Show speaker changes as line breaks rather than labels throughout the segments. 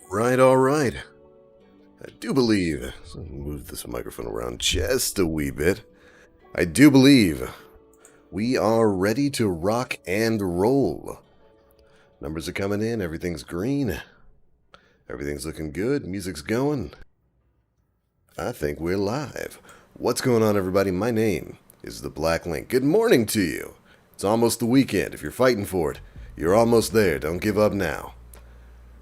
All right. I do believe, so move this microphone around just a wee bit. I do believe we are ready to rock and roll. Numbers are coming in, everything's green. Everything's looking good, music's going. I think we're live. What's going on, everybody? My name is The Black Link. Good morning to you. It's almost the weekend. If you're fighting for it, you're almost there. Don't give up now.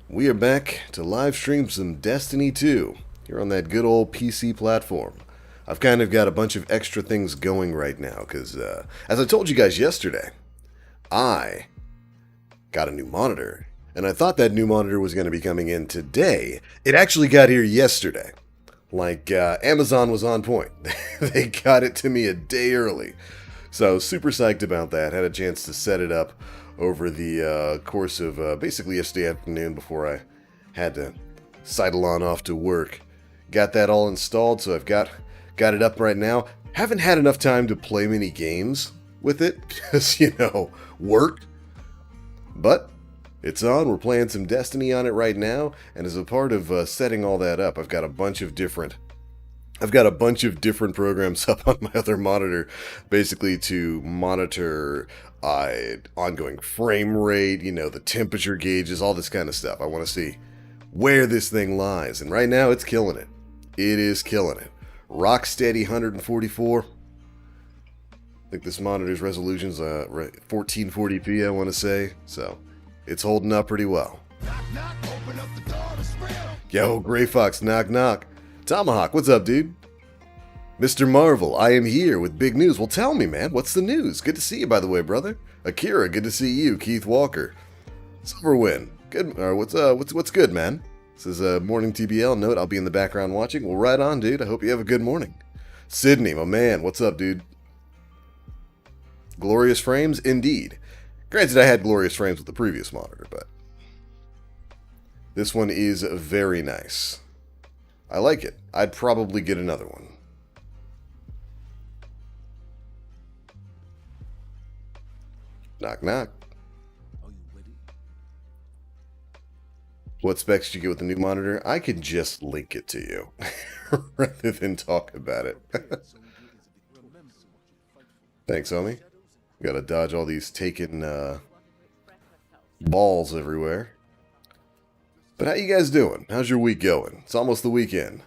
We are back to live stream some Destiny 2 here on that good old PC platform. I've kind of got a bunch of extra things going right now because, as I told you guys yesterday, I got a new monitor, and I thought that new monitor was going to be coming in today. It actually got here yesterday. Like, Amazon was on point. They got it to me a day early. So, super psyched about that. Had a chance to set it up over the course of basically yesterday afternoon before I had to sidle on off to work. Got that all installed, so I've got it up right now. Haven't had enough time to play many games with it, because, work. But it's on. We're playing some Destiny on it right now, and as a part of setting all that up, I've got a bunch of different programs up on my other monitor, basically to monitor ongoing frame rate, the temperature gauges, all this kind of stuff. I want to see where this thing lies, and right now it's killing it. It is killing it. Rock steady 144. I think this monitor's resolution's 1440p, I want to say, so it's holding up pretty well.
Knock, knock, open up the door, it's real.
Yo, Gray Fox, knock knock. Tomahawk, what's up, dude? Mr. Marvel, I am here with big news. Well, tell me, man, what's the news? Good to see you, by the way, brother. Akira, good to see you. Keith Walker, Silverwind, good. What's good, man? This is a morning TBL note. I'll be in the background watching. Well, right on, dude. I hope you have a good morning. Sydney, my man, what's up, dude? Glorious frames, indeed. Granted, I had glorious frames with the previous monitor, but this one is very nice. I like it. I'd probably get another one. Knock, knock.
Are you ready?
What specs did you get with the new monitor? I could just link it to you rather than talk about it. Thanks, homie. Gotta dodge all these taken balls everywhere. But how you guys doing? How's your week going? It's almost the weekend.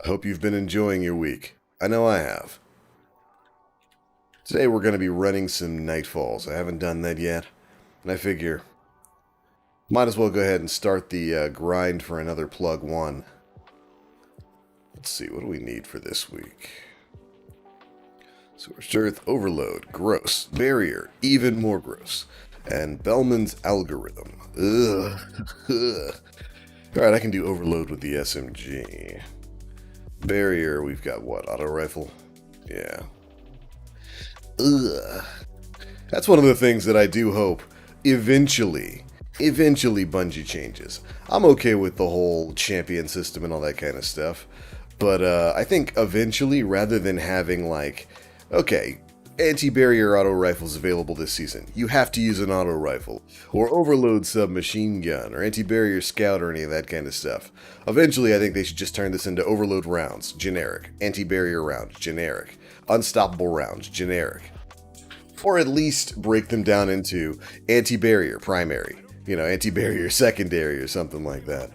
I hope you've been enjoying your week. I know I have. Today we're going to be running some Nightfalls. I haven't done that yet. And I figure, might as well go ahead and start the grind for another plug one. Let's see, what do we need for this week? Scorched Earth, Overload, Gross, Barrier, even more gross. And Bellman's Algorithm. Ugh. Alright, I can do Overload with the SMG. Barrier, we've got what? Auto Rifle? Yeah. Ugh. That's one of the things that I do hope eventually Bungie changes. I'm okay with the whole champion system and all that kind of stuff. But I think eventually, rather than having like, okay, anti-barrier auto rifles available this season, you have to use an auto rifle, or overload submachine gun, or anti-barrier scout, or any of that kind of stuff. Eventually, I think they should just turn this into overload rounds, generic, anti-barrier round, generic, unstoppable rounds, generic. Or at least break them down into anti-barrier primary, anti-barrier secondary, or something like that.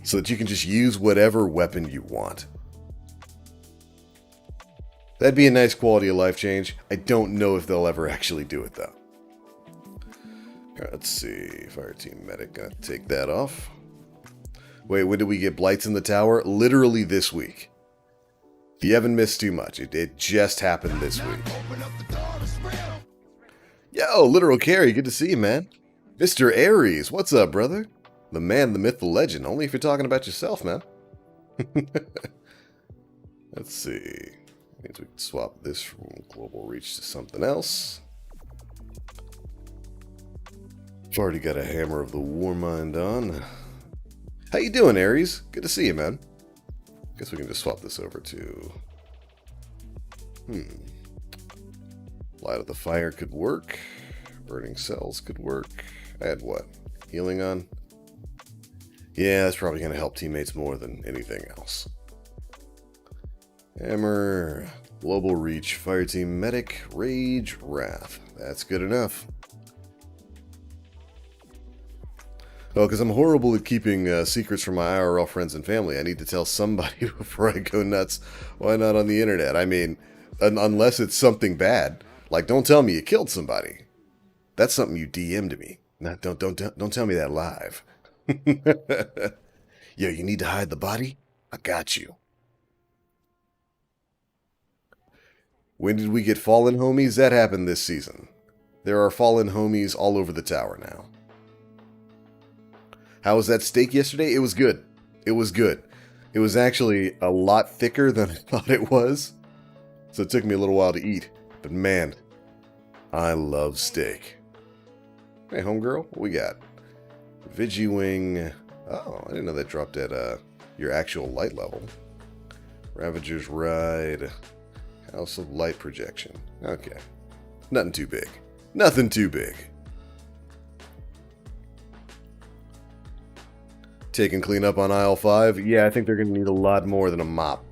So that you can just use whatever weapon you want. That'd be a nice quality of life change. I don't know if they'll ever actually do it, though. Alright, let's see. Fireteam Medic, gonna take that off. Wait, when did we get Blights in the Tower? Literally this week. You haven't missed too much. It just happened this week.
Open up the door, it's real.
Yo, Literal Carry, good to see you, man. Mr. Aries, what's up, brother? The man, the myth, the legend. Only if you're talking about yourself, man. Let's see. Means we can swap this from Global Reach to something else. I've already got a Hammer of the Warmind on. How you doing, Aries? Good to see you, man. Guess we can just swap this over to... Light of the Fire could work. Burning cells could work. I had what? Healing on? Yeah, that's probably going to help teammates more than anything else. Hammer, Global Reach, Fireteam Medic, Rage, Wrath. That's good enough. Oh, because I'm horrible at keeping secrets from my IRL friends and family. I need to tell somebody before I go nuts. Why not on the internet? I mean, unless it's something bad. Like, don't tell me you killed somebody. That's something you DM'd me. Not, don't tell me that live. Yo, you need to hide the body? I got you. When did we get fallen homies? That happened this season. There are fallen homies all over the tower now. How was that steak yesterday? It was good. It was good. It was actually a lot thicker than I thought it was. So it took me a little while to eat. But man, I love steak. Hey, homegirl, what we got? Veggie wing. Oh, I didn't know that dropped at your actual light level. Ravager's Ride. House of Light Projection. Okay. Nothing too big. Nothing too big. Taking clean up on aisle 5? Yeah, I think they're going to need a lot more than a mop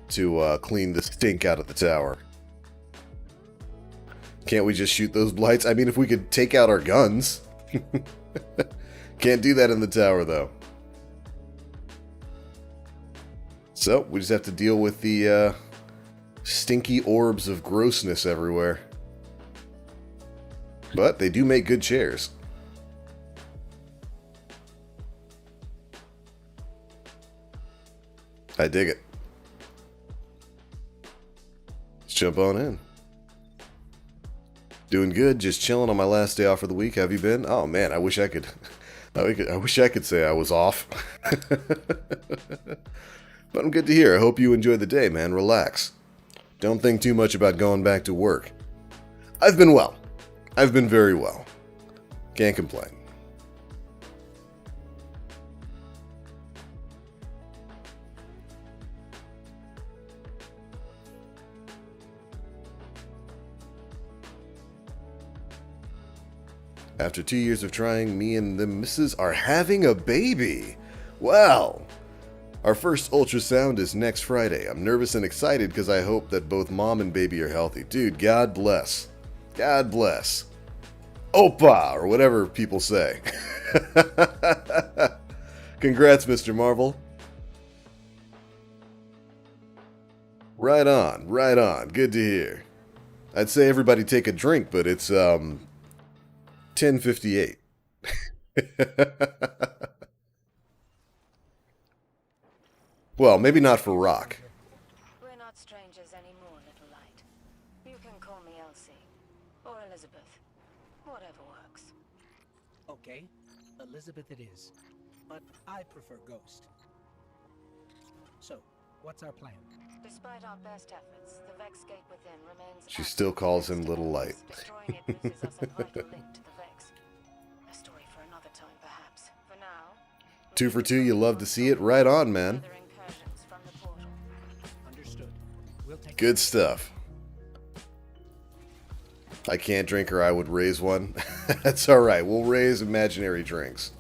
to clean the stink out of the tower. Can't we just shoot those blights? I mean, if we could take out our guns. Can't do that in the tower, though. So, we just have to deal with the stinky orbs of grossness everywhere. But they do make good chairs. I dig it. Let's jump on in. Doing good, just chilling on my last day off of the week. Have you been? Oh man, I wish I could. I wish I could say I was off. But I'm good to hear. I hope you enjoyed the day, man. Relax. Don't think too much about going back to work. I've been well. I've been very well. Can't complain. After 2 years of trying, me and the missus are having a baby. Wow. Our first ultrasound is next Friday. I'm nervous and excited because I hope that both mom and baby are healthy. Dude, God bless. God bless. Opa, or whatever people say. Congrats, Mr. Marvel. Right on, right on. Good to hear. I'd say everybody take a drink, but it's 10:58. Well, maybe not for Rock.
We're not strangers anymore, little light. You can call me Elsie. Or Elizabeth. Whatever works.
Okay, Elizabeth it is. But I prefer Ghost. So, what's our plan?
Despite our best efforts, the Vex gate within remains.
She still calls him Little Light.
Destroying it loses us a vital link to the Vex. A story for another time, perhaps. For now.
2 for 2, you love to see it. Right on, man.
Further incursions from the portal.
Understood. We'll take
Good stuff. I can't drink or I would raise one. That's alright, we'll raise imaginary drinks.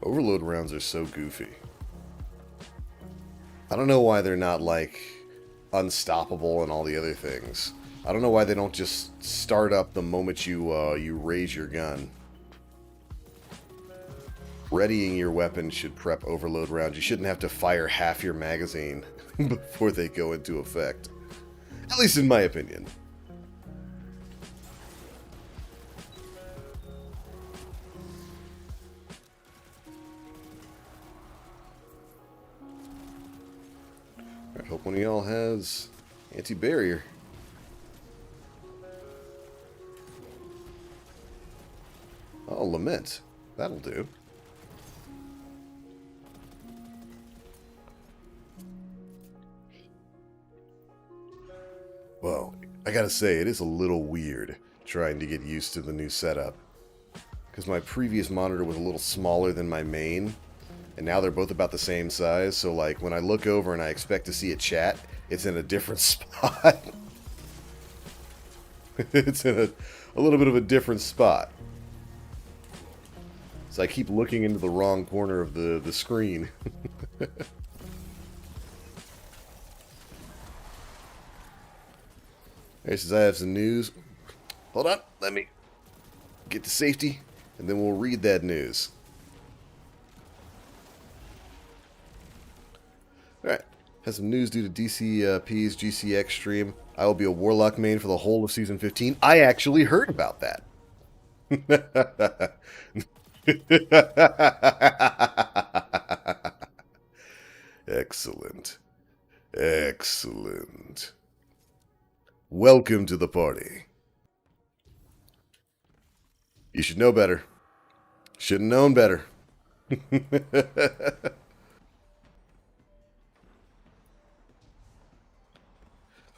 Overload rounds are so goofy. I don't know why they're not, like, unstoppable and all the other things. I don't know why they don't just start up the moment you raise your gun. Readying your weapon should prep overload rounds. You shouldn't have to fire half your magazine before they go into effect. At least in my opinion. I hope one of y'all has anti-barrier. Oh, Lament. That'll do. Well, I gotta say, it is a little weird trying to get used to the new setup. Because my previous monitor was a little smaller than my main, and now they're both about the same size, so like when I look over and I expect to see a chat, it's in a different spot. It's in a little bit of a different spot. So I keep looking into the wrong corner of the screen. Hey, since I have some news. Hold on, let me get to safety, and then we'll read that news. Alright, has some news due to DCP's GCX stream. I will be a Warlock main for the whole of Season 15. I actually heard about that. Excellent. Excellent. Welcome to the party. You should know better. Should have known better. When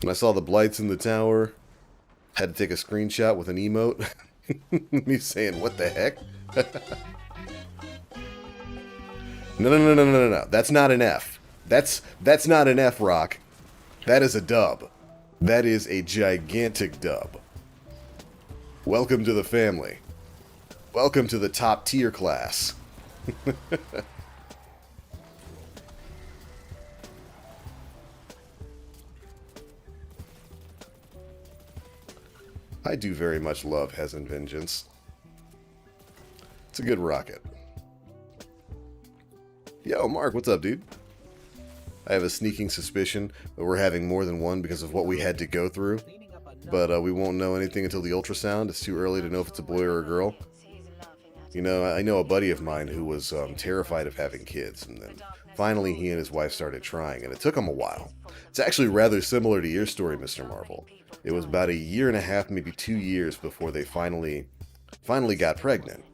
I saw the blights in the tower, had to take a screenshot with an emote. Me saying, what the heck? No. That's not an F. That's not an F, Rock. That is a dub. That is a gigantic dub. Welcome to the family. Welcome to the top tier class. I do very much love Hezen Vengeance. It's a good rocket. Yo, Mark, what's up, dude? I have a sneaking suspicion that we're having more than one because of what we had to go through. But we won't know anything until the ultrasound. It's too early to know if it's a boy or a girl. You know, I know a buddy of mine who was terrified of having kids, and then finally he and his wife started trying, and it took them a while. It's actually rather similar to your story, Mr. Marvel. It was about a year and a half, maybe 2 years before they finally got pregnant.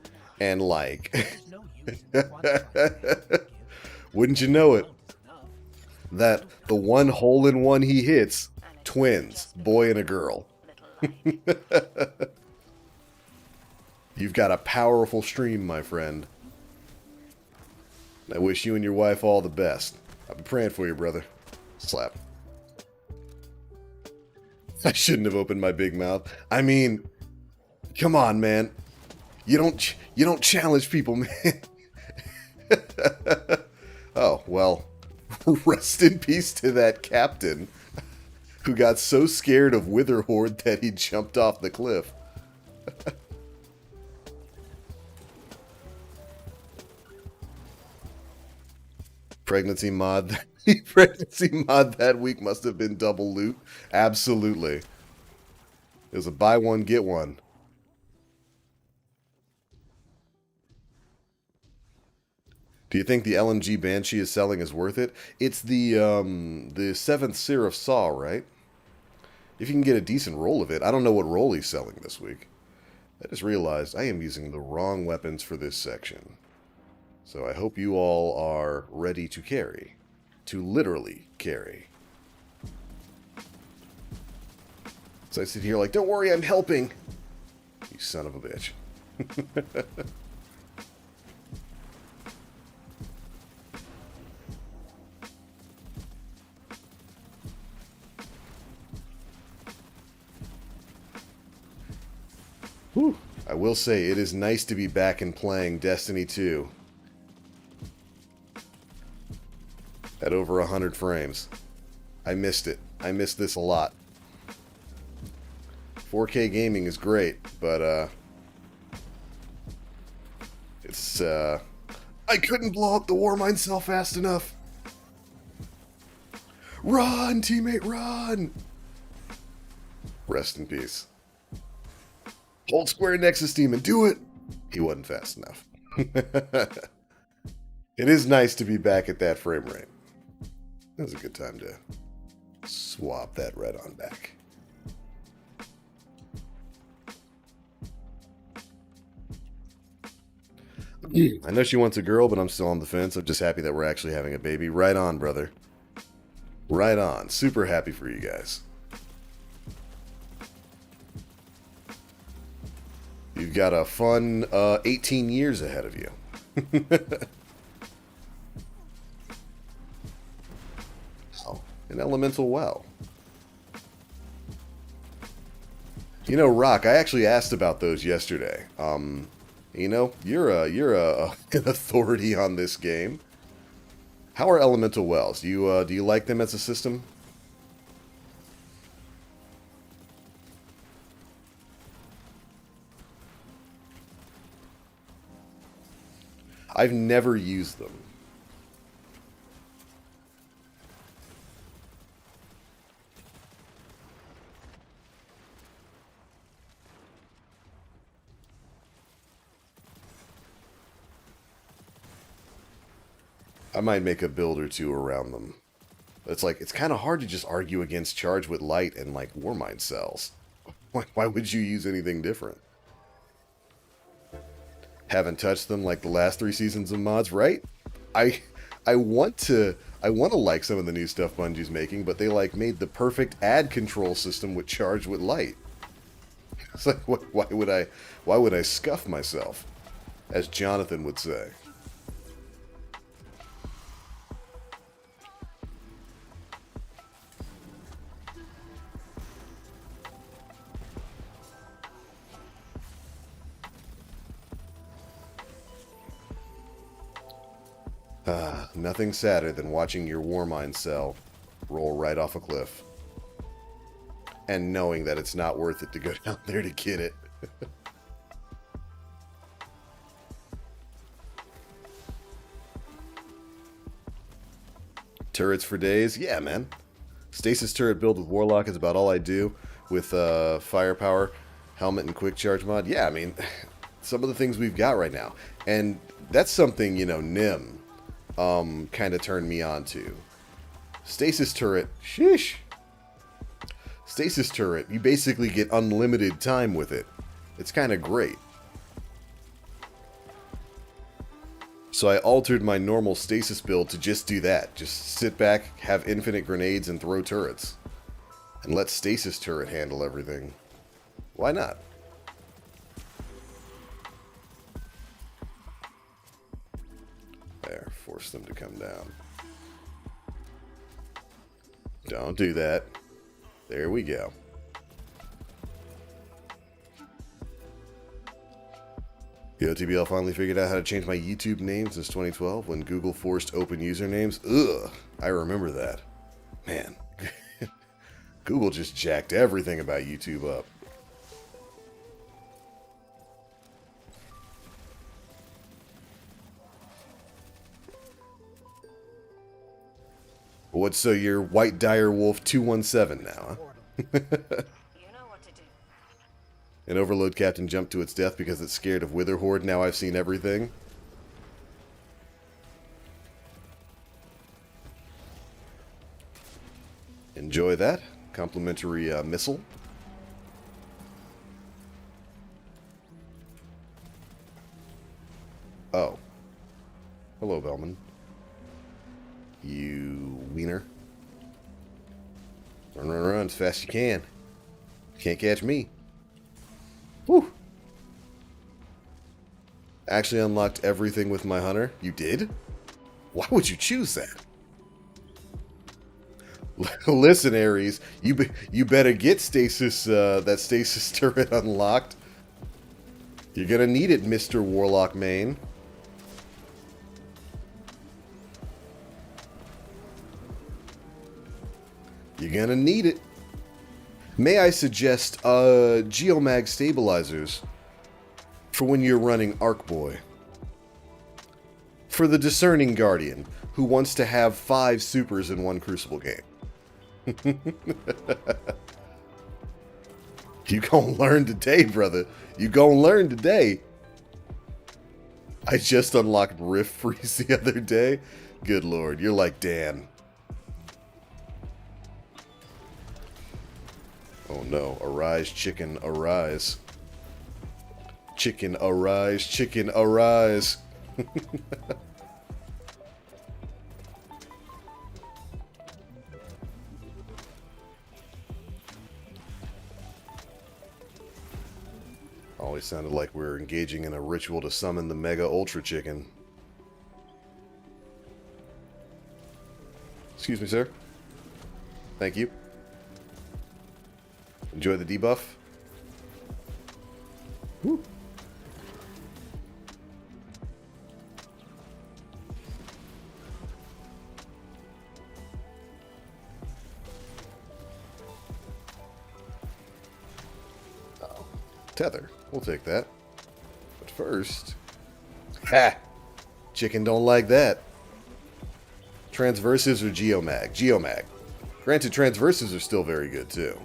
And like, wouldn't you know it, that the one hole-in-one he hits, twins, boy and a girl. You've got a powerful stream, my friend. I wish you and your wife all the best. I'll be praying for you, brother. Slap. I shouldn't have opened my big mouth. I mean, come on, man. You don't challenge people, man. Oh, well, rest in peace to that captain who got so scared of Witherhorde that he jumped off the cliff. Pregnancy mod that week must have been double loot. Absolutely. It was a buy one, get one. Do you think the LMG Banshee is selling is worth it? It's the 7th Seraph Saw, right? If you can get a decent roll of it. I don't know what roll he's selling this week. I just realized I am using the wrong weapons for this section. So I hope you all are ready to carry. To literally carry. So I sit here like, don't worry, I'm helping. You son of a bitch. Whew. I will say, it is nice to be back and playing Destiny 2. At over 100 frames. I missed it. I missed this a lot. 4K gaming is great, but it's I couldn't blow up the Warmind cell fast enough. Run, teammate, run! Rest in peace. Hold square Nexus Demon, do it! He wasn't fast enough. It is nice to be back at that frame rate. That was a good time to swap that red on back. I know she wants a girl, but I'm still on the fence. I'm just happy that we're actually having a baby. Right on, brother. Right on. Super happy for you guys. You've got a fun 18 years ahead of you. Oh, an elemental well. You know, Rock, I actually asked about those yesterday. You know, you're an authority on this game. How are elemental wells? Do you like them as a system? I've never used them. I might make a build or two around them. It's like, it's kind of hard to just argue against Charge with Light and, like, Warmind cells. Why would you use anything different? Haven't touched them like the last 3 seasons of mods, right? I want to like some of the new stuff Bungie's making, but they, like, made the perfect ad control system with Charge with Light. It's like, why would I scuff myself? As Jonathan would say. Nothing sadder than watching your Warmind cell roll right off a cliff. And knowing that it's not worth it to go down there to get it. Turrets for days? Yeah, man. Stasis turret build with Warlock is about all I do. With firepower, helmet, and quick charge mod. Yeah, I mean, some of the things we've got right now. And that's something, you know, Nim kind of turned me on to. Stasis turret, sheesh. Stasis turret, you basically get unlimited time with it. It's kind of great. So I altered my normal stasis build to just do that. Just sit back, have infinite grenades, and throw turrets. And let stasis turret handle everything. Why not? There, force them to come down. Don't do that. There we go. Yo, TBL finally figured out how to change my YouTube name since 2012 when Google forced open usernames. Ugh, I remember that. Man, Google just jacked everything about YouTube up. What's so you're White Dire Wolf 217 now, huh?
You know what to do.
An Overload Captain jumped to its death because it's scared of Wither Horde. Now I've seen everything. Enjoy that. Complimentary missile. Oh. Hello, Velman. You wiener. Run, run, run as fast as you can. Can't catch me. Whew. Actually unlocked everything with my hunter. You did? Why would you choose that? Listen, Ares, you better get stasis that stasis turret unlocked. You're gonna need it, Mr. Warlock Main. You're gonna need it. May I suggest Geomag stabilizers for when you're running Arc Boy? For the discerning Guardian who wants to have 5 supers in one Crucible game. You gonna learn today, brother. You gonna learn today. I just unlocked Rift Freeze the other day. Good lord, you're like Dan. Oh no, arise, chicken, arise. Chicken, arise, chicken, arise. Always sounded like we were engaging in a ritual to summon the Mega Ultra Chicken. Excuse me, sir. Thank you. Enjoy the debuff. Woo. Oh, tether. We'll take that. But first... Ha! Chicken don't like that. Transversives or Geomag? Geomag. Granted, transversives are still very good, too.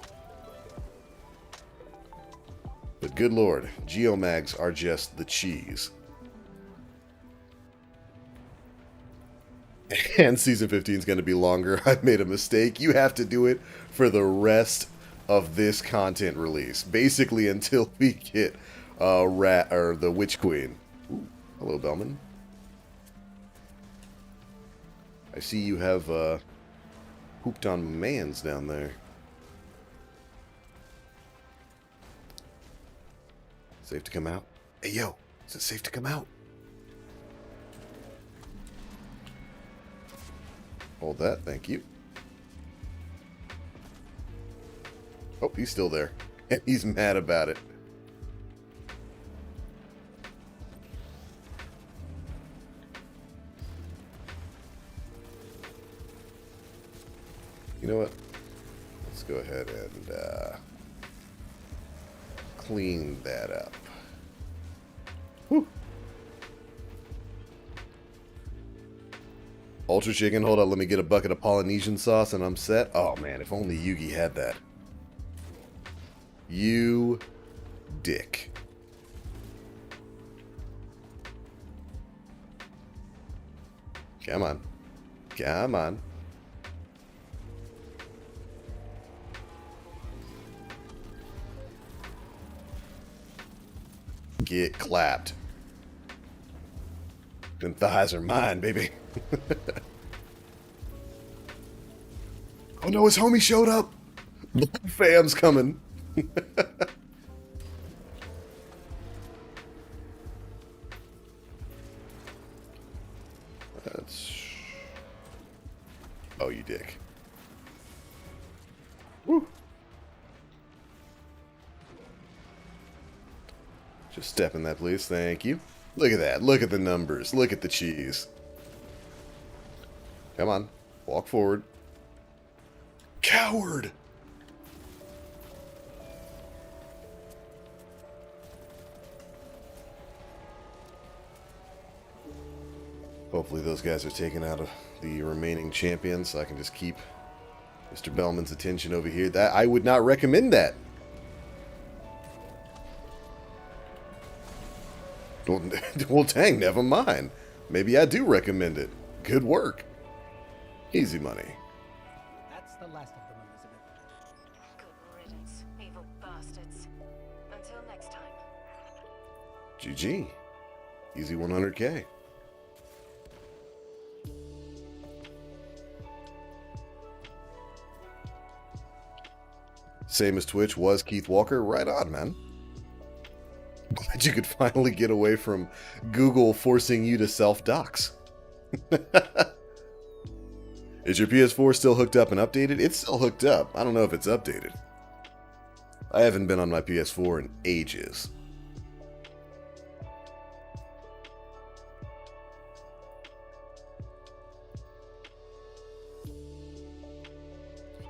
But good lord, Geomags are just the cheese. And Season 15 is going to be longer. I've made a mistake. You have to do it for the rest of this content release. Basically until we get the Witch Queen. Ooh, hello, Bellman. I see you have hooped on mans down there. Safe to come out? Hey, yo, is it safe to come out? Hold that, thank you. Oh, he's still there. And he's mad about it. You know what? Let's go ahead and clean that up. Whew. Ultra chicken, hold on, let me get a bucket of Polynesian sauce and I'm set. Oh man, if only Yugi had that. You dick. Come on. Come on. Get clapped. Them thighs are mine, baby. Oh no, his homie showed up. Black fam's coming. That's... Oh, you dick. Woo. Just step in that, please. Thank you. Look at that. Look at the numbers. Look at the cheese. Come on. Walk forward. Coward! Hopefully those guys are taken out of the remaining champions so I can just keep Mr. Bellman's attention over here. That I would not recommend that. Well, dang, never mind. Maybe I do recommend it. Good work. Easy money.
That's the last of them, Elizabeth.
Good riddance, evil bastards. Until next time.
GG. Easy 100K. Same as Twitch was Keith Walker. Right on, man. Glad you could finally get away from Google forcing you to self-dox. Is your PS4 still hooked up and updated? It's still hooked up. I don't know if it's updated. I haven't been on my PS4 in ages.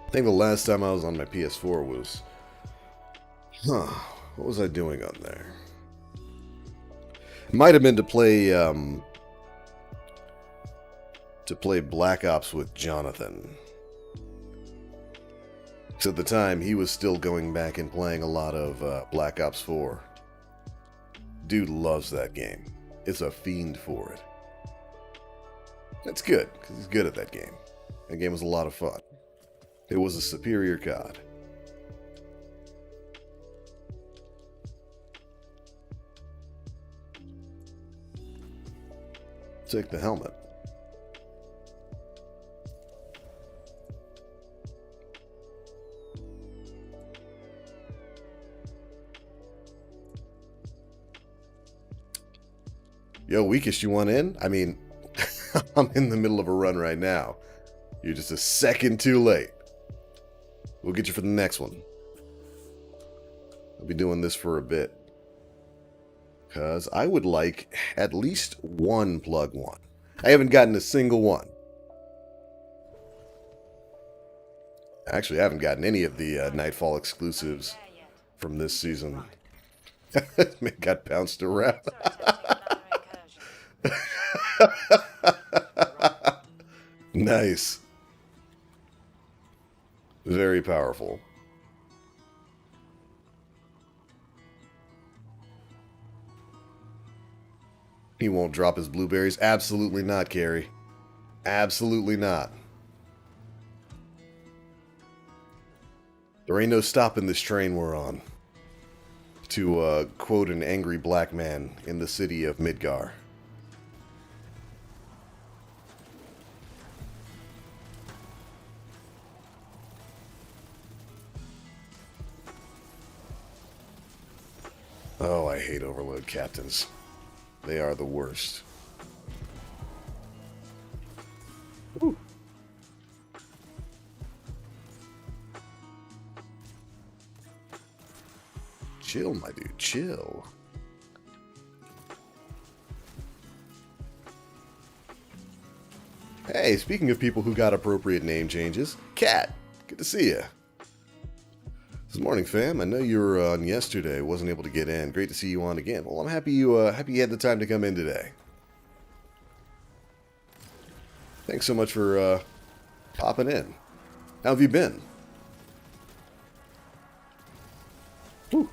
I think the last time I was on my PS4 was... what was I doing on there? It might have been to play Black Ops with Jonathan. Because at the time, he was still going back and playing a lot of Black Ops 4. Dude loves that game. It's a fiend for it. That's good, because he's good at that game. That game was a lot of fun. It was a superior COD. Take the helmet. Yo, weakest, you want in? I mean, I'm in the middle of a run right now. You're just a second too late. We'll get you for the next one. I'll be doing this for a bit. Because I would like at least one plug one. I haven't gotten a single one. Actually, I haven't gotten any of the Nightfall exclusives from this season. It got bounced around. Nice. Very powerful. He won't drop his blueberries. Absolutely not, Carrie. Absolutely not. There ain't no stopping this train we're on. To quote an angry black man in the city of Midgar. Oh, I hate overload captains. They are the worst. Ooh. Chill, my dude, chill. Hey, speaking of people who got appropriate name changes, Cat, good to see you. This morning, fam. I know you were on yesterday. Wasn't able to get in. Great to see you on again. Well, I'm happy you had the time to come in today. Thanks so much for popping in. How have you been? Whew.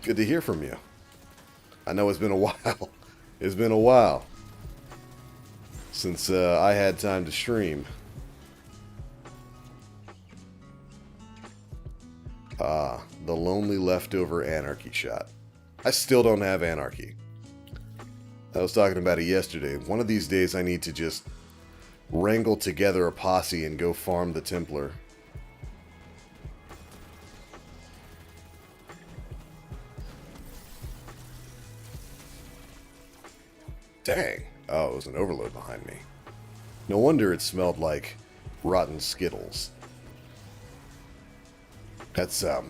Good to hear from you. I know it's been a while. It's been a while since I had time to stream. Ah, the lonely leftover anarchy shot. I still don't have anarchy. I was talking about it yesterday. One of these days I need to just wrangle together a posse and go farm the Templar. Dang. Oh, it was an overload behind me. No wonder it smelled like rotten Skittles. That's, a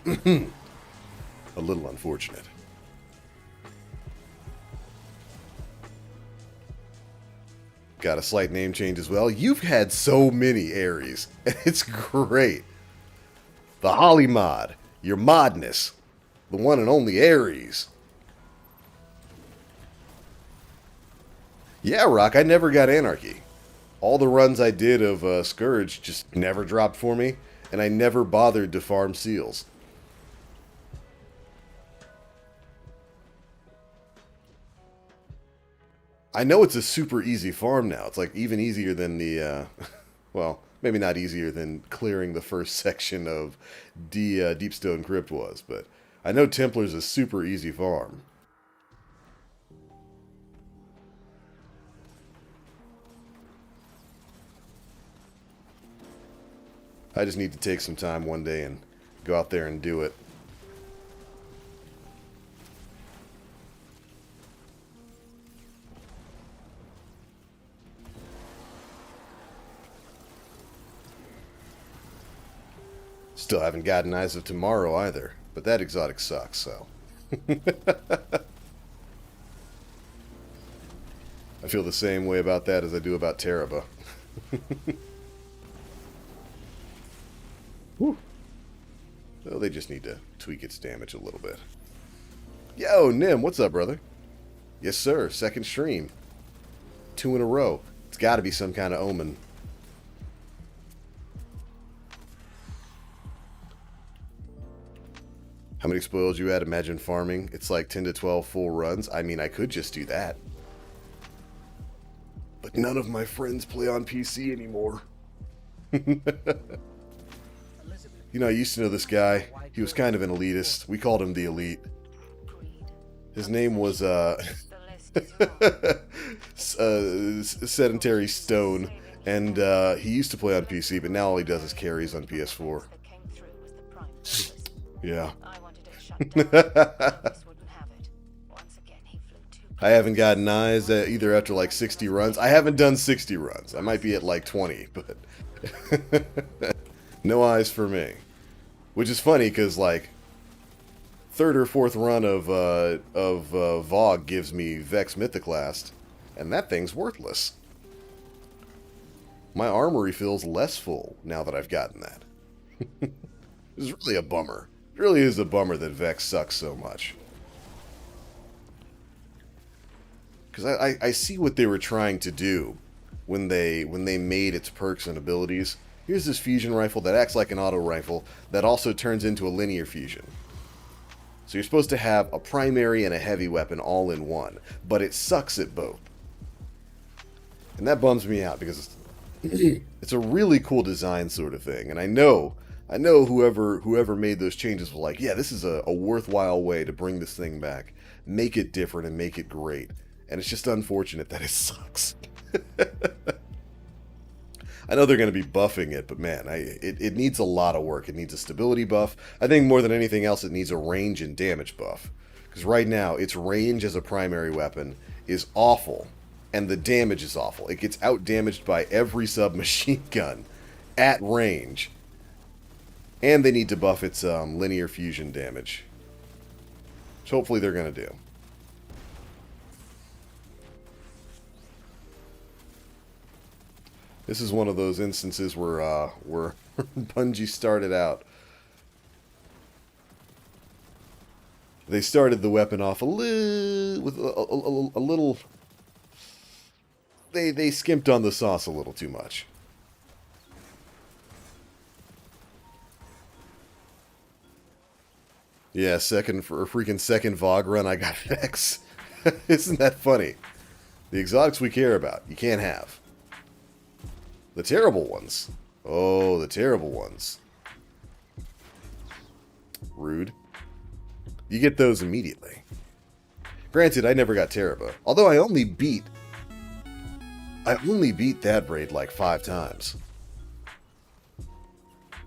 little unfortunate. Got a slight name change as well. You've had so many Aries. It's great. The Holly mod. Your modness. The one and only Aries. Yeah, Rock, I never got Anarchy. All the runs I did of Scourge just never dropped for me. And I never bothered to farm seals. I know it's a super easy farm now. It's like even easier than the, well, maybe not easier than clearing the first section of Deepstone Crypt was, but I know Templar's a super easy farm. I just need to take some time one day and go out there and do it. Still haven't gotten Eyes of Tomorrow either, but that exotic sucks, so. I feel the same way about that as I do about Teraba. Whew. Well, they just need to tweak its damage a little bit. Yo, Nim, what's up, brother? Yes, sir. Second stream. 2 in a row. It's got to be some kind of omen. How many spoils you had? Imagine farming. It's like 10 to 12 full runs. I mean, I could just do that. But none of my friends play on PC anymore. You know, I used to know this guy. He was kind of an elitist. We called him the Elite. His name was, Sedentary Stone. And, he used to play on PC, but now all he does is carries on PS4. Yeah. I haven't gotten eyes either after like 60 runs. I haven't done 60 runs. I might be at like 20, but... No eyes for me. Which is funny, because, like, third or fourth run of Vogue gives me Vex Mythoclast, and that thing's worthless. My armory feels less full now that I've gotten that. It's really a bummer. It really is a bummer that Vex sucks so much. Because I see what they were trying to do when they made its perks and abilities. Here's this fusion rifle that acts like an auto rifle that also turns into a linear fusion. So you're supposed to have a primary and a heavy weapon all in one, but it sucks at both. And that bums me out because it's a really cool design sort of thing. And I know whoever made those changes was like, yeah, this is a worthwhile way to bring this thing back, make it different and make it great. And it's just unfortunate that it sucks. I know they're going to be buffing it, but man, it needs a lot of work. It needs a stability buff. I think more than anything else, it needs a range and damage buff. Because right now, its range as a primary weapon is awful, and the damage is awful. It gets out-damaged by every submachine gun at range. And they need to buff its linear fusion damage. Which hopefully they're going to do. This is one of those instances where Bungie started out. They started the weapon off with a little. They skimped on the sauce a little too much. Yeah, for a freaking second Vogue run, I got Vex. Isn't that funny? The exotics we care about, you can't have. The terrible ones. Oh, the terrible ones. Rude. You get those immediately. Granted, I never got Teraba. Although I only beat that raid like 5 times.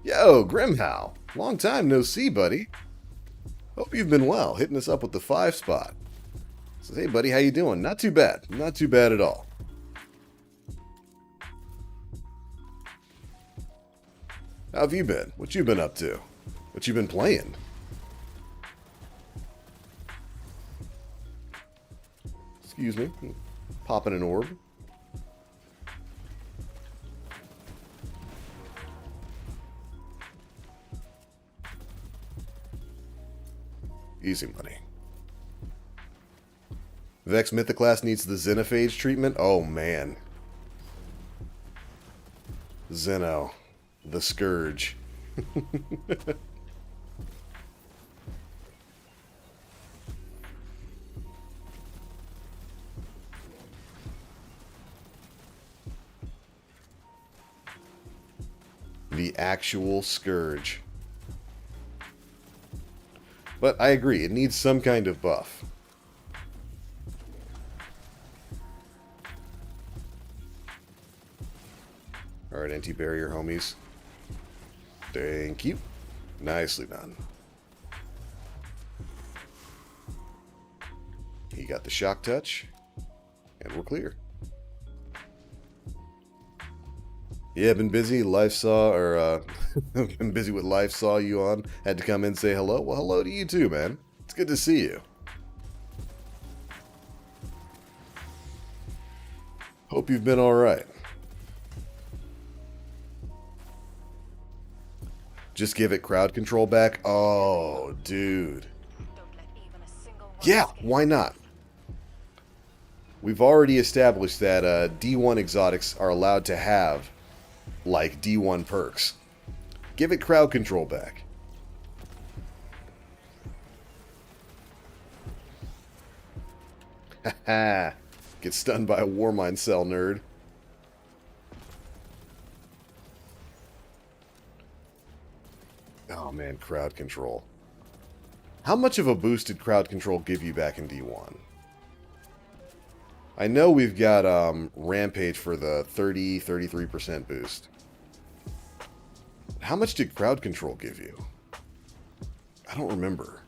Yo, Grimhow. Long time no see, buddy. Hope you've been well. Hitting us up with the 5 spot. Says, hey, buddy, how you doing? Not too bad. Not too bad at all. How have you been? What you been up to? What you been playing? Excuse me. Popping an orb. Easy money. Vex Mythoclast needs the Xenophage treatment? Oh, man. Xeno. The Scourge. The actual Scourge. But I agree, it needs some kind of buff. Alright, anti-barrier homies. Thank you. Nicely done. He got the shock touch. And we're clear. Yeah, been busy. Been busy with life. Saw you on. Had to come in and say hello. Well, hello to you too, man. It's good to see you. Hope you've been alright. Just give it crowd control back? Oh, dude. Yeah, why not? We've already established that D1 exotics are allowed to have, like, D1 perks. Give it crowd control back. Haha. Get stunned by a Warmind cell, nerd. Oh man, crowd control. How much of a boost did crowd control give you back in D1? I know we've got Rampage for the 33% boost. How much did crowd control give you? I don't remember.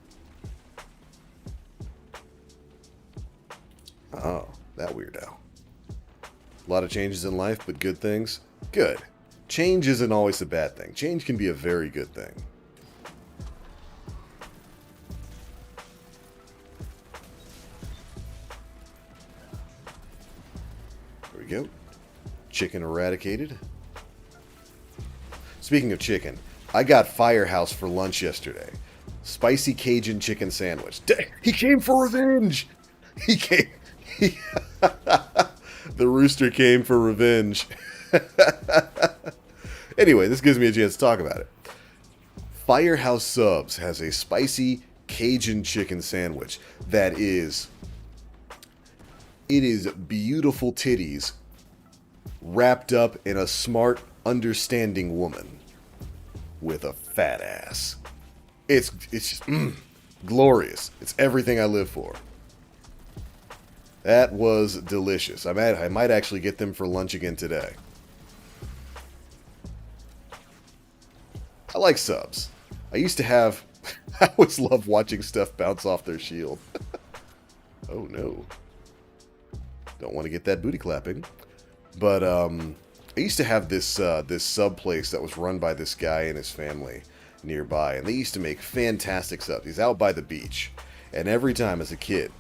Oh, that weirdo. A lot of changes in life, but good things? Good. Change isn't always a bad thing. Change can be a very good thing. There we go. Chicken eradicated. Speaking of chicken, I got Firehouse for lunch yesterday. Spicy Cajun chicken sandwich. He came for revenge! He came... The rooster came for revenge. Anyway, this gives me a chance to talk about it. Firehouse Subs has a spicy Cajun chicken sandwich that is... It is beautiful titties wrapped up in a smart, understanding woman with a fat ass. It's just glorious. It's everything I live for. That was delicious. I might actually get them for lunch again today. I like subs. I used to have... I always love watching stuff bounce off their shield. Oh no. Don't want to get that booty clapping. But I used to have this this sub place that was run by this guy and his family nearby, and they used to make fantastic subs. He's out by the beach, and every time as a kid,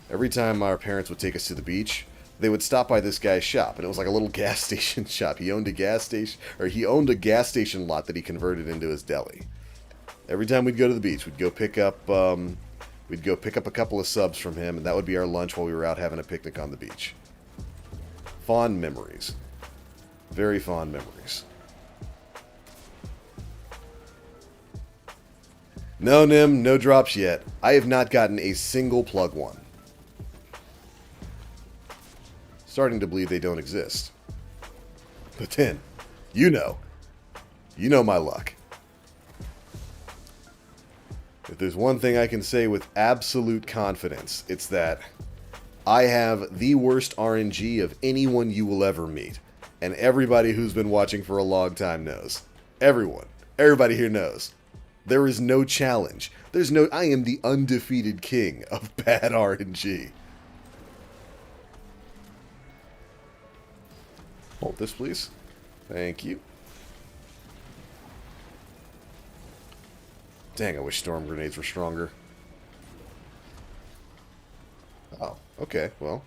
every time our parents would take us to the beach, they would stop by this guy's shop, and it was like a little gas station shop. He owned a gas station, or he owned a gas station lot that he converted into his deli. Every time we'd go to the beach, we'd go pick up a couple of subs from him, and that would be our lunch while we were out having a picnic on the beach. Fond memories. Very fond memories. No, Nim, no drops yet. I have not gotten a single plug one. Starting to believe they don't exist. But then, you know my luck. If there's one thing I can say with absolute confidence, it's that I have the worst RNG of anyone you will ever meet. And everybody who's been watching for a long time knows. Everybody here knows. There is no challenge. I am the undefeated king of bad RNG. Hold this, please. Thank you. Dang, I wish storm grenades were stronger. Oh, okay, well.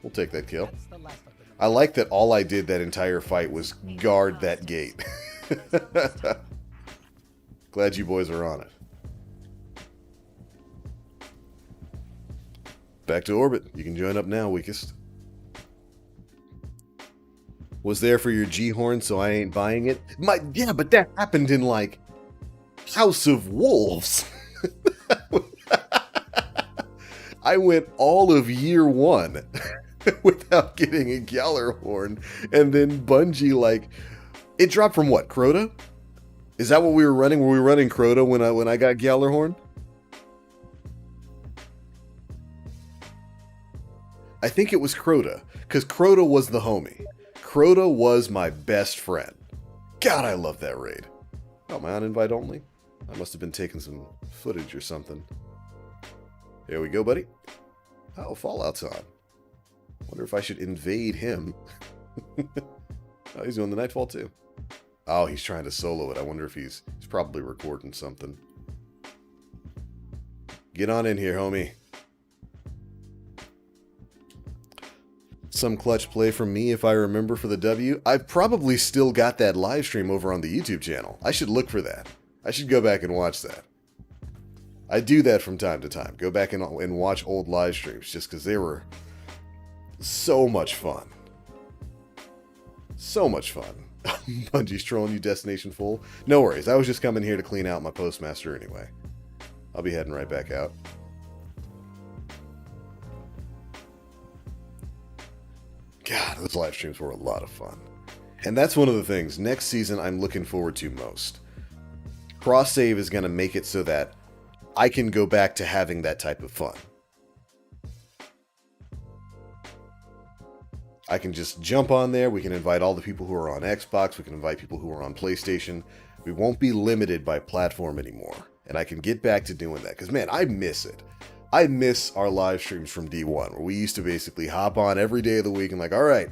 We'll take that kill. I like that all I did that entire fight was guard that gate. Glad you boys are on it. Back to orbit. You can join up now, weakest. Was there for your G-horn, so I ain't buying it? Yeah, but that happened in, like, House of Wolves. I went all of year one without getting a Gjallarhorn, and then Bungie, like, it dropped from what, Crota? Is that what we were running? Were we running Crota when I got Gjallarhorn? I think it was Crota, because Crota was the homie. Crota was my best friend. God, I love that raid. Oh, my on-invite only? I must have been taking some footage or something. There we go, buddy. Oh, Fallout's on. Wonder if I should invade him. Oh, he's doing the Nightfall too. Oh, he's trying to solo it. I wonder if he's probably recording something. Get on in here, homie. Some clutch play from me, if I remember, for the W. I've probably still got that live stream over on the YouTube channel. I should look for that. I should go back and watch that. I do that from time to time. Go back and watch old live streams just because they were so much fun. So much fun. Bungie's trolling you, destination full. No worries. I was just coming here to clean out my postmaster anyway. I'll be heading right back out. God, those live streams were a lot of fun. And that's one of the things next season I'm looking forward to most. Cross save is going to make it so that I can go back to having that type of fun. I can just jump on there. We can invite all the people who are on Xbox. We can invite people who are on PlayStation. We won't be limited by platform anymore. And I can get back to doing that. Because, man, I miss it. I miss our live streams from D1, where we used to basically hop on every day of the week and like, all right,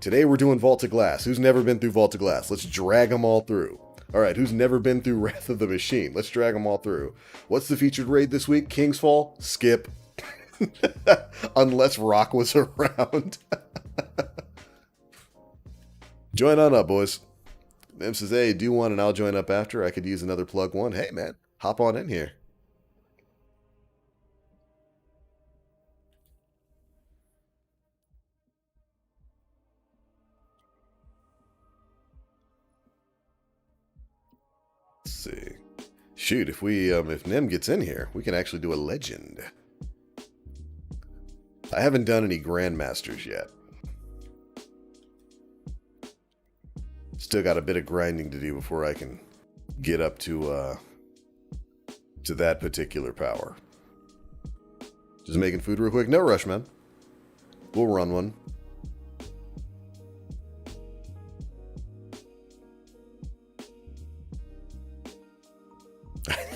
Today we're doing Vault of Glass. Who's never been through Vault of Glass? Let's drag them all through. Alright, who's never been through Wrath of the Machine? Let's drag them all through. What's the featured raid this week? King's Fall? Skip. Unless Rock was around. Join on up, boys. Mim says, hey, do one and I'll join up after. I could use another plug one. Hey, man, hop on in here. Let's see. Shoot, if Nim gets in here, we can actually do a legend. I haven't done any Grandmasters yet. Still got a bit of grinding to do before I can get up to that particular power. Just making food real quick. No rush, man. We'll run one.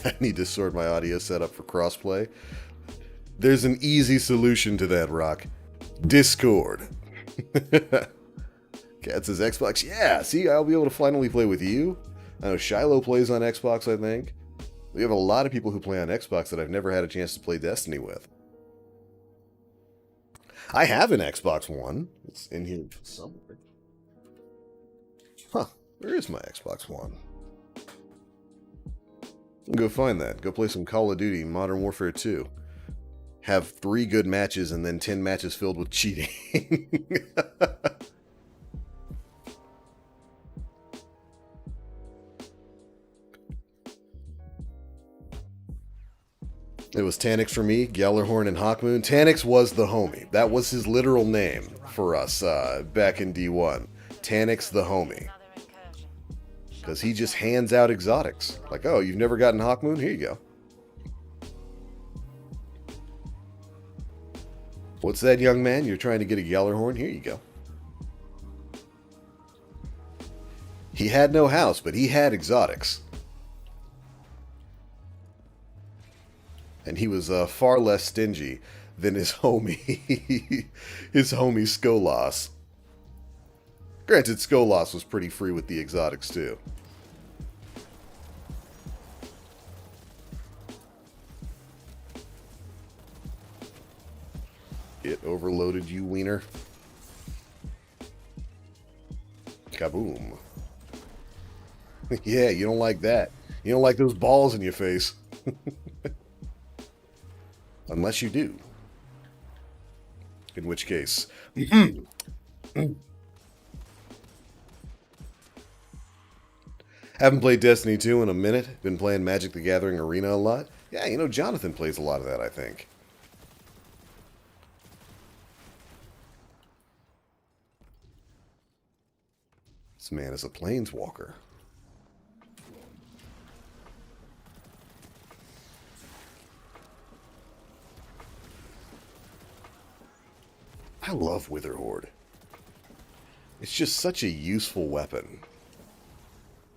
I need to sort my audio setup for crossplay. There's an easy solution to that, Rock. Discord. Cat says Xbox. Yeah, see, I'll be able to finally play with you. I know Shiloh plays on Xbox, I think. We have a lot of people who play on Xbox that I've never had a chance to play Destiny with. I have an Xbox One. It's in here somewhere. Huh, where is my Xbox One? Go find that. Go play some Call of Duty Modern Warfare 2. Have 3 good matches and then 10 matches filled with cheating. It was Tannix for me, Gjallarhorn, and Hawkmoon. Tannix was the homie. That was his literal name for us back in D1. Tannix the homie. Because he just hands out exotics. Like, oh, you've never gotten Hawkmoon? Here you go. What's that, young man? You're trying to get a Gjallarhorn? Here you go. He had no house, but he had exotics. And he was far less stingy than his homie, his homie Skolas. Granted, Skolas was pretty free with the exotics, too. It overloaded you, wiener. Kaboom. Yeah, you don't like that. You don't like those balls in your face. Unless you do. In which case... Haven't played Destiny 2 in a minute. Been playing Magic the Gathering Arena a lot. Yeah, you know, Jonathan plays a lot of that, I think. This man is a planeswalker. I love Witherhoard. It's just such a useful weapon.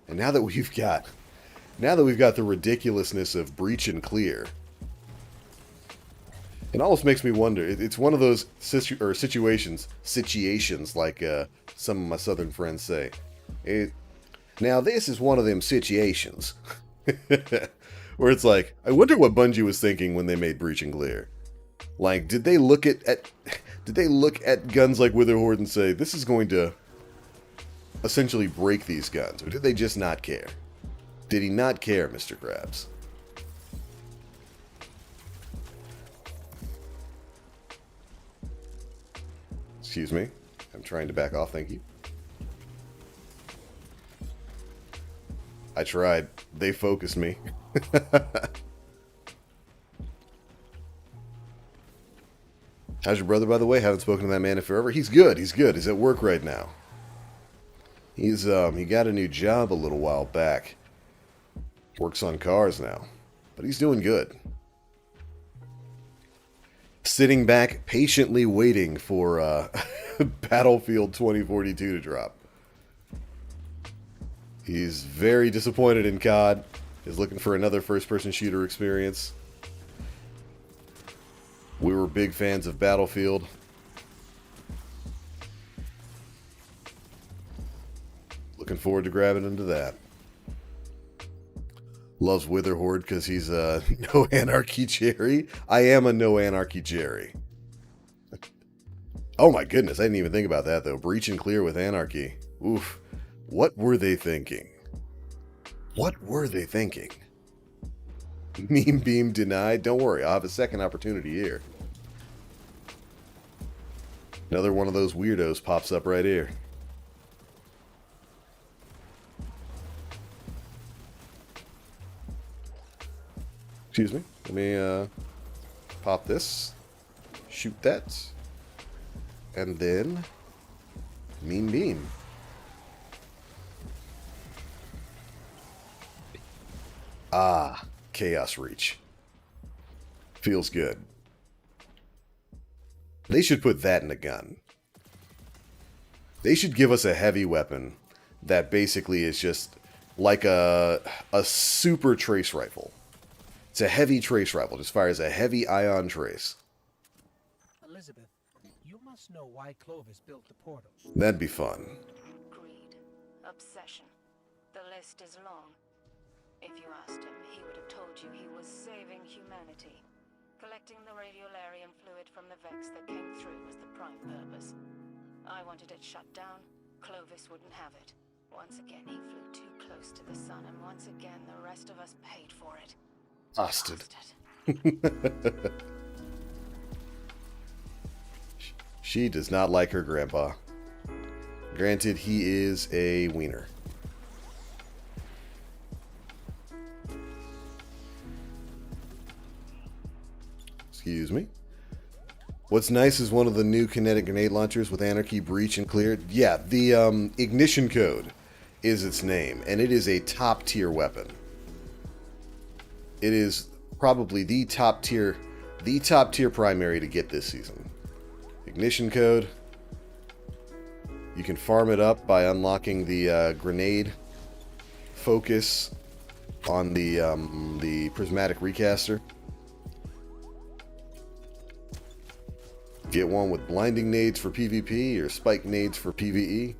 And now that we've got the ridiculousness of Breach and Clear, it almost makes me wonder. It's one of those situations like some of my southern friends say. Now this is one of them situations where it's like, I wonder what Bungie was thinking when they made Breach and Clear. Like, did they look at guns like Witherhoard and say, this is going to essentially break these guns? Or did they just not care? Did he not care, Mr. Krabs? Excuse me. I'm trying to back off, thank you. I tried. They focused me. How's your brother, by the way? Haven't spoken to that man in forever. He's good. He's good. He's at work right now. He got a new job a little while back. Works on cars now. But he's doing good. Sitting back, patiently waiting for Battlefield 2042 to drop. He's very disappointed in COD. He's looking for another first-person shooter experience. We were big fans of Battlefield. forward to grabbing into that. Loves Witherhorde because he's a no anarchy Jerry. I am a no anarchy Jerry. Oh my goodness, I didn't even think about that though. Breach and clear with anarchy. Oof. What were they thinking? What were they thinking? Meme beam denied. Don't worry, I'll have a second opportunity here. Another one of those weirdos pops up right here. Excuse me. Let me pop this. Shoot that. And then meme beam. Ah, Chaos Reach. Feels good. They should put that in a gun. They should give us a heavy weapon that basically is just like a super trace rifle. It's a heavy trace rifle, just fires a heavy ion trace.
Elizabeth, you must know why Clovis built the portal.
That'd be fun.
Greed. Obsession. The list is long. If you asked him, he would have told you he was saving humanity. Collecting the radiolarian fluid from the Vex that came through was the prime purpose. I wanted it shut down. Clovis wouldn't have it. Once again, he flew too close to the sun, and once again, the rest of us paid for it.
Bastard. She does not like her grandpa. Granted, he is a wiener. Excuse me. What's nice is one of the new kinetic grenade launchers with Anarchy, Breach, and Clear. Yeah, the Ignition Code is its name, and it is a top-tier weapon. It is probably the top tier primary to get this season. Ignition Code. You can farm it up by unlocking the grenade focus on the prismatic recaster. Get one with blinding nades for PvP or spike nades for PvE.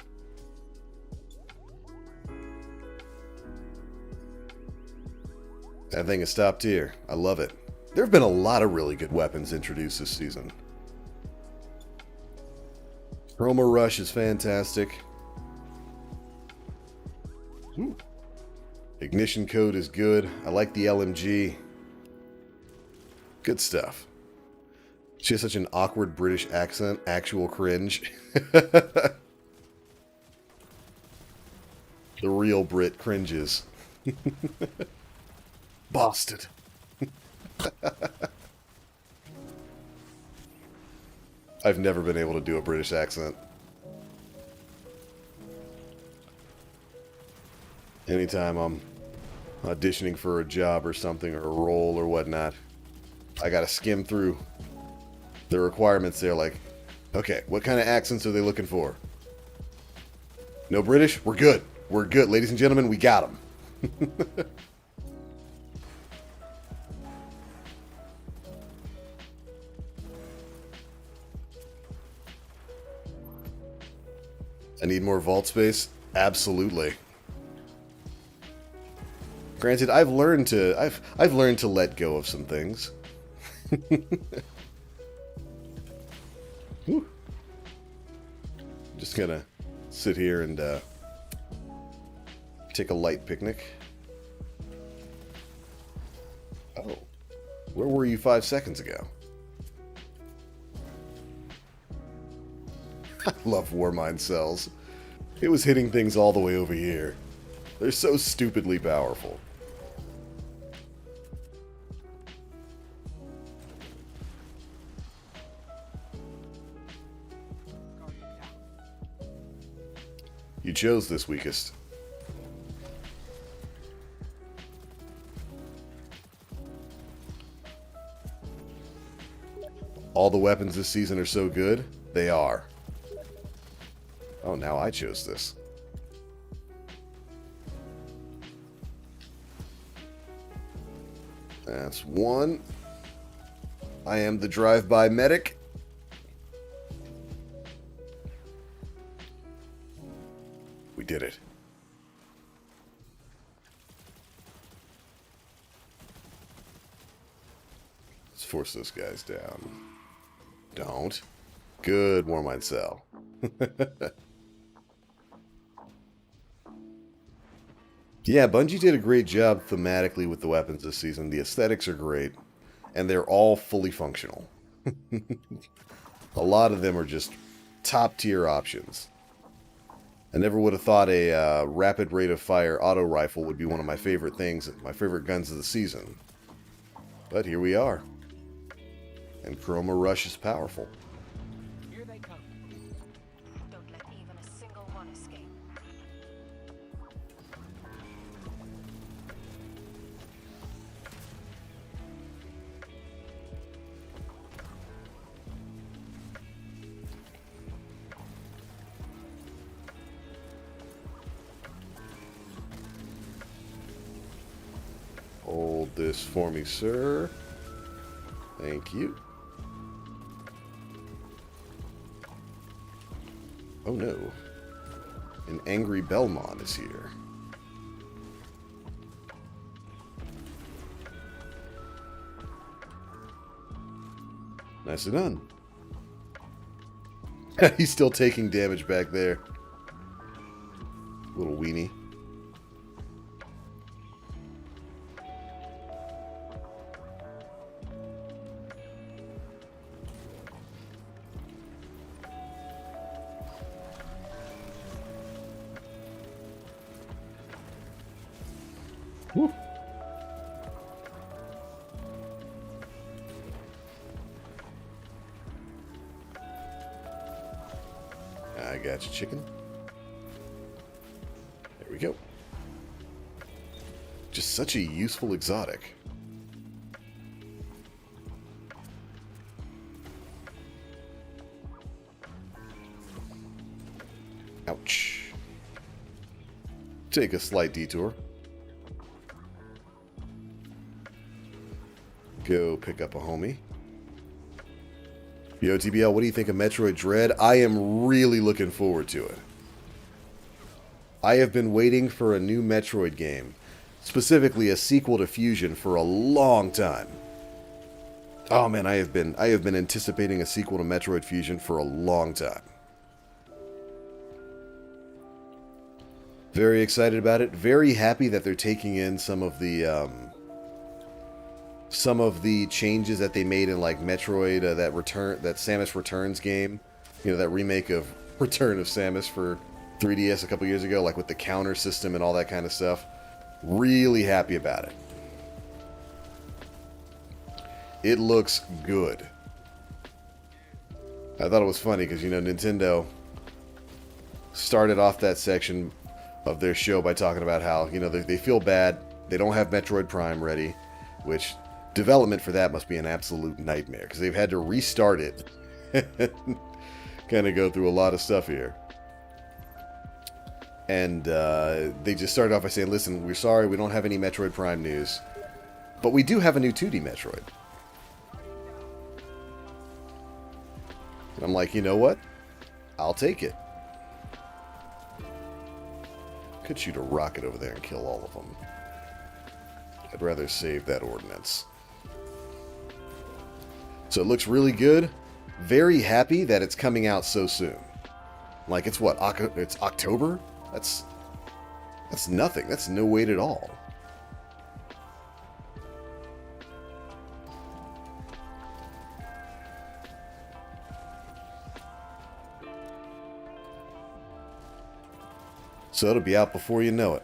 That thing is top tier. I love it. There have been a lot of really good weapons introduced this season. Chroma Rush is fantastic. Ooh. Ignition Code is good. I like the LMG. Good stuff. She has such an awkward British accent. Actual cringe. The real Brit cringes. Bastard. I've never been able to do a British accent. Anytime I'm auditioning for a job or something, or a role or whatnot, I gotta skim through the requirements. They're like, okay, what kind of accents are they looking for? No British? We're good. We're good. Ladies and gentlemen, we got them. I need more vault space? Absolutely. Granted, I've learned to let go of some things. Whew. Just gonna sit here and take a light picnic. Oh, where were you 5 seconds ago? I love Warmind cells. It was hitting things all the way over here. They're so stupidly powerful. You chose this weakest. All the weapons this season are so good. They are. Oh, now I chose this. That's one. I am the drive-by medic. We did it. Let's force those guys down. Don't. Good Warmind Cell. Yeah, Bungie did a great job thematically with the weapons this season. The aesthetics are great, and they're all fully functional. A lot of them are just top-tier options. I never would have thought a rapid rate of fire auto rifle would be one of my favorite things, my favorite guns of the season. But here we are. And Chroma Rush is powerful.
Here they come.
Don't let even a single one escape.
Hold this for me, sir. Thank you. Oh no. An angry Belmont is here. Nicely done. He's still taking damage back there. Little weenie. Woo. I got you, chicken. There we go. Just such a useful exotic. Ouch. Take a slight detour. Go pick up a homie. Yo, TBL, what do you think of Metroid Dread? I am really looking forward to it. I have been waiting for a new Metroid game, specifically a sequel to Fusion, for a long time. Oh man, I have been anticipating a sequel to Metroid Fusion for a long time. Very excited about it. Very happy that they're taking in some of the changes that they made in like Metroid, that Samus Returns game, you know, that remake of Return of Samus for 3DS a couple years ago, like with the counter system and all that kind of stuff. Really happy about it. It looks good. I thought it was funny because, you know, Nintendo started off that section of their show by talking about how, you know, they feel bad, they don't have Metroid Prime ready, which development for that must be an absolute nightmare because they've had to restart it. Kind of go through a lot of stuff here. And they just started off by saying, listen, we're sorry, we don't have any Metroid Prime news, but we do have a new 2D Metroid. And I'm like, you know what? I'll take it. Could shoot a rocket over there and kill all of them. I'd rather save that ordnance. So it looks really good. Very happy that it's coming out so soon. Like, it's what? It's October? That's nothing. That's no wait at all. So it'll be out before you know it.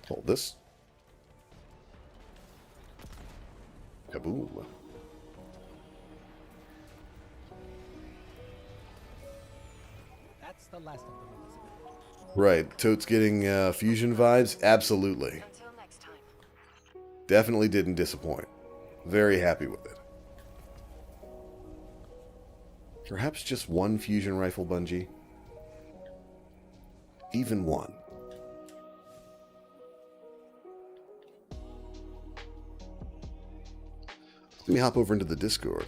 Hold this. Kaboom.
That's the last of them, Elizabeth.
Right. Toad's getting fusion vibes? Absolutely.
Until next time.
Definitely didn't disappoint. Very happy with it. Perhaps just one fusion rifle, Bungie? Even one. Let me hop over into the Discord.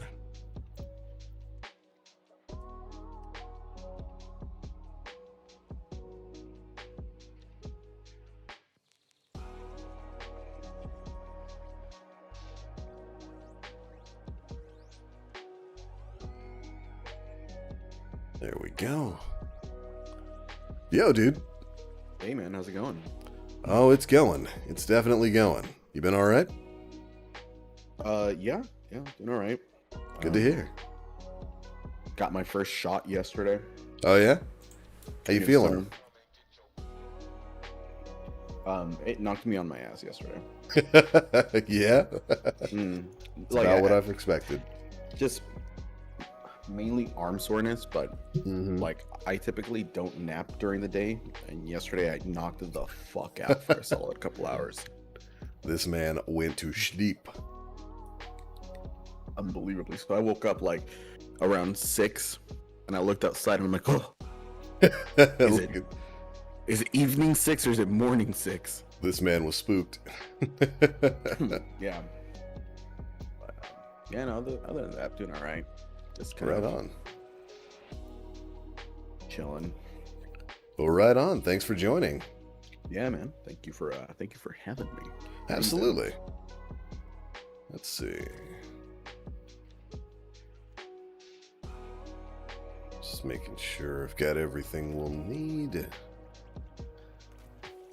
There we go. Yo, dude.
Hey, man, how's it going?
Oh, it's going. It's definitely going. You been all right?
Yeah, doing all right.
Good to hear.
Got my first shot yesterday.
Oh, yeah? How you
It's,
feeling?
It knocked me on my ass yesterday.
Yeah?
Mm.
It's about what I've expected.
Just mainly arm soreness, but
Mhm.
like I typically don't nap during the day, and yesterday I knocked the fuck out for a solid couple hours.
This man went to sleep.
Unbelievably. So I woke up like around 6, and I looked outside, and I'm like, oh,
Look at-
is it evening 6 or is it morning 6?
This man was spooked.
Yeah. But, yeah, no, other than that, doing all right. Just kind
Right
of
on.
chilling.
Well, right on. Thanks for joining.
Yeah, man. Thank you for having me.
Absolutely. Let's see. Just making sure I've got everything we'll need.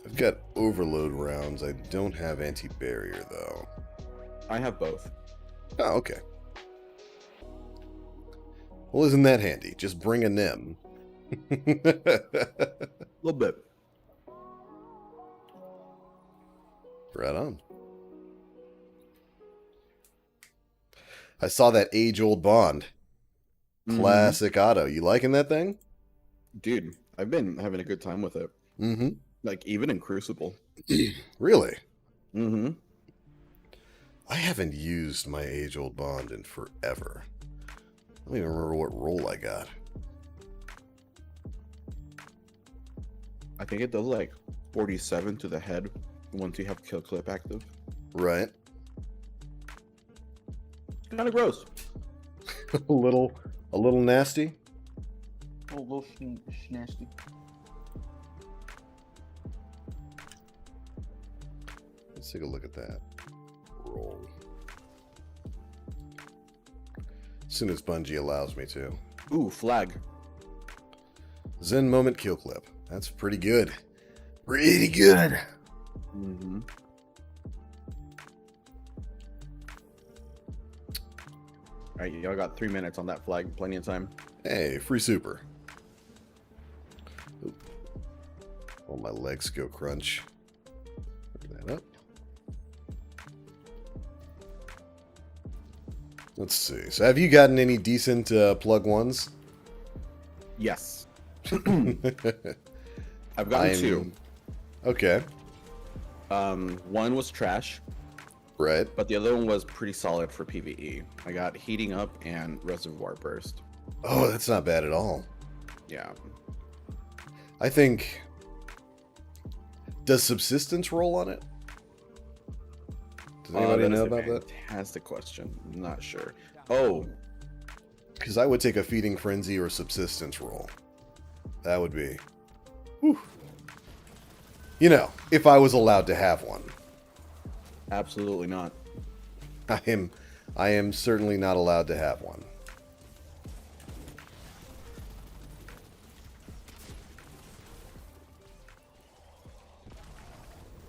I've got overload rounds. I don't have anti-barrier, though.
I have both.
Oh, okay. Well, isn't that handy? Just bring a NIM.
A little bit.
Right on. I saw that age-old Bond. Classic auto. You liking that thing?
Dude, I've been having a good time with it.
Mm-hmm.
Like, even in Crucible.
Really?
Mm-hmm.
I haven't used my age-old Bond in forever. I don't even remember what role I got.
I think it does like 47 to the head once you have kill clip active.
Right.
Kind of gross.
a little nasty.
A little nasty.
Let's take a look at that roll. As soon as Bungie allows me to.
Ooh, flag.
Zen moment kill clip. That's pretty good. Pretty good.
Mm-hmm. All right, y'all got 3 minutes on that flag. Plenty of time.
Hey, free super. Oop. Oh, my legs go crunch. Pick that up. Let's see. So have you gotten any decent plug ones?
Yes. I've gotten 2.
Okay.
One was trash,
Right.
but the other one was pretty solid for PvE. I got Heating Up and Reservoir Burst.
Oh, that's not bad at all.
Yeah.
I think... Does Subsistence roll on it? Does anybody
That is
know
a
about that?
fantastic question. I'm not sure. Oh,
Because I would take a Feeding Frenzy or Subsistence roll. That would be... Whew. You know, if I was allowed to have one.
absolutely not.
I am certainly not allowed to have one.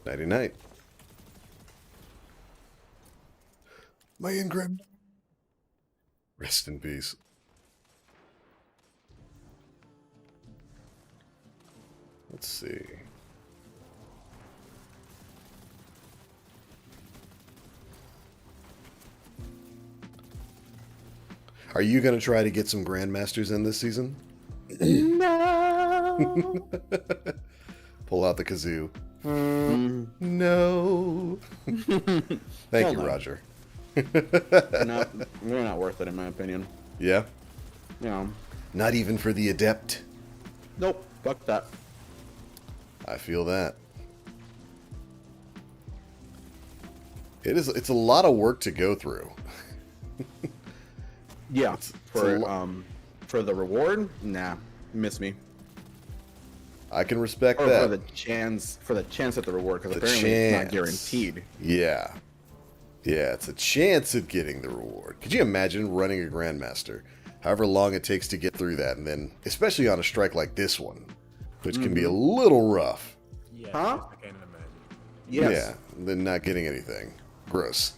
Nighty night. My Ingram. Rest in peace. Let's see. Are you going to try to get some Grandmasters in this season?
No.
Pull out the kazoo.
Mm.
No. Thank
Hold
you,
on.
Roger.
No, they're not worth it in my opinion.
Yeah?
Yeah.
Not even for the adept.
Nope. Fuck that.
I feel that. It's a lot of work to go through.
Yeah.
It's
For the reward, nah. Miss me.
I can respect
Or
that.
for the chance at the reward, because
The
apparently it's not
chance.
guaranteed.
Yeah. Yeah, it's a chance at getting the reward. Could you imagine running a Grandmaster however long it takes to get through that, and then especially on a strike like this one, which can be a little rough.
Yeah,
Huh?
I can't imagine.
Yes.
Yeah, then not getting anything. Gross.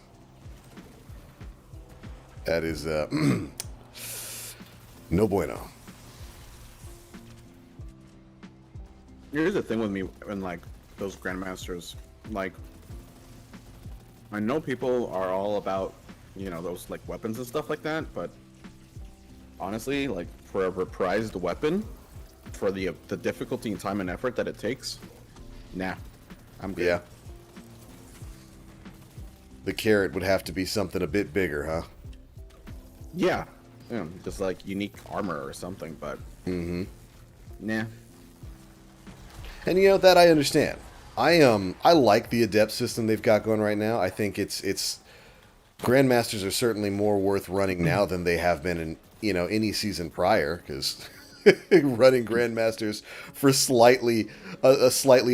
That is no bueno.
Here's the thing with me and like those grandmasters. Like, I know people are all about, you know, those like weapons and stuff like that, but honestly, like for a reprised weapon, for the difficulty and time and effort that it takes, nah, I'm good.
Yeah. The carrot would have to be something a bit bigger, huh?
Yeah, just like unique armor or something, but nah.
And you know that I understand. I like the adept system they've got going right now. I think it's grandmasters are certainly more worth running now than they have been in, you know, any season prior, because running grandmasters for a slightly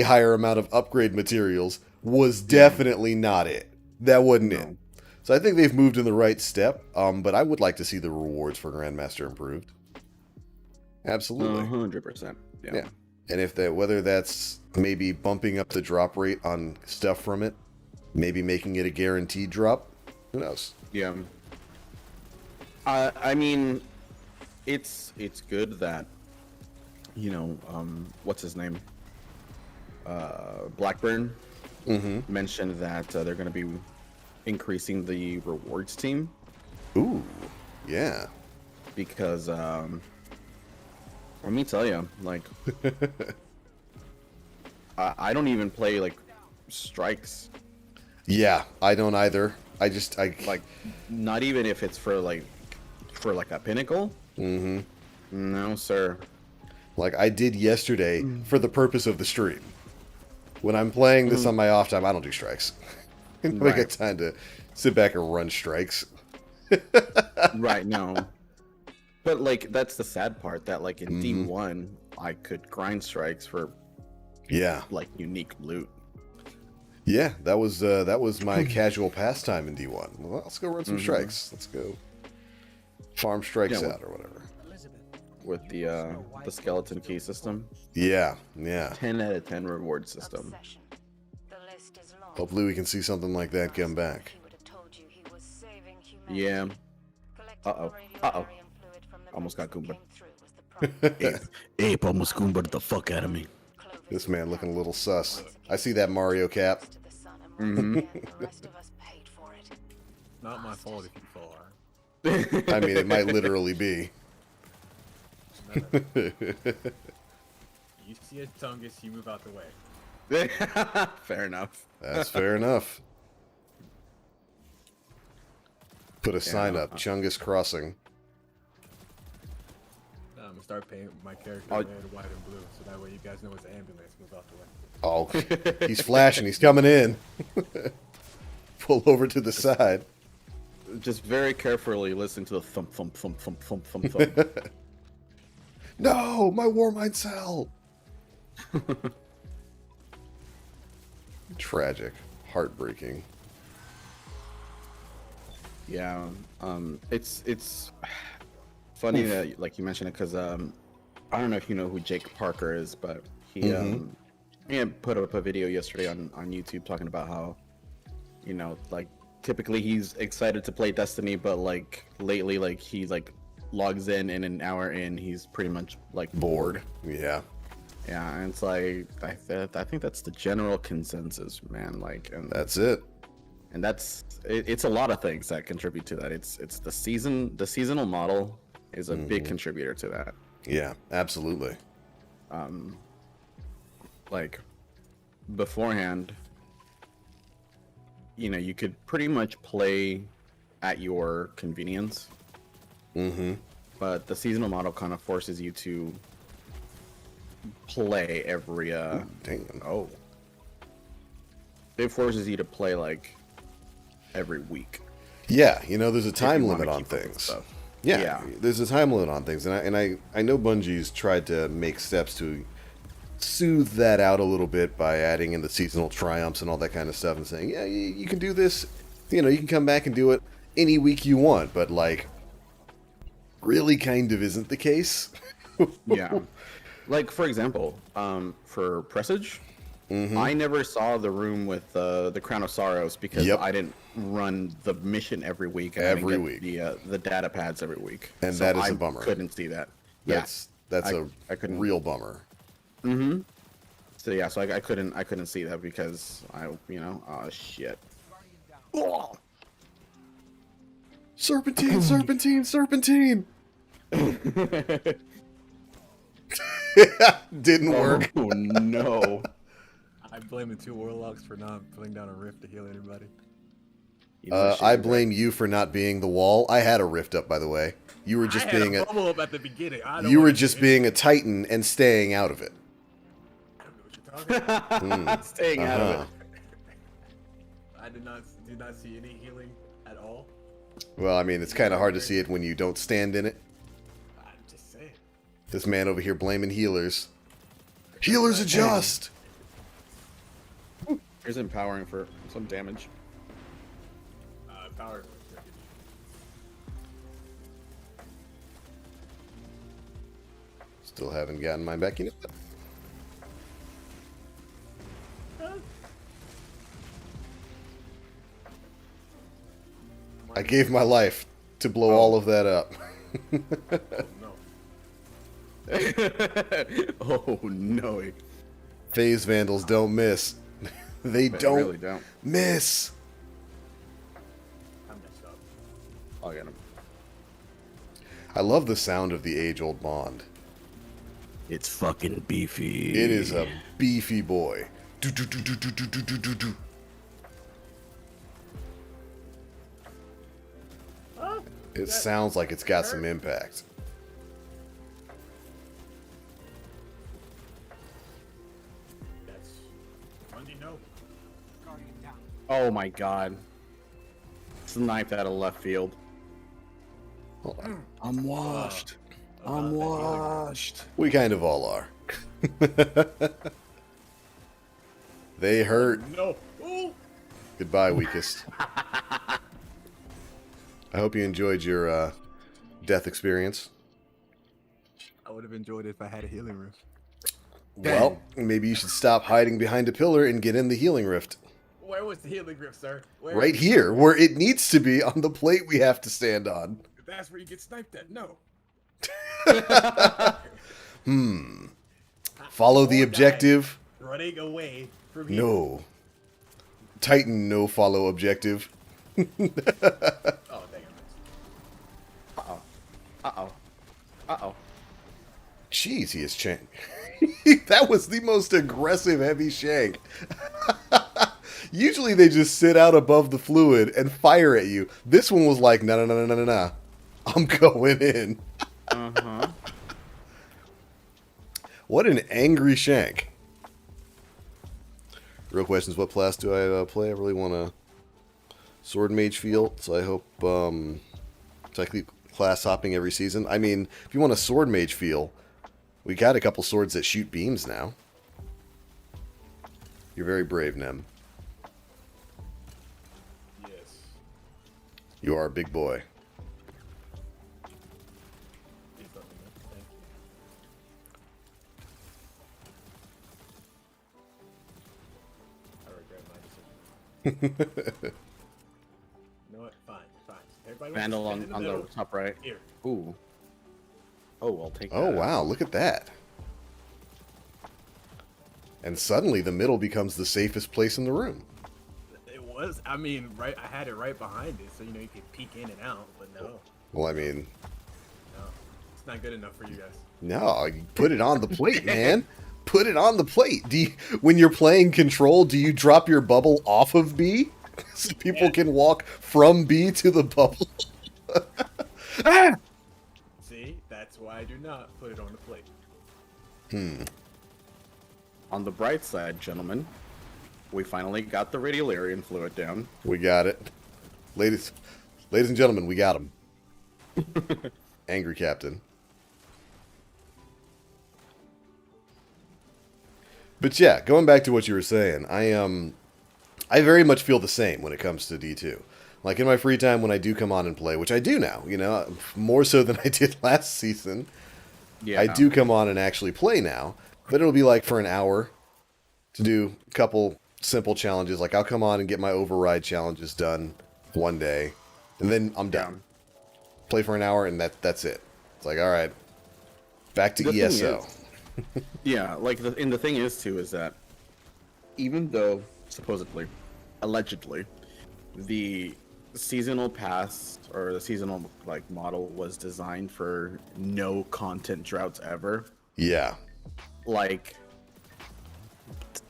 higher amount of upgrade materials was definitely not it. That wasn't it. So I think they've moved in the right step. But I would like to see the rewards for grandmaster improved. Absolutely.
100%.
Yeah. And if that, whether that's maybe bumping up the drop rate on stuff from it, maybe making it a guaranteed drop, who knows?
Yeah. I mean, it's good that, you know, what's his name? Blackburn mentioned that they're going to be increasing the rewards team.
Ooh, yeah.
Because, let me tell you, like, I don't even play, like, strikes.
Yeah, I don't either. I
Like, not even if it's for a pinnacle. No, sir.
like I did yesterday for the purpose of the stream. When I'm playing this on my off time, I don't do strikes. I don't
Right.
get time to sit back and run strikes.
Right, no. But, like, that's the sad part, that, like, in D1, I could grind strikes for,
Yeah,
like, unique loot.
yeah, that was my casual pastime in D1. Well, let's go run some strikes. Let's go farm strikes
Yeah,
out or whatever.
Elizabeth,
With the skeleton key system.
Yeah, yeah.
10 out of 10 reward system.
Obsession. The list is long.
Hopefully we can see something like that come back.
He would have told you he was saving humanity.
Yeah.
Collecting
Uh-oh.
the
Uh-oh.
radiolarian fluid from the
Almost
vents
got
that
Goomba.
came through was the problem.
Ape almost goombered the fuck out of me.
Clovis
This man looking a little sus.
was
I see that Mario cap.
to the sun, and once again, the rest of us paid for it.
Not my fault if you fall. Alright?
I mean, it might literally be.
You see a Tungus, you move out the way.
Fair enough.
That's fair enough. Put a sign up, Chungus Crossing.
I'm gonna start painting my character
Oh.
red, white, and blue, so that way you guys know it's an ambulance. Move out the way.
Oh, he's flashing. He's coming in. Pull over to the side.
Just very carefully listen to the thump, thump, thump, thump, thump, thump, thump.
No, my Warmind cell. Tragic, heartbreaking.
Yeah, it's funny that like you mentioned it because I don't know if you know who Jake Parker is, but he had put up a video yesterday on YouTube talking about how, you know, like typically he's excited to play Destiny, but like lately, like he like logs in and an hour in he's pretty much like bored.
Yeah.
Yeah, and it's like I think that's the general consensus, man. Like, and
That's it.
and it's a lot of things that contribute to that. It's the seasonal model is a big contributor to that.
Yeah, absolutely.
Like beforehand, you know, you could pretty much play at your convenience. But the seasonal model kind of forces you to play every
Damn.
oh. It forces you to play like every week.
Yeah, you know, there's a time
you wanna
limit on
keep up with
things.
stuff.
Yeah,
Yeah.
there's a time limit on things, and I know Bungie's tried to make steps to soothe that out a little bit by adding in the seasonal triumphs and all that kind of stuff, and saying, yeah, you can do this. You know, you can come back and do it any week you want, but like, really kind of isn't the case.
Yeah. Like, for example, for Presage, I never saw the room with the Crown of Sorrows because
Yep.
I didn't run the mission every week. And I
Every
didn't
week.
get the data pads every week.
And
So
that is
I
a bummer.
couldn't see that.
That's
I couldn't.
real bummer.
So yeah, so I couldn't see that because oh shit.
Serpentine, serpentine, serpentine. Didn't work.
Oh no.
I blame the 2 warlocks for not pulling down a rift to heal anybody.
You know, shit,
I
you're
blame you for not being the wall. I had a rift up, by the way. You were just
I had
being
a bubble up at the beginning. I don't
you were
wanna
just
do it.
being a titan and staying out of it.
I don't know what you're talking about.
right. Staying out of
Uh-huh.
I did not see any healing at all.
Well, I mean, it's kind of hard to see it when you don't stand in it.
I'm just saying.
This man over here blaming healers. Healers adjust.
it. Here's empowering for some damage.
Power.
Still haven't gotten mine back. You know what? I gave my life to blow all of that up.
No.
Oh no.
Phase Vandals don't miss. They don't
really don't.
miss.
I messed up.
I'll get him.
I love the sound of the age-old Bond.
It's fucking beefy.
It is a beefy boy. Do, do, do, do, do, do, do, do, do, do. It sounds like it's got some impact.
That's Monday. No.
Guardian down.
Oh my god. Sniped out of left field. I'm washed. I'm washed.
We kind of all are. They hurt.
No. Ooh.
Goodbye, weakest. I hope you enjoyed your death experience.
I would have enjoyed it if I had a healing rift.
Well, maybe you should stop hiding behind a pillar and get in the healing rift.
Where was the healing rift, sir? Where?
Right here, where it needs to be on the plate we have to stand on.
That's where you get sniped at. No.
Follow the
Poor guy
objective.
Running away from you.
No. Titan no follow objective.
Oh, dang it.
Uh-oh. Uh-oh. Uh-oh.
Jeez, he is shank. That was the most aggressive heavy shank. Usually they just sit out above the fluid and fire at you. This one was like, no, no, no, no, no, no. I'm going in.
Uh-huh.
What an angry shank. Real question is, what class do I play? I really want a sword mage feel, so I hope so I keep class hopping every season. I mean, if you want a sword mage feel, we got a couple swords that shoot beams now. You're very brave, Nem.
Yes.
You are a big boy.
Please let me know. Thank you. I regret my decision. You know what? Fine. Everybody wants to
Vandal
stand in
on the
middle.
top right.
Here.
Ooh. Oh, I'll take that.
Oh, wow, look at that. And suddenly the middle becomes the safest place in the room.
It was. I mean, right. I had it right behind it, so you could peek in and out. But no,
Well, I mean,
it's not good enough for you guys.
no, you put it on the plate, man. Put it on the plate. When you're playing Control, do you drop your bubble off of B? So people can walk from B to the bubble? Ah!
See, that's why I do not put it on the plate.
On the bright side, gentlemen, we finally got the radiolarian fluid down.
We got it. Ladies and gentlemen, we got him. Angry Captain. But yeah, going back to what you were saying, I very much feel the same when it comes to D2. Like in my free time when I do come on and play, which I do now, you know, more so than I did last season.
Yeah.
I do come on and actually play now, but it'll be like for an hour to do a couple simple challenges. Like I'll come on and get my override challenges done one day, and then I'm done. Play for an hour, and that's it. It's like, all right, back to
The
ESO.
thing is- yeah, like the thing is too is that even though supposedly, allegedly, the seasonal pass or the seasonal like model was designed for no content droughts ever,
Yeah.
like,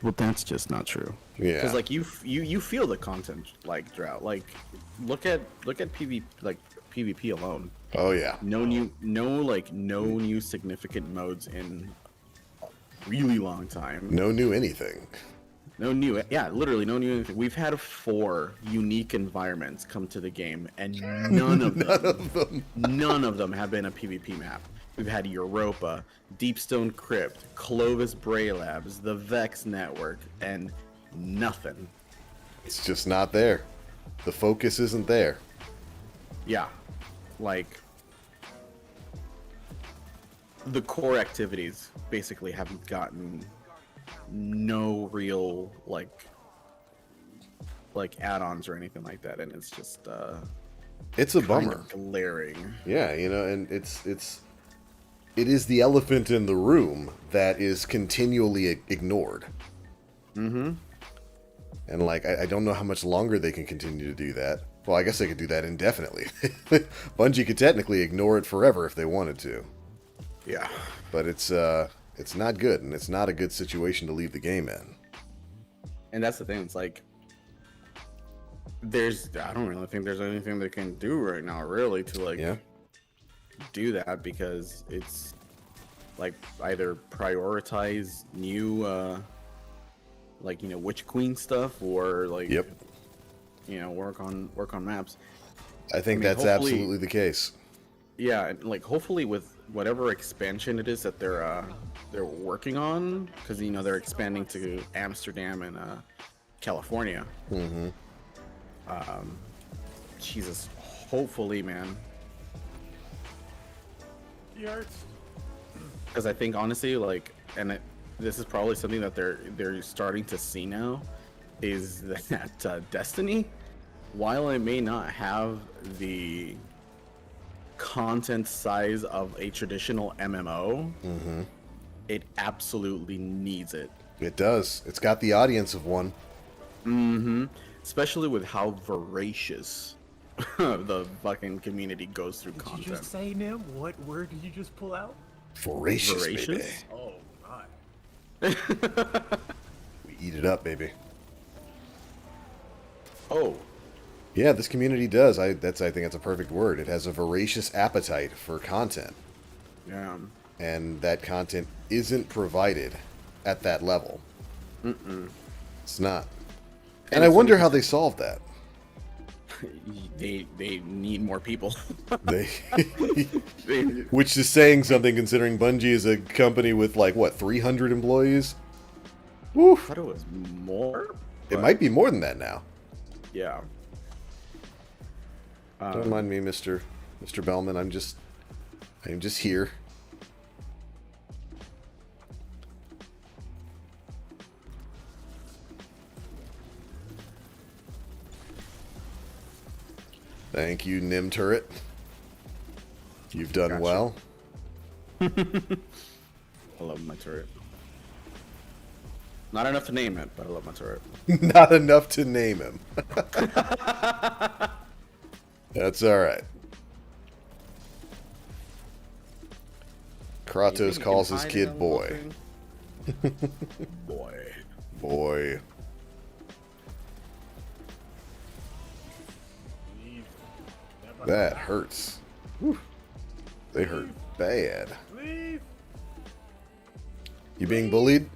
well, that's just not true.
Yeah.
Because like you feel the content like drought. Like look at PvP alone.
Oh yeah.
No new significant modes in a really long time.
No new anything.
Literally no new anything. We've had 4 unique environments come to the game, and none of them have been a PvP map. We've had Europa, Deepstone Crypt, Clovis Bray Labs, the Vex Network, and nothing.
It's just not there. The focus isn't there.
Yeah, like the core activities basically haven't gotten no real like add-ons or anything like that, and it's just
It's a
kind
bummer.
of glaring.
Yeah, you know, and it is the elephant in the room that is continually ignored.
Mm-hmm.
And like I don't know how much longer they can continue to do that. Well, I guess they could do that indefinitely. Bungie could technically ignore it forever if they wanted to.
Yeah.
But it's not good, and it's not a good situation to leave the game in.
And that's the thing, it's like I don't really think there's anything they can do right now really to like do that, because it's like either prioritize new like, you know, Witch Queen stuff, or like you know, work on maps.
I think that's absolutely the case.
Yeah, and like hopefully with whatever expansion it is that they're working on, because you know they're expanding to Amsterdam and California.
Mm-hmm.
Jesus, hopefully, man. Because I think honestly, like, this is probably something that they're starting to see now, is that Destiny, while it may not have the content size of a traditional MMO, it absolutely needs it.
It does. It's got the audience of one.
Mm-hmm. Especially with how voracious the fucking community goes through content.
Did you just say, Nim? What word did you just pull out?
Voracious, baby.
Voracious?
Oh my.
We eat it up, baby.
Oh,
Yeah, this community does. I think that's a perfect word. It has a voracious appetite for content,
yeah.
and that content isn't provided at that level. It's not. And I
it's
wonder
funny
how they solve that.
They need more people.
They,
They-
which is saying something considering Bungie is a company with like what 300 employees. Woo!
I thought it was more.
It
but
might be more than that now.
Yeah.
Don't mind me, Mr. Bellman. I'm just here. Thank you, Nim Turret. You've done
Gotcha.
well.
I love my turret. Not enough to name it, but I love my turret.
Not enough to name him. That's alright.
You think
Kratos
you
calls
can
his
hide
kid
in that little
boy.
thing? Boy.
Boy.
Leave. Never
That hurts. Whew. They hurt bad.
leave.
You being bullied?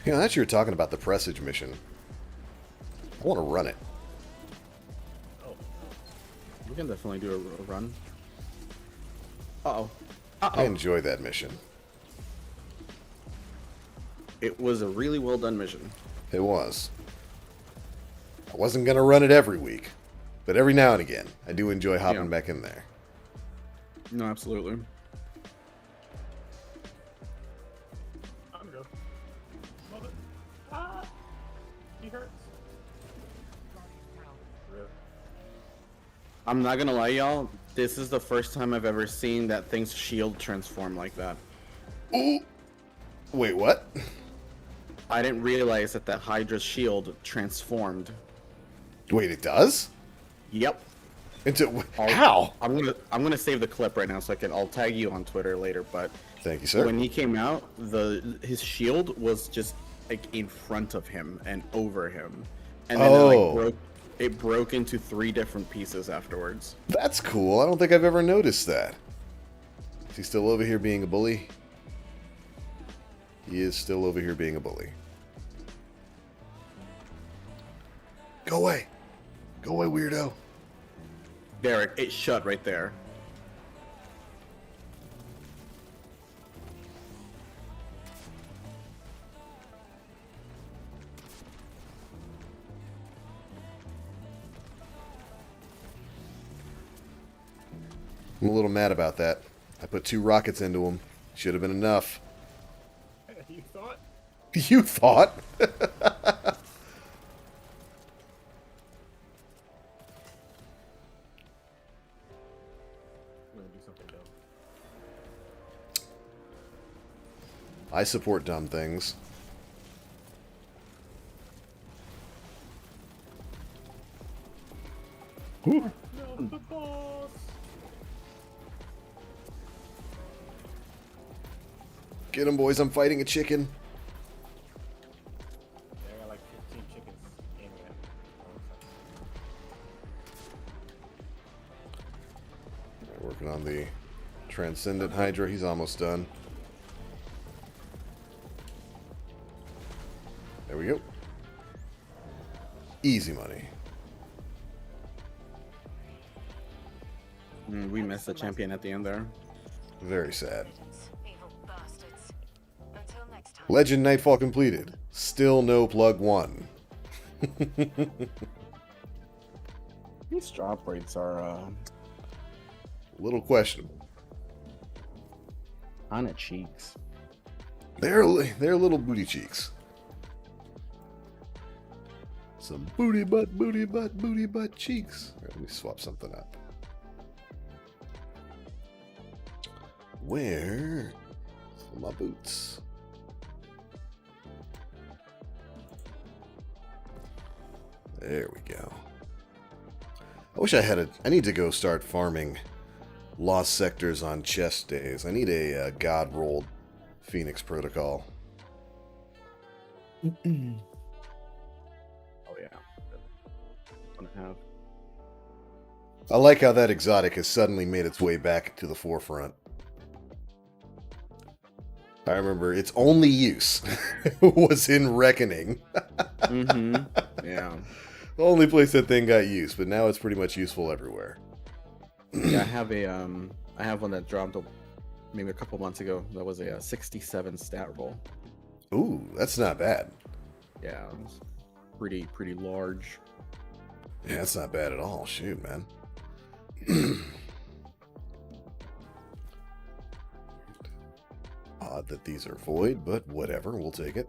You know, as you were talking about the Presage mission, I want to run it.
We can definitely do a run. Uh-oh.
I enjoy that mission.
It was a really well done mission.
It was. I wasn't going to run it every week, but every now and again, I do enjoy hopping
Yeah.
back in there.
No, absolutely.
I'm gonna go. Mother. Ah! He hurts. Really?
I'm not gonna lie, y'all. This is the first time I've ever seen that thing's shield transform like that.
Ooh. Wait, what?
I didn't realize that the Hydra's shield transformed.
Wait, it does?
Yep.
Into how?
I'm gonna save the clip right now so I'll tag you on Twitter later. But
Thank you, sir.
when he came out, his shield was just like in front of him and over him, and then it broke into 3 different pieces afterwards.
That's cool. I don't think I've ever noticed that. Is he still over here being a bully? He is still over here being a bully. Go away. Go away, weirdo.
Derek, it shut right there.
I'm a little mad about that. I put 2 rockets into him. Should have been enough.
You thought?
You thought?
I'm gonna do something dumb.
I support dumb things.
No, the boss!
Get him, boys. I'm fighting a chicken.
Yeah, I got like 15 chickens aiming at me.
Working on the Transcendent Hydra. He's almost done. There we go. Easy money.
We missed the champion at the end there.
Very sad.
Evil bastards. Until next time.
Legend Nightfall completed. Still no plug 1.
These drop rates are
A little questionable.
on it cheeks.
They're little booty cheeks. Some booty butt cheeks. All right, let me swap something up. Where are my boots? There we go. I wish I had a... I need to go start farming lost sectors on chest days. I need a god-rolled Phoenix protocol.
Oh yeah. Gonna have.
I like how that exotic has suddenly made its way back to the forefront. I remember its only use was in Reckoning.
Yeah.
The only place that thing got used, but now it's pretty much useful everywhere.
Yeah, I have one that dropped maybe a couple months ago. That was a 67 stat roll.
Ooh, that's not bad.
Yeah, it was pretty large.
Yeah, that's not bad at all. Shoot, man. Odd that these are void, but whatever, we'll take it.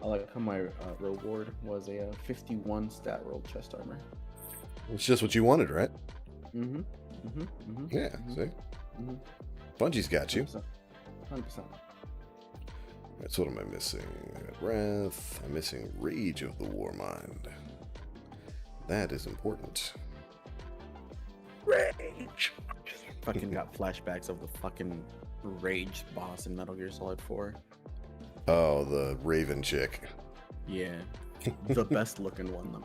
I like how my reward was a 51 stat roll chest armor.
It's just what you wanted, right?
Yeah.
Yeah, see? Bungie's got you.
100%.
That's what am I missing? I got Wrath. I'm missing Rage of the Warmind. That is important.
Rage. Fucking got flashbacks of the fucking Rage boss in Metal Gear Solid 4.
Oh, the Raven chick.
Yeah. The best looking one.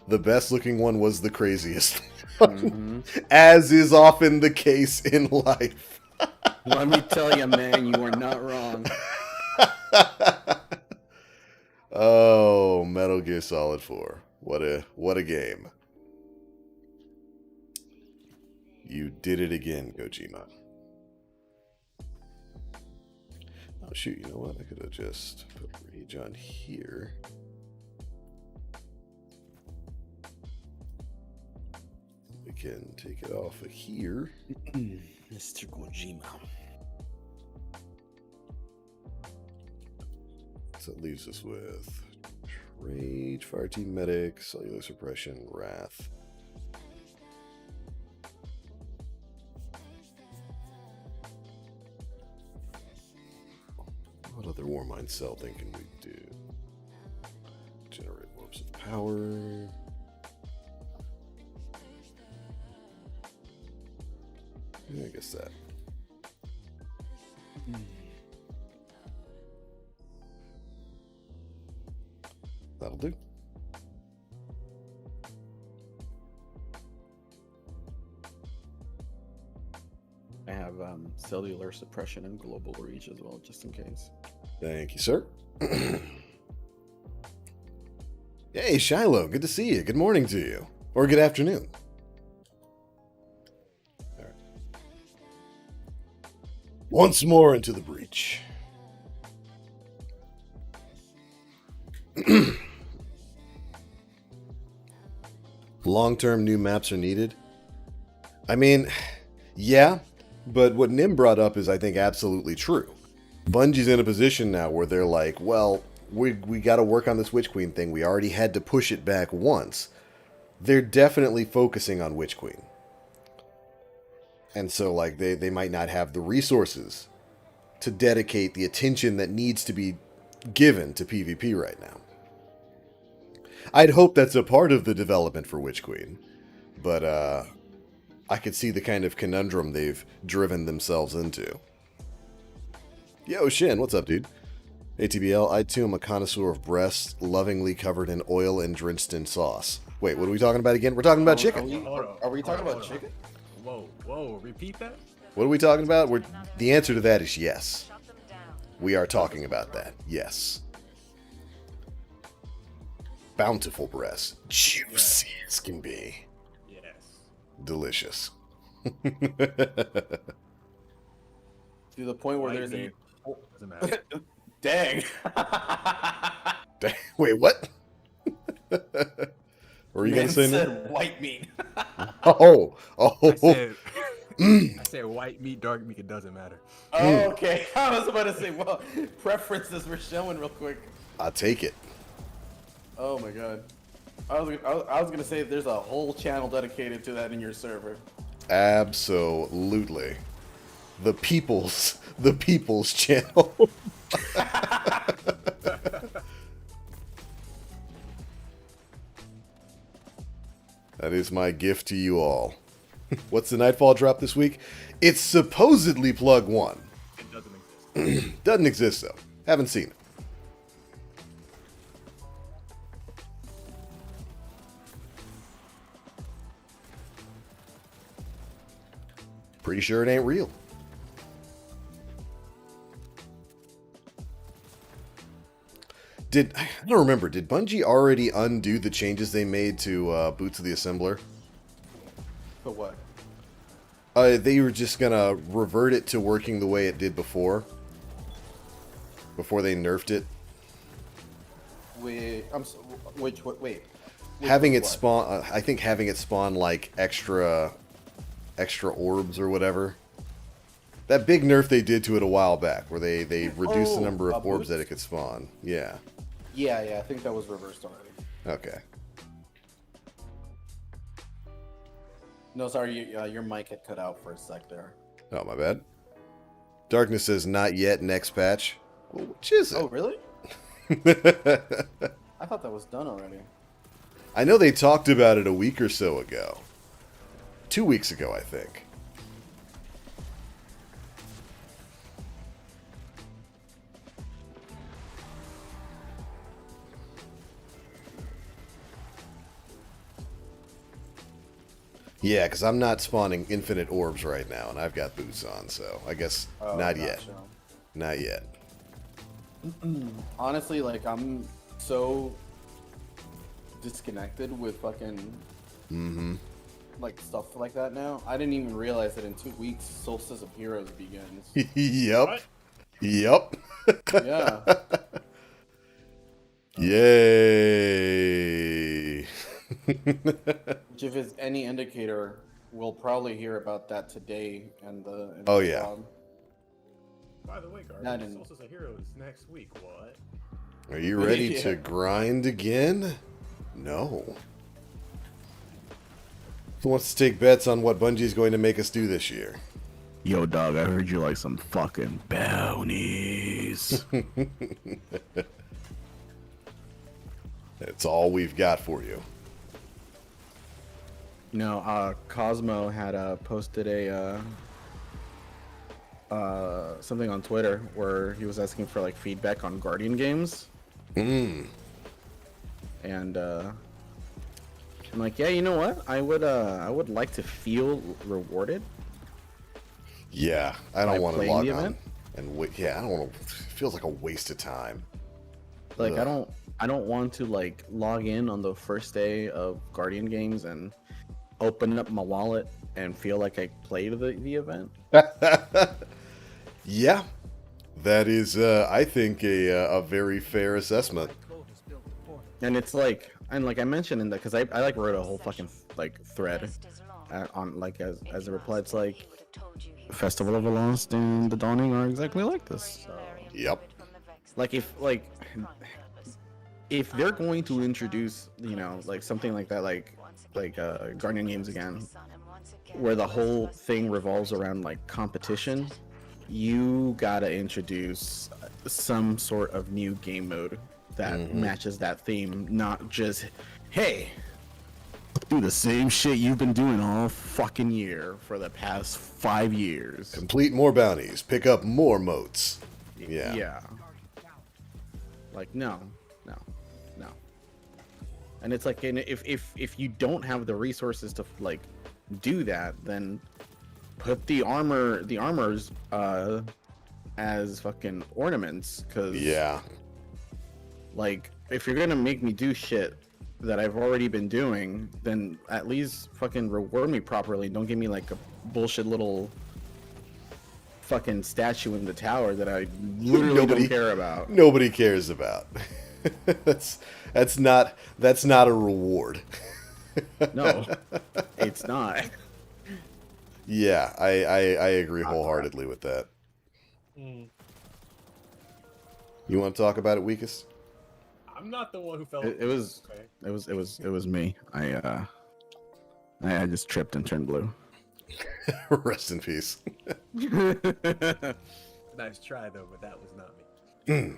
The best looking one was the craziest. As is often the case in life.
Let me tell you, man, you are not wrong.
Oh, Metal Gear Solid 4. What a game. You did it again, Kojima. shoot, you know what? I could have just put rage on here. We can take it off of here.
Mr. Kojima.
So it leaves us with Rage, Fire Team Medic, Cellular Suppression, Wrath. What other Warmind Cell thing can we do? Generate orbs of power. Yeah, I guess that. That'll do.
I have cellular suppression and global reach as well, just in case.
Thank you, sir. Hey, Shiloh, good to see you. Good morning to you. Or good afternoon. All right. Once more into the breach. Long-term new maps are needed. I mean, yeah, but what Nim brought up is, I think, absolutely true. Bungie's in a position now where they're like, well, we got to work on this Witch Queen thing. We already had to push it back once. They're definitely focusing on Witch Queen. And so, like, they might not have the resources to dedicate the attention that needs to be given to PvP right now. I'd hope that's a part of the development for Witch Queen. But, I could see the kind of conundrum they've driven themselves into. Yo, Shin, what's up, dude? ATBL, I too am a connoisseur of breasts, lovingly covered in oil and drenched in sauce. Wait, what are we talking about again? We're talking about chicken.
Are we talking about chicken?
Whoa, repeat that?
What are we talking about? The answer to that is yes. We are talking about that. Yes. Bountiful breasts. Juicy as can be.
Yes.
Delicious.
To the point where
White
there's
meat.
a...
Doesn't matter.
Dang.
Wait, what? What were you going to say?
Said white meat.
Oh.
I said white meat, dark meat, it doesn't matter.
Oh, okay. I was about to say, well, preferences were showing real quick.
I'll take it.
Oh my god. I was gonna say there's a whole channel dedicated to that in your server.
Absolutely. The people's channel. That is my gift to you all. What's the Nightfall drop this week? It's supposedly plug 1.
It doesn't exist.
Doesn't exist though. Haven't seen it. Pretty sure it ain't real. I don't remember, did Bungie already undo the changes they made to Boots of the Assembler?
For what?
They were just gonna revert it to working the way it did before they nerfed it.
Wait.
Having it
what?
spawn, I think having it spawn like extra orbs or whatever. That big nerf they did to it a while back, where they reduced the number of orbs that it could spawn. Yeah.
Yeah, I think that was reversed already.
Okay.
No, sorry, your mic had cut out for a sec there.
Oh, my bad. Darkness says not yet, next patch. Well, which is it?
Oh, really? I thought that was done already.
I know they talked about it a week or so ago. 2 weeks ago, I think. Yeah, because I'm not spawning infinite orbs right now, and I've got boots on, so I guess not yet.
Gotcha.
Not yet.
Honestly, like, I'm so disconnected with fucking like stuff like that now. I didn't even realize that in 2 weeks Solstice of Heroes begins.
Yep.
What?
Yep.
Yeah.
Yay!
Which, if it's any indicator, we'll probably hear about that today. And
Oh, yeah.
By the way,
Not
Garbage,
in-
Solstice of Heroes next week. What?
Are you ready
Yeah.
to grind again? No. Who wants to take bets on what Bungie's going to make us do this year?
Yo, dog, I heard you like some fucking bounties.
That's all we've got for you.
You know, Cosmo had posted a something on Twitter where he was asking for like feedback on Guardian games.
Mm.
And I'm like, yeah, you know what? I would like to feel rewarded.
Yeah, I
By
don't want to
playing
log
the
on
event?
and wait. Yeah, I don't want to. It feels like a waste of time.
Like
Ugh.
I don't want to like log in on the first day of Guardian games and open up my wallet and feel like I played the event.
Yeah, that is, I think, a very fair assessment.
And it's like, and like I mentioned in that, because I like wrote a whole fucking like thread
List is long.
on like as
If
a
you
reply.
asked
It's
him,
like
he would have told you he was
Festival of the Lost and The Dawning are exactly like this.
Radiolarian
Yep.
fluid from the Vex
Like if
Laboratories
like
was the prime purpose.
if they're going to introduce, you know, like something like that, like Guardian games again, where the whole thing revolves around like competition, you gotta introduce some sort of new game mode that matches that theme, not just, hey, do the same shit you've been doing all fucking year for the past 5 years.
Complete more bounties. Pick up more moats. Yeah.
Yeah. Like no. And it's like, and if you don't have the resources to like do that, then put the armors as fucking ornaments, because
Yeah.
like if you're gonna make me do shit that I've already been doing, then at least fucking reward me properly. Don't give me like a bullshit little fucking statue in the tower that I literally don't care about.
Nobody cares about. that's not a reward.
No, it's not.
Yeah, I agree wholeheartedly with that.
Mm.
You want to talk about it, Weakest?
I'm not the one who fell.
It was
Okay.
it was me. I just tripped and turned blue.
Rest in peace.
Nice try though, but that was not me.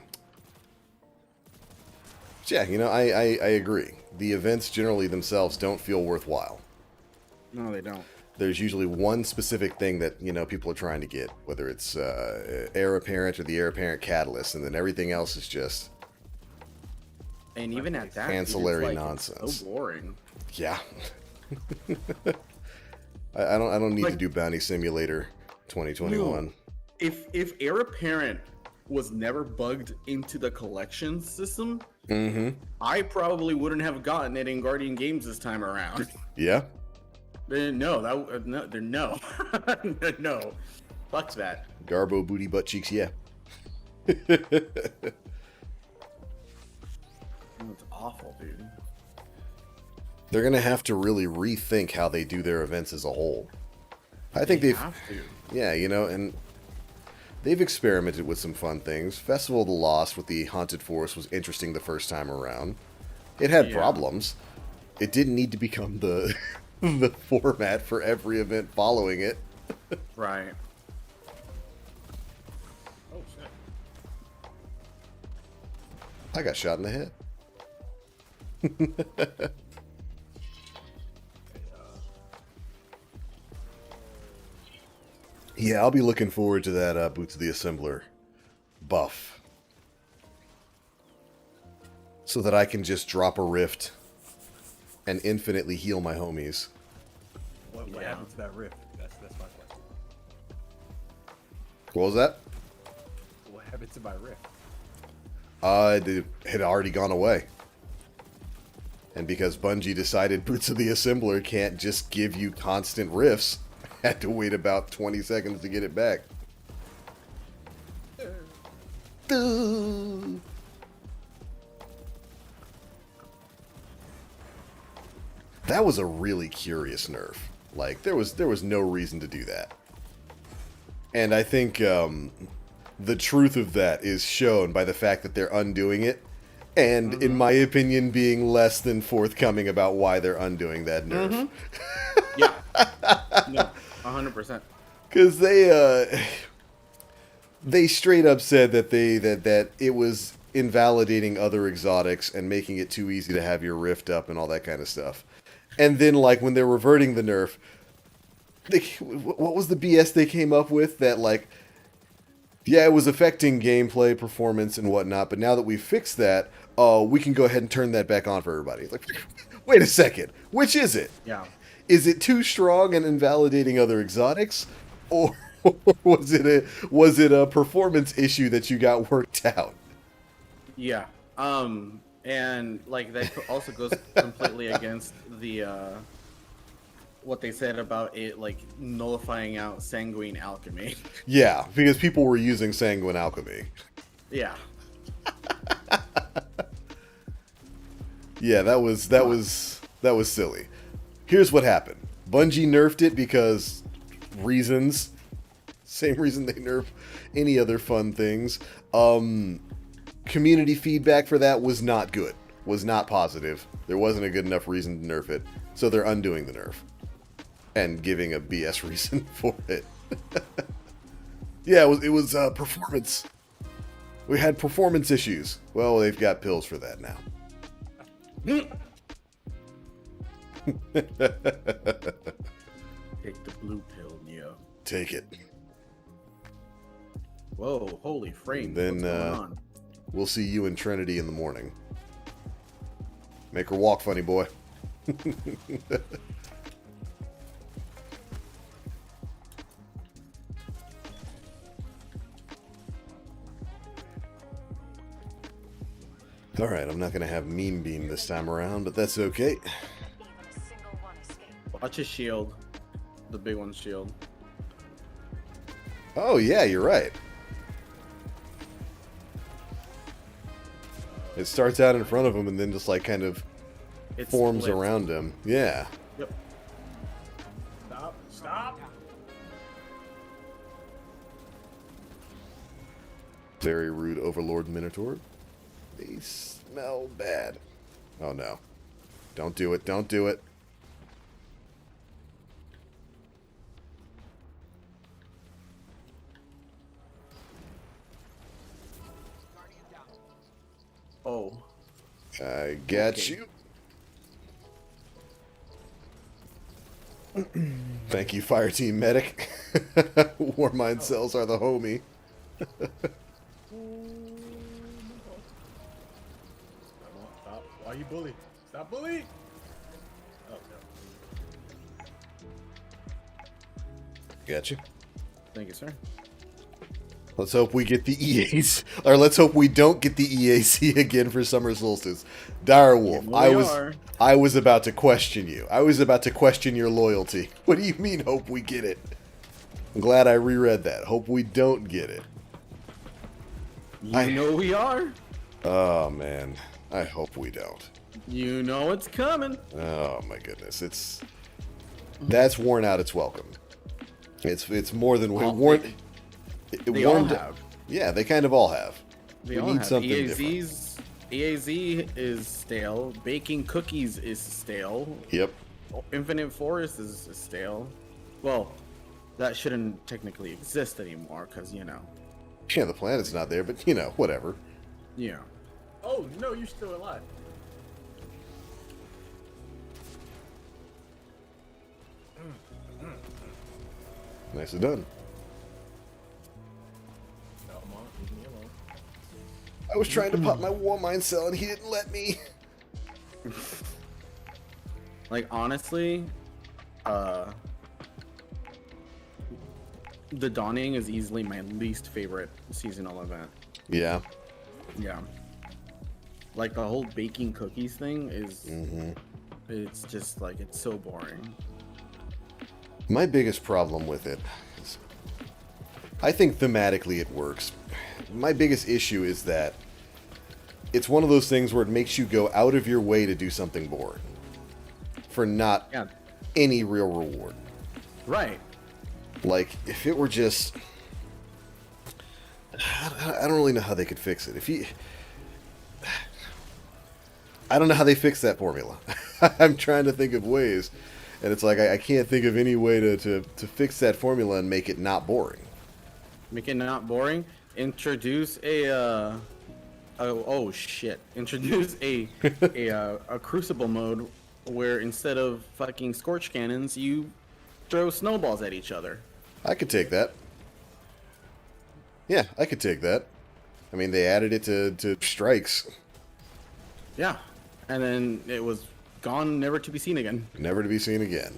Yeah, you know, I agree. The events generally themselves don't feel worthwhile.
No, they don't.
There's usually one specific thing that, you know, people are trying to get, whether it's heir apparent or the heir apparent catalyst, and then everything else is just,
And even at that,
Ancillary
it's
nonsense.
so boring.
yeah. I don't need to
Like-
do Bounty Simulator 2021.
If heir apparent was never bugged into the collection system, I probably wouldn't have gotten it in Guardian Games this time around.
Yeah.
No, no, no. Fuck that.
Garbo booty butt cheeks, yeah.
It's awful, dude.
They're gonna have to really rethink how they do their events as a whole. I think they've,
have to.
yeah, you know, and they've experimented with some fun things. Festival of the Lost with the Haunted Forest was interesting the first time around. It had
Yeah.
problems. It didn't need to become the the format for every event following it.
Right.
Oh shit.
I got shot in the head. Yeah, I'll be looking forward to that Boots of the Assembler buff. So that I can just drop a rift and infinitely heal my homies.
What
Yeah.
happened to that rift? That's my question.
What was that?
What happened to my rift?
It had already gone away. And because Bungie decided Boots of the Assembler can't just give you constant rifts, I had to wait about 20 seconds to get it back. Duh. That was a really curious nerf. Like, there was no reason to do that. And I think the truth of that is shown by the fact that they're undoing it, and in my opinion, being less than forthcoming about why they're undoing that nerf.
Yeah. No, 100%.
Because they straight up said that that it was invalidating other exotics and making it too easy to have your rift up and all that kind of stuff. And then, like, when they're reverting the nerf, what was the BS they came up with? That, like, yeah, it was affecting gameplay, performance, and whatnot, but now that we've fixed that, we can go ahead and turn that back on for everybody. It's like, wait a second, which is it?
Yeah.
Is it too strong and invalidating other exotics, or was it a performance issue that you got worked out?
Yeah. And like that also goes completely against the what they said about it, like nullifying out sanguine alchemy.
Yeah, because people were using sanguine alchemy.
Yeah.
Yeah, that was silly. Here's what happened. Bungie nerfed it because reasons. Same reason they nerf any other fun things. Community feedback for that was not good. Was not positive. There wasn't a good enough reason to nerf it. So they're undoing the nerf. And giving a BS reason for it. Yeah, it was performance. We had performance issues. Well, they've got pills for that now.
Take the blue pill, Neo.
Take it.
Whoa, holy frame.
Then
what's going on?
We'll see you and Trinity in the morning. Make her walk, funny boy. Alright, I'm not going to have Meme Beam this time around, but that's okay.
Even a single one escaped.
Watch his shield. The big one's shield.
Oh, yeah, you're right. It starts out in front of him and then just, like, kind of
It
forms
splits.
around him. Yeah.
Yep.
Stop. Stop.
Very rude Overlord Minotaur. They smell bad. Oh, no. Don't do it. Don't do it.
Oh.
I got
Okay.
you. Thank you, Fire Team Medic. War Mind Cells are the homie.
Stop. Why you bully? Stop bullying. Oh, no.
Got you.
Thank you, sir.
Let's hope we get the EAs, or let's hope we don't get the EAC again for Summer Solstice. Direwolf,
Yeah,
I was about to question you. I was about to question your loyalty. What do you mean, hope we get it? I'm glad I reread that. Hope we don't get it.
You know we are.
Oh, man. I hope we don't.
You know it's coming.
Oh, my goodness. That's worn out its welcome. It's more than worn.
They all have.
Yeah, they kind of all have.
They
We
all
need
have.
something different.
EAZ is stale. Baking cookies is stale.
Yep.
Infinite Forest is stale. Well, that shouldn't technically exist anymore, because, you know.
Yeah, the planet's not there, but, whatever.
Yeah.
Oh, no, you're still alive.
Nicely done.
No, come on. Leave me alone.
I was trying to pop my War Mind Cell, and he didn't let me.
Like, honestly, The Dawning is easily my least favorite seasonal event.
Yeah.
Yeah. Like, the whole baking cookies thing is... It's just, like, it's so boring.
My biggest problem with it is I think thematically it works. my biggest issue is that it's one of those things where it makes you go out of your way to do something boring for not any real reward.
Right.
Like, if it were just... I don't really know how they could fix it. I don't know how they fix that formula. I'm trying to think of ways, and it's like I can't think of any way to fix that formula and make it not boring.
Make it not boring. Introduce Introduce a crucible mode where instead of fucking scorch cannons, you throw snowballs at each other.
I could take that. Yeah, I could take that. I mean, they added it to strikes.
Yeah, and then it was gone, never to be seen again.
Never to be seen again.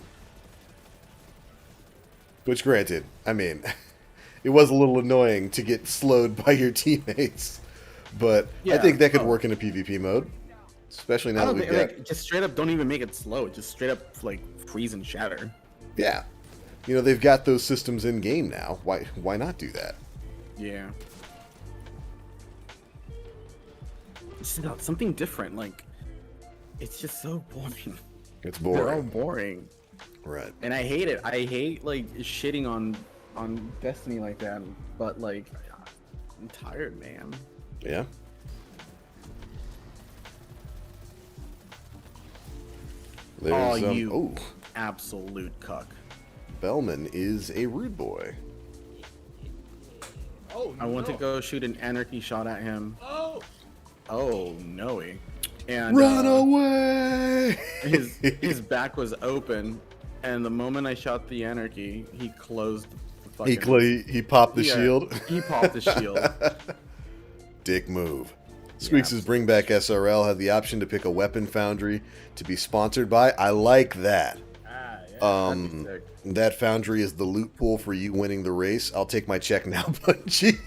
Which, granted, I mean, it was a little annoying to get slowed by your teammates, but I think that could work in a PvP mode, especially now that we've got...
Like, just straight up don't even make it slow. Just straight up, like, freeze and shatter.
Yeah. You know, they've got those systems in-game now. Why not do that?
Yeah. Just something different. Like, it's just so boring.
It's boring.
They're all boring.
Right.
And I hate it. I hate, like, shitting on Destiny like that. But, like, I'm tired, man.
Yeah. There's,
you absolute cuck.
Bellman is a rude boy.
Oh,
I want to go shoot an anarchy shot at him.
Oh!
Oh, no. And
Run away!
his back was open, and the moment I shot the anarchy, he closed the fucking...
He popped the shield.
He popped the shield.
Dick move. Squeaks' Bring Back SRL had the option to pick a weapon foundry to be sponsored by. I like that. That foundry is the loot pool for you winning the race. I'll take my check now, Bungie.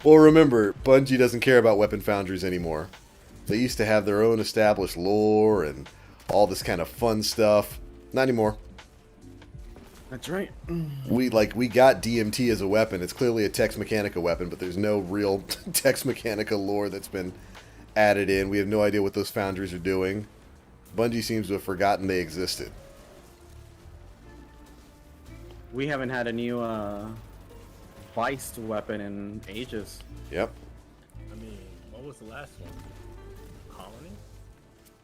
Well, remember, Bungie doesn't care about weapon foundries anymore. They used to have their own established lore and all this kind of fun stuff. Not anymore.
That's right.
We got DMT as a weapon. It's clearly a Tex Mechanica weapon, but there's no real Tex Mechanica lore that's been added in. We have no idea what those foundries are doing. Bungie seems to have forgotten they existed.
We haven't had a new Feist weapon in ages.
Yep.
I mean, what was the last one?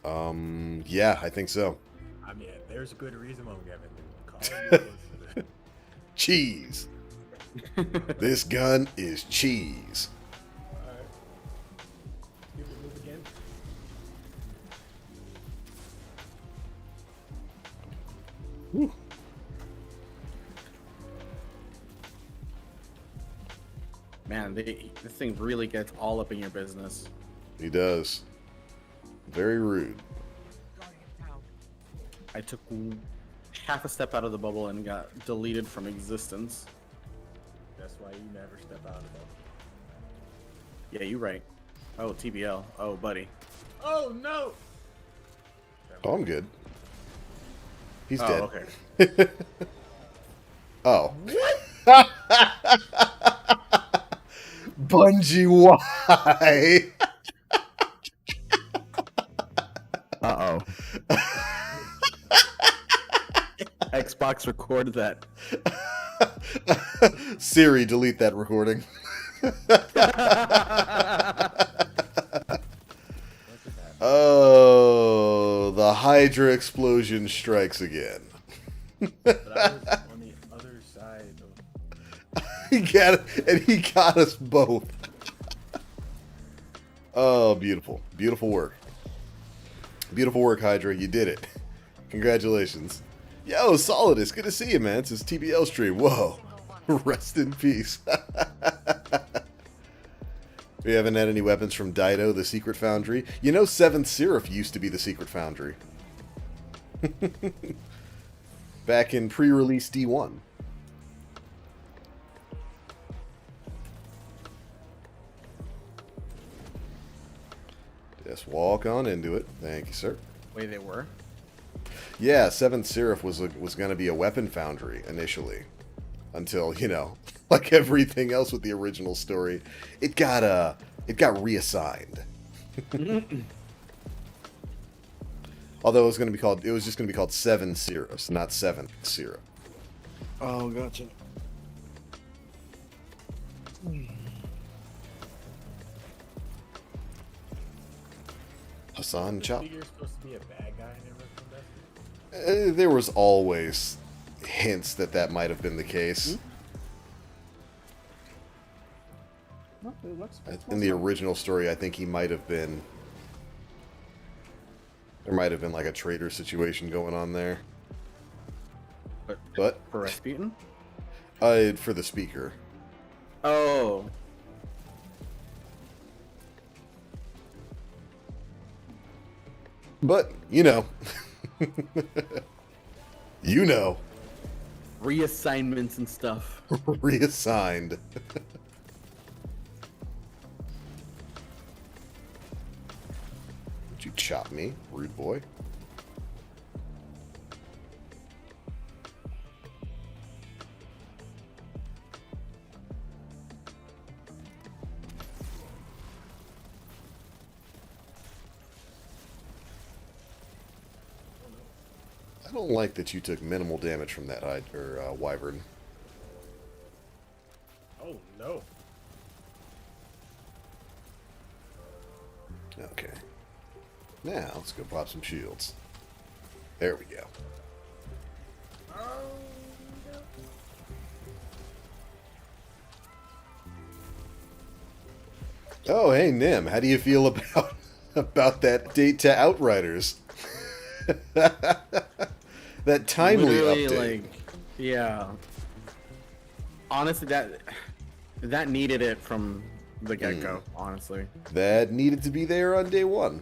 Colony?
Yeah, I think so.
I mean, there's a good reason why we haven't been Colony.
Cheese. This gun is cheese.
Alright. Give it a move again.
Whew.
Man, this thing really gets all up in your business.
He does. Very rude.
I took half a step out of the bubble and got deleted from existence.
That's why you never step out of it.
Yeah, you're right. Oh, TBL. Oh, buddy.
Oh, no!
Oh, I'm good. He's
Oh,
dead.
okay.
Oh. What? Bungie, why?
Uh-oh. Xbox recorded that.
Siri, delete that recording. Oh, the Hydra explosion strikes again.
But I was on the other side of...
He got us both. Oh, beautiful. Beautiful work. Beautiful work, Hydra. You did it. Congratulations. Yo, Solidus. Good to see you, man. It's his TBL stream. Whoa. Rest in peace. We haven't had any weapons from Dido, the Secret Foundry. You know, 7th Seraph used to be the Secret Foundry. Back in pre-release D1. Just walk on into it. Thank you, sir.
Wait, they were?
Yeah, 7th Seraph was going to be a weapon foundry initially. Until, you know, like everything else with the original story, it got reassigned. Although it was just going to be called Seven Syrups, not Seventh Syrup.
Oh, gotcha.
Hassan Chop.
You're supposed to be a bad guy in everything.
There was always hints that might have been the case. In the original story, I think he might have been... There might have been like a traitor situation going on there. But
For Rasputin?
for the speaker.
Oh.
But, you know. You know.
Reassignments and stuff.
Reassigned. Would you chop me, rude boy? I don't like that you took minimal damage from that wyvern.
Oh no.
Okay. Now, let's go pop some shields. There we go. Oh, hey, Nim. How do you feel about that date to Outriders? That timely
Literally,
update.
like, yeah. Honestly, that needed it from the get-go, honestly.
That needed to be there on day one.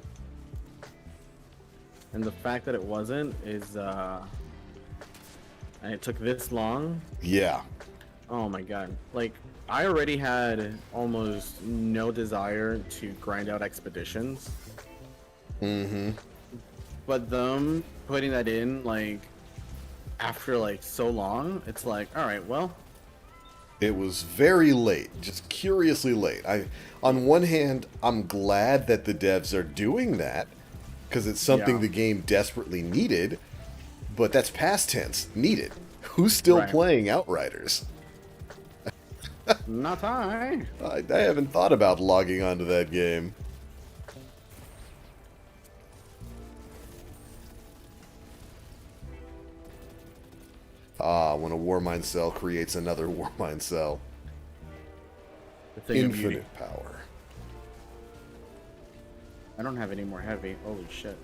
And the fact that it wasn't is, and it took this long.
Yeah.
Oh my god. Like, I already had almost no desire to grind out expeditions.
Mm-hmm.
But them putting that in, like, after, like, so long, it's like, alright, well.
It was very late, just curiously late. On one hand, I'm glad that the devs are doing that, because it's something
Yeah.
the game desperately needed, but that's past tense, needed. Who's still
Right.
playing Outriders?
Not I.
I haven't thought about logging onto that game. Ah, when a Warmind cell creates another Warmind cell.
The thing of beauty.
Infinite power.
I don't have any more heavy. Holy shit.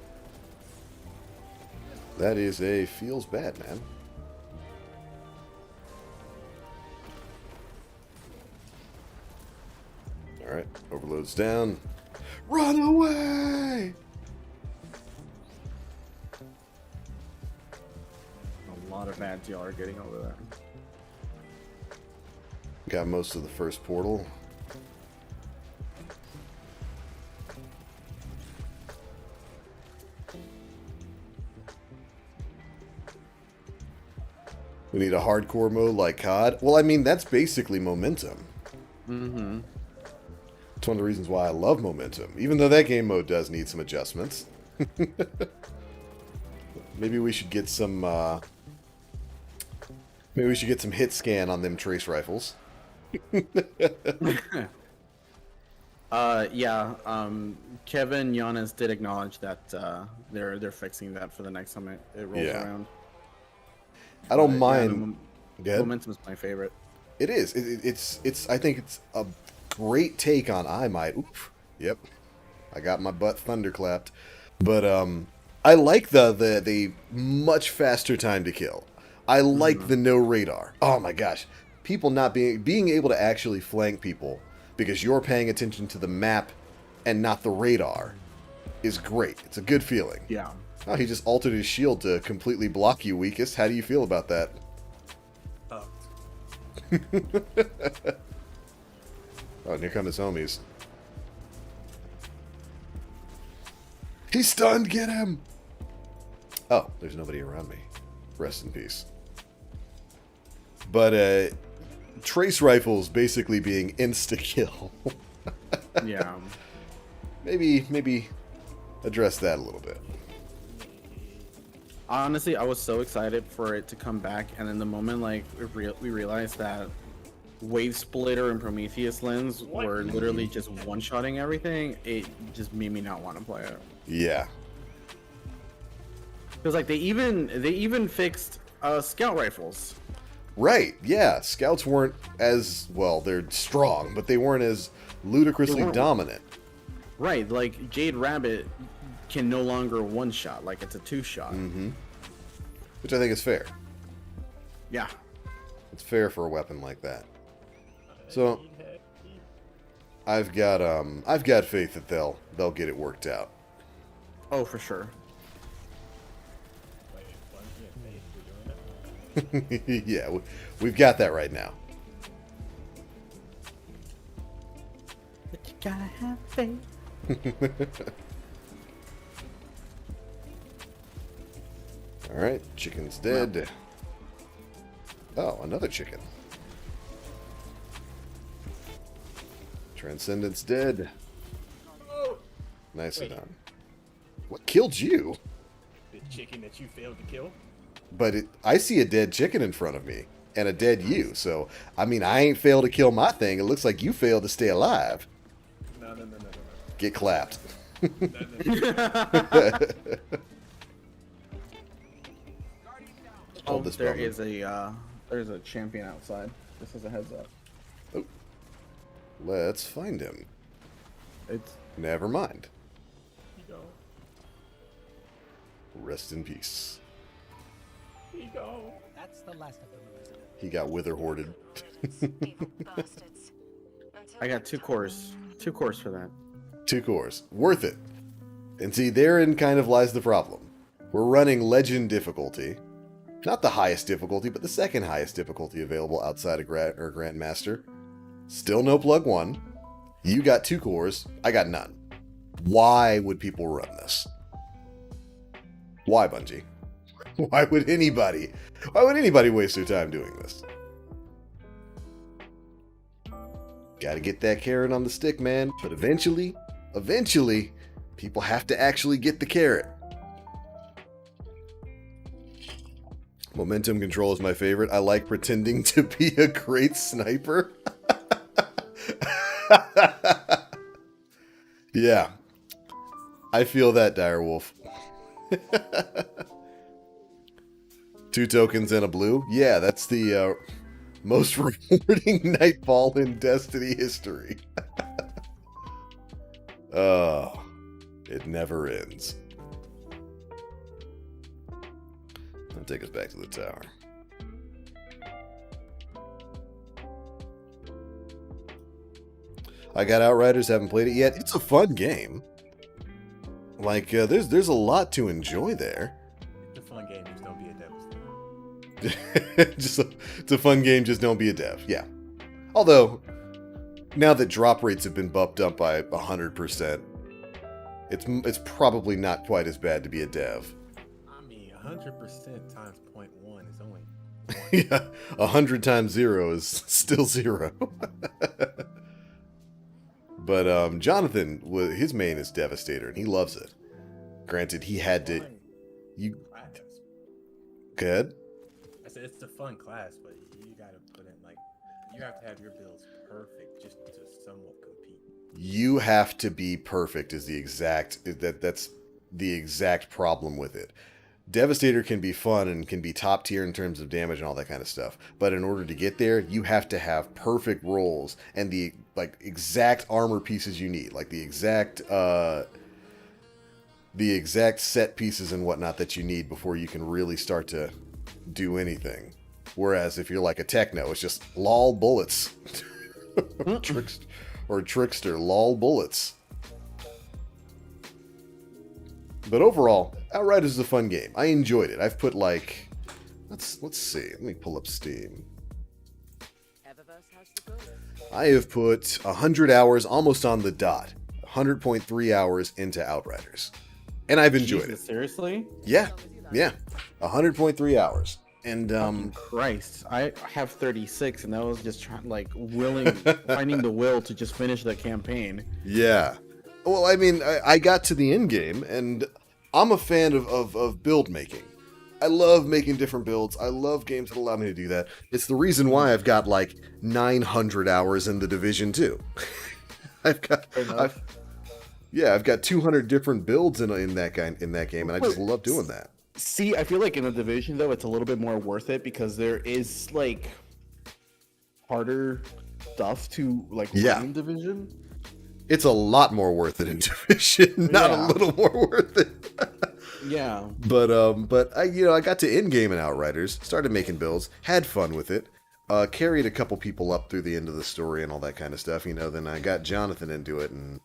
That is a feels bad, man. Alright, overload's down. Run away!
A lot of ads y'all are getting over there.
Got most of the first portal. We need a hardcore mode like COD. Well, I mean, that's basically momentum.
Mm-hmm.
It's one of the reasons why I love momentum, even though that game mode does need some adjustments. Maybe we should get some. Maybe we should get some hit scan on them trace rifles.
Yeah. Kevin Giannis did acknowledge that they're fixing that for the next time it rolls
Yeah.
around.
I don't
Yeah,
mind. Go ahead.
Momentum is my favorite.
It is. It's. I think it's a great take on I might. Oof. Yep. I got my butt thunderclapped. But I like the much faster time to kill. I like the no radar. Oh my gosh. People not being able to actually flank people because you're paying attention to the map and not the radar is great. It's a good feeling.
Yeah.
Oh, he just altered his shield to completely block you, weakest. How do you feel about that? Oh, and here come his homies. He's stunned, get him! Oh, there's nobody around me. Rest in peace. But, trace rifles basically being insta-kill.
Yeah.
maybe address that a little bit.
Honestly, I was so excited for it to come back, and in the moment, like, we realized that Wave Splitter and Prometheus Lens were literally just one-shotting everything. It just made me not want to play it.
Yeah.
Because like they even fixed scout rifles.
Right, yeah. Scouts weren't as, well, they're strong, but they weren't as ludicrously dominant.
Right, like Jade Rabbit can no longer one-shot, like it's a two-shot.
Mm-hmm. Which I think is fair.
Yeah.
It's fair for a weapon like that. So I've got faith that they'll get it worked out.
Oh, for sure.
Yeah, we've got that right now.
But you gotta have faith.
All right, chicken's dead. Oh, another chicken. Transcendent's dead. Nicely done. What killed you?
The chicken that you failed to kill?
But I see a dead chicken in front of me and a dead you. So, I mean, I ain't failed to kill my thing. It looks like you failed to stay alive.
No.
Get clapped.
Oh,
this
there
problem.
is there's a champion outside. Just as a heads up.
Oh. Let's find him.
It's
Never mind.
He go.
Rest in peace.
He go.
That's the last of them, Elizabeth.
He got wither hoarded.
Evil bastards. Until
I got 2 cores. 2 cores for that.
2 cores. Worth it. And see, therein kind of lies the problem. We're running Legend difficulty. Not the highest difficulty, but the second highest difficulty available outside of Grandmaster. Still no plug 1. You got 2 cores. I got none. Why would people run this? Why, Bungie? Why would anybody waste their time doing this? Gotta get that carrot on the stick, man. But eventually, people have to actually get the carrot. Momentum control is my favorite. I like pretending to be a great sniper. Yeah. I feel that, Direwolf. 2 tokens and a blue? Yeah, that's the most rewarding Nightfall in Destiny history. Oh, it never ends. That'll take us back to the tower. I got Outriders, haven't played it yet. It's a fun game. Like, there's a lot to enjoy there.
It's a fun game, just don't be a devastator.
It's a fun game, just don't be a dev. Yeah. Although, now that drop rates have been bumped up by 100%, it's probably not quite as bad to be a dev.
I mean, 100% times 0.1 is only 1.
Yeah, 100 times 0 is still 0. But Jonathan, his main is Devastator, and he loves it. Granted, he had to... You
Class.
good?
I said it's a fun class, but you gotta put in, like, you have to have your builds perfect just to somewhat compete.
You have to be perfect is that's the exact problem with it. Devastator can be fun and can be top tier in terms of damage and all that kind of stuff, but in order to get there, you have to have perfect rolls and the exact armor pieces you need, like the exact set pieces and whatnot that you need before you can really start to do anything. Whereas if you're like a techno, it's just lol bullets. Trickster, lol bullets. But overall, Outriders is a fun game. I enjoyed it. I've put like, let's see. Let me pull up Steam. I have put 100 hours, almost on the dot, 100.3 hours into Outriders, and I've enjoyed
Jesus,
it.
Seriously?
Yeah, 100.3 hours. And
Christ, I have 36, and I was just trying, like, finding the will to just finish the campaign.
yeah. Well, I mean, I got to the end game, and I'm a fan of build making. I love making different builds. I love games that allow me to do that. It's the reason why I've got like 900 hours in the Division 2. I've got 200 different builds in that game, and I just love doing that.
See, I feel like in the Division, though, it's a little bit more worth it because there is, like, harder stuff to, like, run in Division.
It's a lot more worth it in Division, not a little more worth it.
Yeah.
But I got to end game in Outriders, started making builds, had fun with it, carried a couple people up through the end of the story and all that kind of stuff. Then I got Jonathan into it and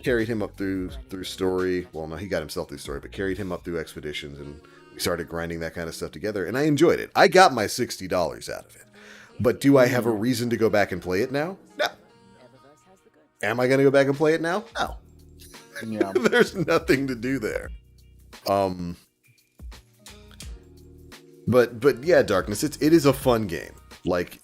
carried him up through story. Well, no, he got himself through story, but carried him up through expeditions, and we started grinding that kind of stuff together. And I enjoyed it. I got my $60 out of it. But do I have a reason to go back and play it now? No. Am I going to go back and play it now? No.
Yeah.
There's nothing to do there. But yeah, Darkness, it is a fun game. Like,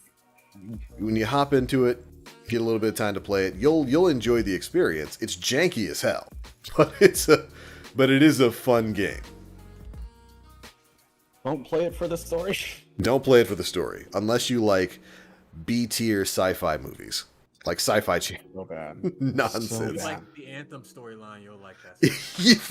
when you hop into it, get a little bit of time to play it, you'll enjoy the experience. It's janky as hell, but it is a fun game.
Don't play it for the story.
Don't play it for the story, unless you like B-tier sci-fi movies. Like Sci-Fi Channel.
So bad.
Nonsense.
So
If you
bad.
like the Anthem storyline, you'll like that.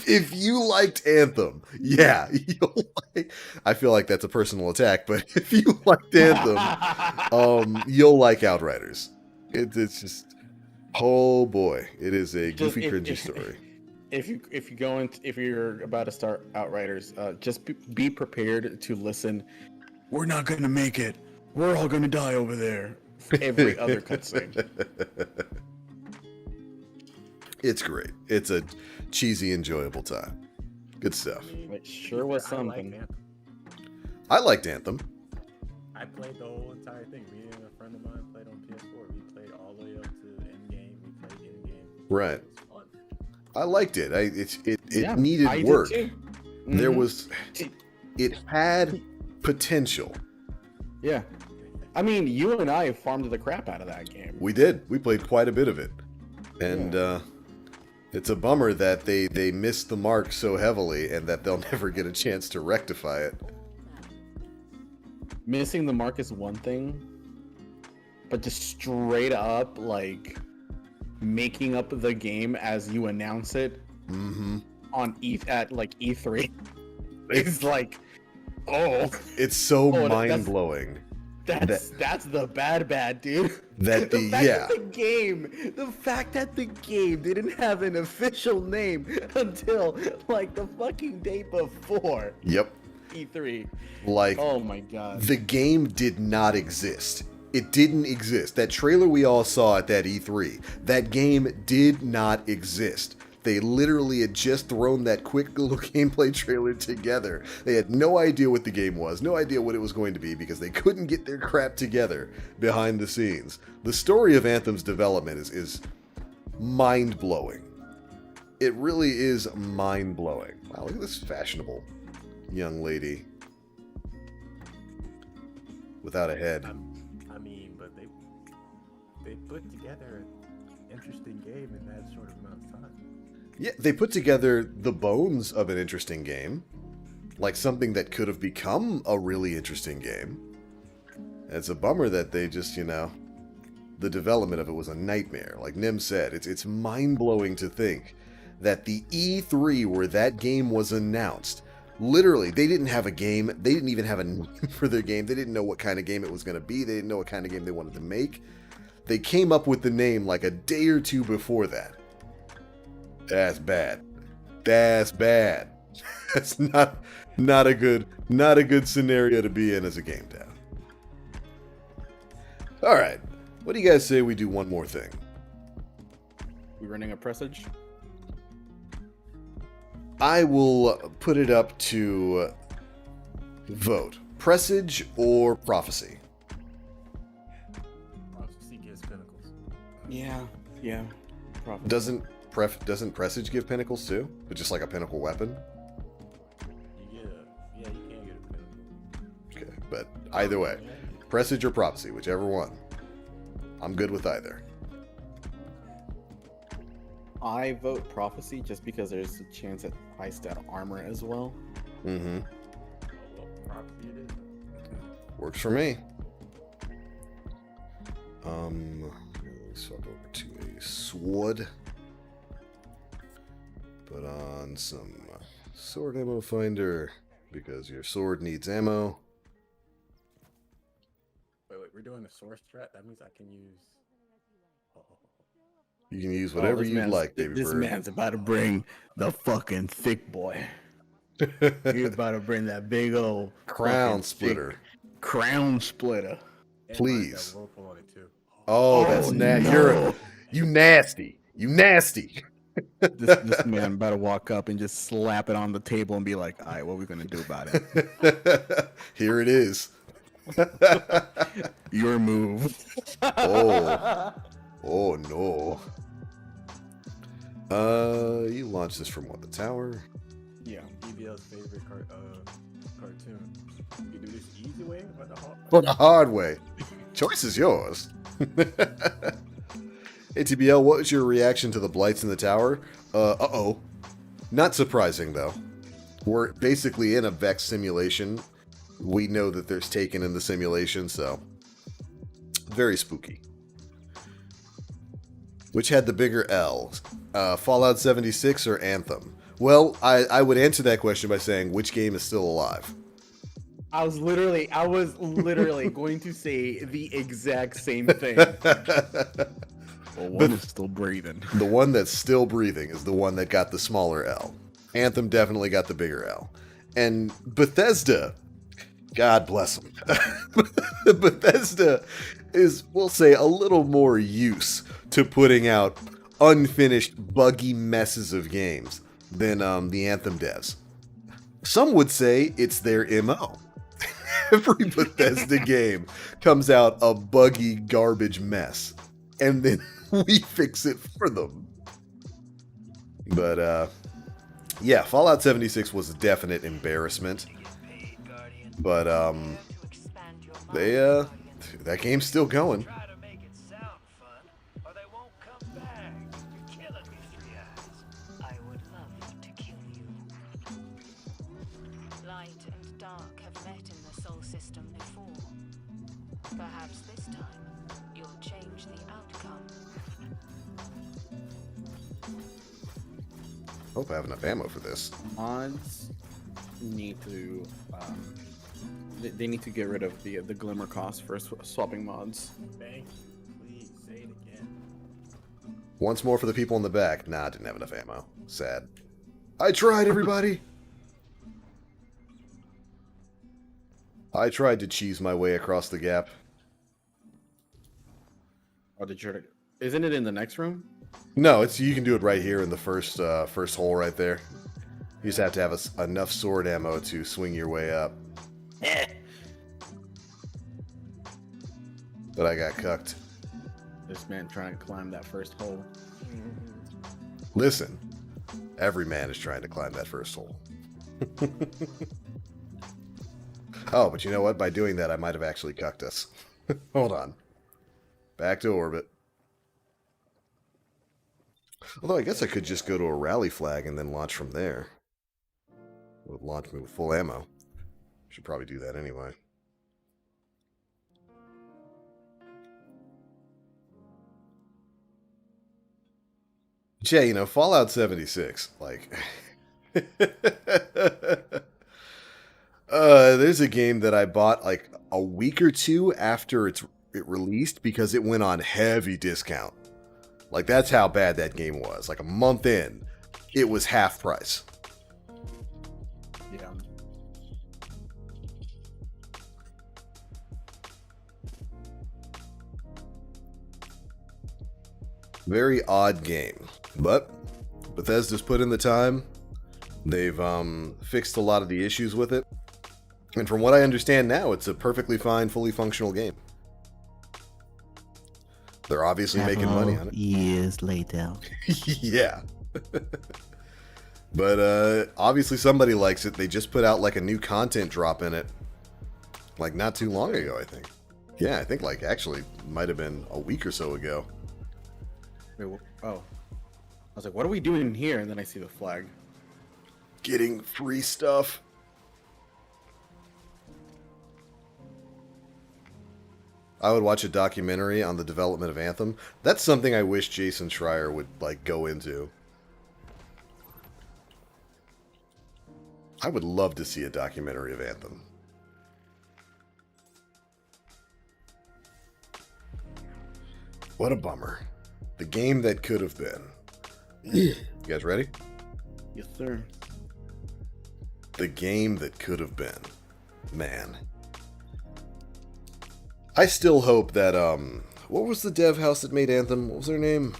if you liked Anthem, yeah, you'll like. I feel like that's a personal attack, but if you liked Anthem, you'll like Outriders. It's just, oh boy, it is a goofy, cringy story.
If you're about to start Outriders, just be prepared to listen. We're not gonna make it. We're all gonna die over there. Every other cutscene.
It's great. It's a cheesy, enjoyable time. Good stuff.
It sure was
I like
something.
Anthem.
I liked Anthem.
I played the whole entire thing. Me and a friend of mine played on PS4. We played all the way up to end game. We played end game.
Right.
It was fun.
I liked it. It
Yeah,
needed
I did
work.
too.
There
Mhm.
was, it had potential.
Yeah. I mean, you and I farmed the crap out of that game.
We did. We played quite a bit of it, and it's a bummer that they missed the mark so heavily, and that they'll never get a chance to rectify it.
Missing the mark is one thing, but just straight up, like, making up the game as you announce it on E3 it's like, oh,
It's so
Oh, that's-
mind blowing.
that's the bad dude.
That
the fact
yeah.
that the fact that the game didn't have an official name until like the fucking day before
Yep.
E3.
Like,
Oh my god.
the game did not exist. It didn't exist. That trailer we all saw at that E3, that game did not exist. They literally had just thrown that quick little gameplay trailer together. They had no idea what the game was, no idea what it was going to be, because they couldn't get their crap together behind the scenes. The story of Anthem's development is mind-blowing. It really is mind-blowing. Wow, look at this fashionable young lady without a head.
I mean, but they put together an interesting game in that short amount of time.
Yeah, they put together the bones of an interesting game, like something that could have become a really interesting game. It's a bummer that they just, the development of it was a nightmare. Like Nim said, it's mind-blowing to think that the E3 where that game was announced, literally, they didn't have a game. They didn't even have a name for their game. They didn't know what kind of game it was going to be. They didn't know what kind of game they wanted to make. They came up with the name like a day or two before that. That's bad. That's bad. That's not a good scenario to be in as a game dev. All right. What do you guys say we do one more thing?
We running a presage?
I will put it up to vote. Presage or prophecy?
Prophecy gives pinnacles.
Yeah. Probably.
Doesn't presage give pinnacles too? But just like a pinnacle weapon?
Yeah, you can get a pinnacle.
but either way, Presage or Prophecy, whichever one. I'm good with either.
I vote Prophecy just because there's a chance that I stat armor as well.
Mm-hmm.
Well, Prophecy it is.
Works for me. Let's swap over to a sword. Put on some sword ammo finder because your sword needs ammo.
Wait, we're doing a source strat? That means I can use... Oh.
You can use whatever
this
you'd
man's-
like, David
This
Bird.
man's about to bring the fucking thick boy. He's about to bring that big old
Crown
fucking
splitter.
thick crown splitter.
And
Please.
mine's got Whirlpool on it too.
Oh, that's
no.
you nasty. You nasty.
This man about to walk up and just slap it on the table and be like, all right, what are we gonna do about it?
Here it is.
Your move.
Oh no. You launch this from what, the tower?
Yeah.
BBL's favorite cartoon. You do this easy way or the hard
Or the hard way. Choice is yours. ATBL, what was your reaction to the blights in the tower? Uh-oh. Not surprising, though. We're basically in a Vex simulation. We know that there's Taken in the simulation, so... very spooky. Which had the bigger L? Fallout 76 or Anthem? Well, I would answer that question by saying, which game is still alive?
I was literally going to say the exact same thing. Well, one is still breathing.
The one that's still breathing is the one that got the smaller L. Anthem definitely got the bigger L. And Bethesda, God bless them. Bethesda is, we'll say, a little more used to putting out unfinished, buggy messes of games than the Anthem devs. Some would say it's their MO. Every Bethesda game comes out a buggy garbage mess, and then we fix it for them. But yeah, Fallout 76 was a definite embarrassment. But that game's still going.
Try to make it sound fun, or they won't come back. You're killing me, Three Eyes.
I would love to kill you. Light and dark have met in the Sol system before. Perhaps this time, you'll change the outcome.
Hope I have enough ammo for this.
Mods need to they need to get rid of the glimmer cost for swapping mods.
Thank you. Please say it again.
Once more for the people in the back. Nah, I didn't have enough ammo. Sad. I tried, everybody! I tried to cheese my way across the gap.
Oh, isn't it in the next room?
No, you can do it right here in the first hole right there. You just have to have enough sword ammo to swing your way up. But I got cucked.
This man trying to climb that first hole.
Listen, every man is trying to climb that first hole. Oh, but you know what? By doing that, I might have actually cucked us. Hold on. Back to orbit. Although I guess I could just go to a rally flag and then launch from there. It would launch me with full ammo. Should probably do that anyway. Jay, you know, Fallout 76, like... there's a game that I bought like a week or two after it released because it went on heavy discount. Like, that's how bad that game was. Like, a month in, it was half price.
Yeah.
Very odd game. But Bethesda's put in the time. They've fixed a lot of the issues with it. And from what I understand now, it's a perfectly fine, fully functional game. They're obviously making money on it.
Years later.
Yeah. But obviously somebody likes it. They just put out like a new content drop in it. Like, not too long ago, I think. Yeah, I think, like, actually, might have been a week or so ago.
Wait, oh. I was like, what are we doing here? And then I see the flag.
Getting free stuff. I would watch a documentary on the development of Anthem. That's something I wish Jason Schreier would, like, go into. I would love to see a documentary of Anthem. What a bummer. The game that could have been. You guys ready?
Yes, sir.
The game that could have been. Man. I still hope that, what was the dev house that made Anthem? What was their name?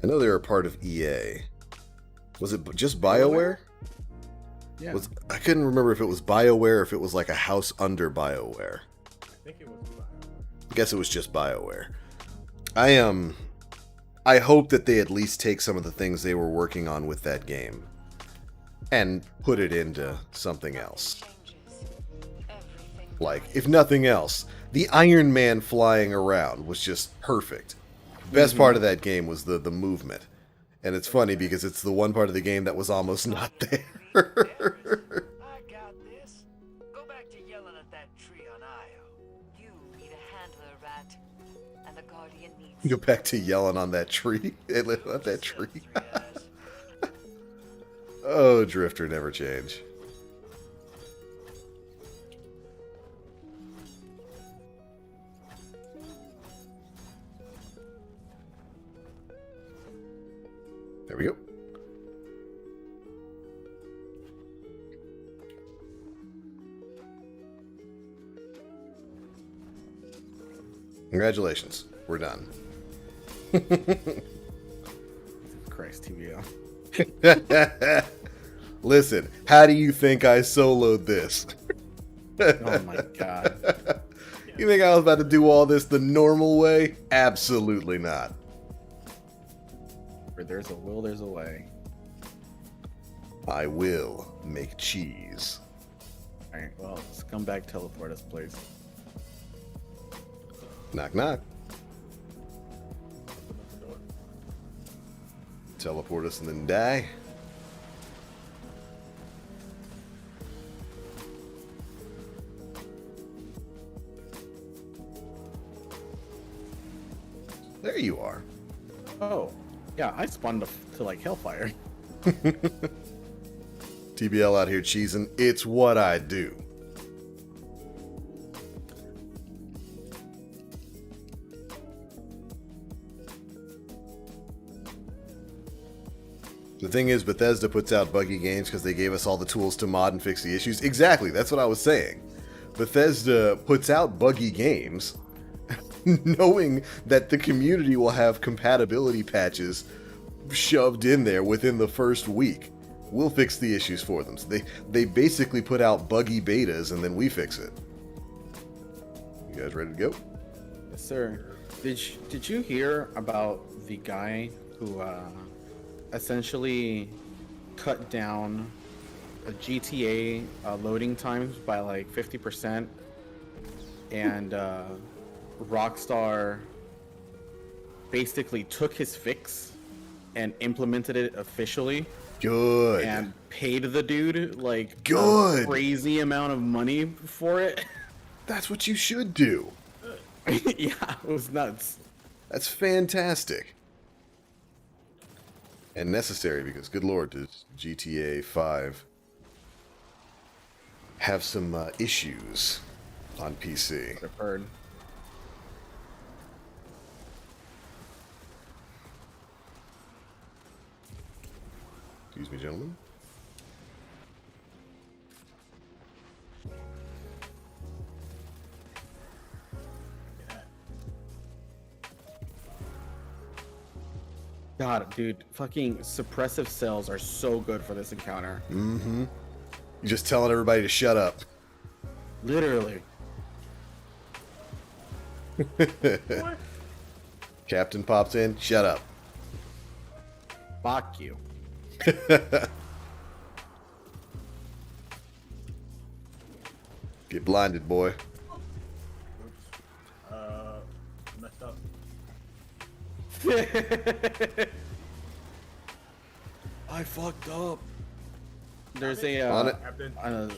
I know they were a part of EA. Was it just BioWare?
Yeah.
I couldn't remember if it was BioWare or if it was like a house under BioWare.
I think it was BioWare.
I guess it was just BioWare. I hope that they at least take some of the things they were working on with that game and put it into something else. Like, if nothing else, the Iron Man flying around was just perfect. Best part of that game was the movement. And it's funny because it's the one part of the game that was almost not there.
I got this. Go back to yelling at that tree on Io.
You need a handler, Rat. And the Guardian needs...
Go back to yelling on that tree. At that tree. Oh, Drifter never change. There we go. Congratulations. We're done.
Christ, TBL.
Listen, how do you think I soloed this?
Oh my god.
You think I was about to do all this the normal way? Absolutely not.
Where there's a will, there's a way.
I will make cheese.
Alright, well, scumbag teleport us, please.
Knock, knock. Teleport us and then die. There you are.
Oh, yeah, I spawned to like Hellfire.
TBL out here cheesing. It's what I do. The thing is, Bethesda puts out buggy games because they gave us all the tools to mod and fix the issues. Exactly, that's what I was saying. Bethesda puts out buggy games knowing that the community will have compatibility patches shoved in there within the first week. We'll fix the issues for them. So they basically put out buggy betas and then we fix it. You guys ready to go?
Yes, sir. Did you hear about the guy who essentially cut down a GTA loading times by like 50%, and Rockstar basically took his fix and implemented it officially?
Good.
And paid the dude like
Good.
a crazy amount of money for it.
That's what you should do.
Yeah, it was nuts.
That's fantastic. And necessary because, good lord, does GTA 5 have some issues on PC.
I've heard.
Excuse me, gentlemen.
God, dude, fucking suppressive cells are so good for this encounter.
Mm-hmm. You're just telling everybody to shut up.
Literally.
Captain pops in, shut up.
Fuck you.
Get blinded, boy.
Oops. Messed up.
I fucked up.
There's
On it.
Captain,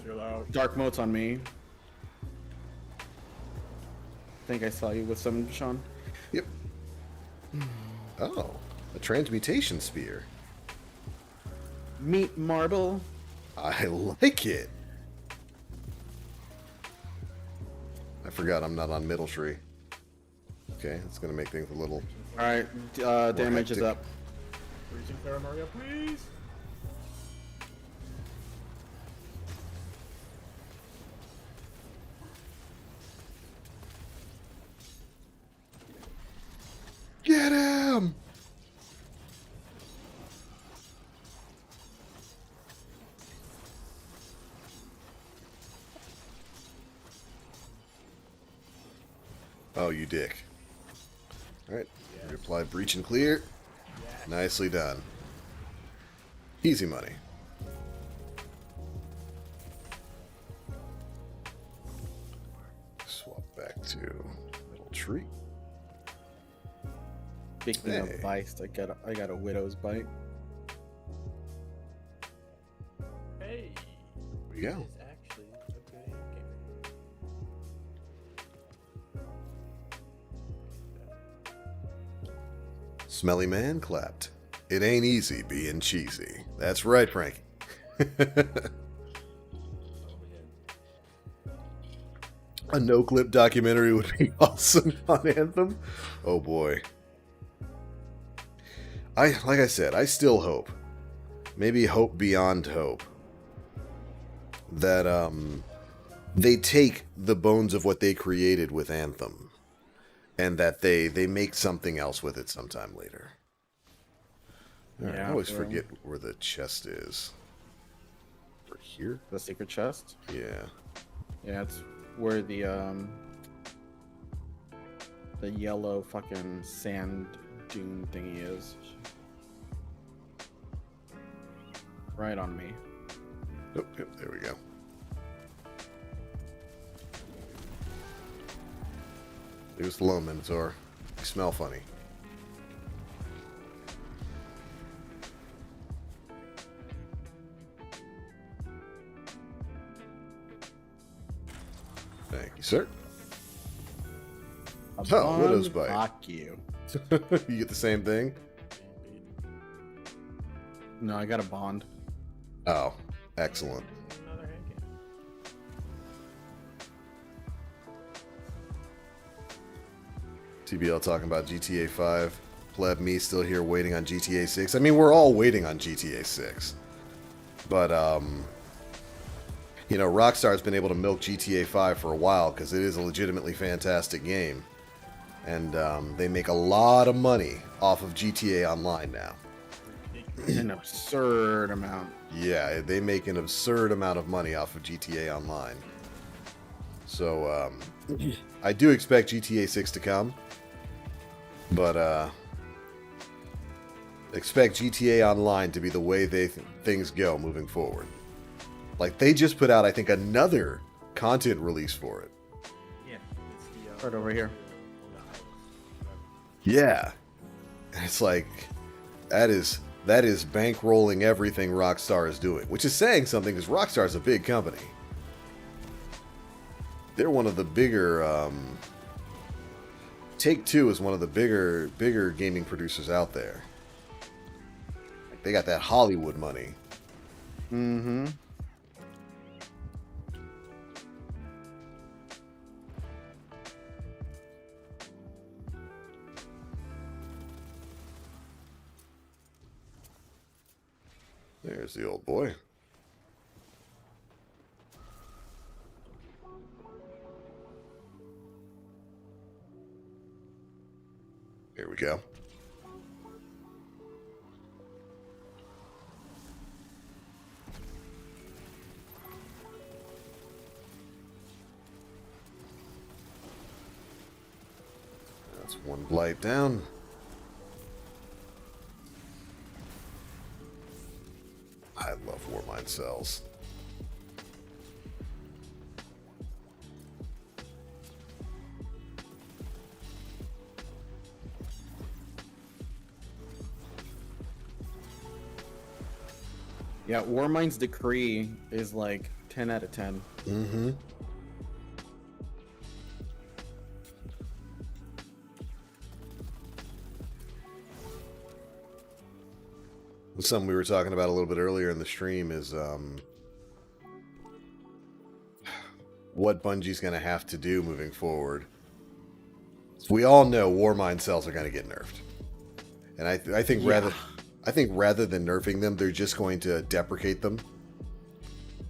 chill out.
dark motes on me. Think I saw you with some, Sean.
Yep. Oh, a transmutation spear.
Meat marble.
I like it. I forgot I'm not on middle tree. Okay, that's gonna make things a little.
All right, damage is
hectic.
up.
Reaching for Mario, please.
Get him! Oh, you dick. Alright, apply breach and clear. Nicely done. Easy money. Swap back to middle tree.
Speaking
Hey.
of vice, I got a widow's bite.
Hey.
There we go.
It's actually a good game.
Smelly man clapped. It ain't easy being cheesy. That's right, Frankie.
Oh, yeah.
A no-clip documentary would be awesome on Anthem. Oh boy. Like I said, I still hope. Maybe hope beyond hope. That they take the bones of what they created with Anthem. And that they make something else with it sometime later. Alright,
Yeah,
I always
well.
forget where the chest is. Over here?
The secret chest.
Yeah.
Yeah, it's where the yellow fucking sand dune thingy is. Right on me.
Oh, yep, there we go. Leave us alone, Minotaur. You smell funny. Thank you, sir.
A
Oh, widow's
bond?
bite.
Fuck you.
You get the same thing?
No, I got a bond.
Oh, excellent.
Another hand cannon.
TBL talking about GTA 5. Pleb me still here waiting on GTA 6. I mean, we're all waiting on GTA 6. But, you know, Rockstar's been able to milk GTA 5 for a while because it is a legitimately fantastic game. And they make a lot of money off of GTA Online now.
An absurd amount.
Yeah, they make an absurd amount of money off of GTA Online. So, I do expect GTA 6 to come. But, expect GTA Online to be the way things go moving forward. Like, they just put out, I think, another content release for it.
Yeah, it's the
Right over here.
Yeah. And it's like, that is bankrolling everything Rockstar is doing, which is saying something because Rockstar is a big company. They're one of the bigger, Take-Two is one of the bigger gaming producers out there. Like, they got that Hollywood money.
Mm-hmm.
There's the old boy. Here we go. That's one blight down. I love Warmind cells.
Yeah, Warmind's Decree is like 10 out of 10.
Mm-hmm. Something we were talking about a little bit earlier in the stream is what Bungie's going to have to do moving forward. We all know Warmind cells are going to get nerfed, and I think rather than nerfing them, they're just going to deprecate them.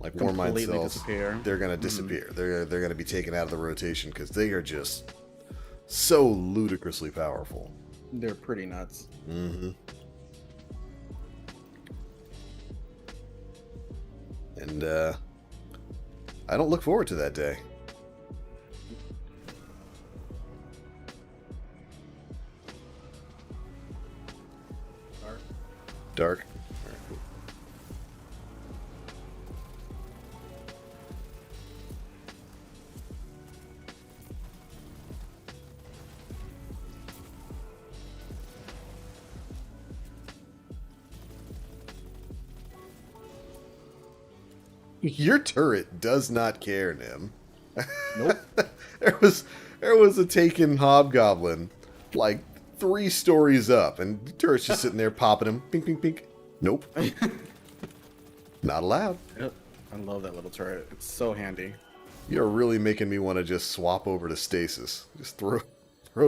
Like Warmind cells,
disappear.
They're going to disappear. They're going to be taken out of the rotation because they are just so ludicrously powerful.
They're pretty nuts.
Mm-hmm. And I don't look forward to that day. Dark. All right, cool. Your turret does not care, Nim.
Nope.
there was a taken hobgoblin like 3 stories up, and the turret's just sitting there popping him. Pink, pink, pink. Nope. Not allowed.
Yep. I love that little turret. It's so handy.
You're really making me want to just swap over to stasis. Just throw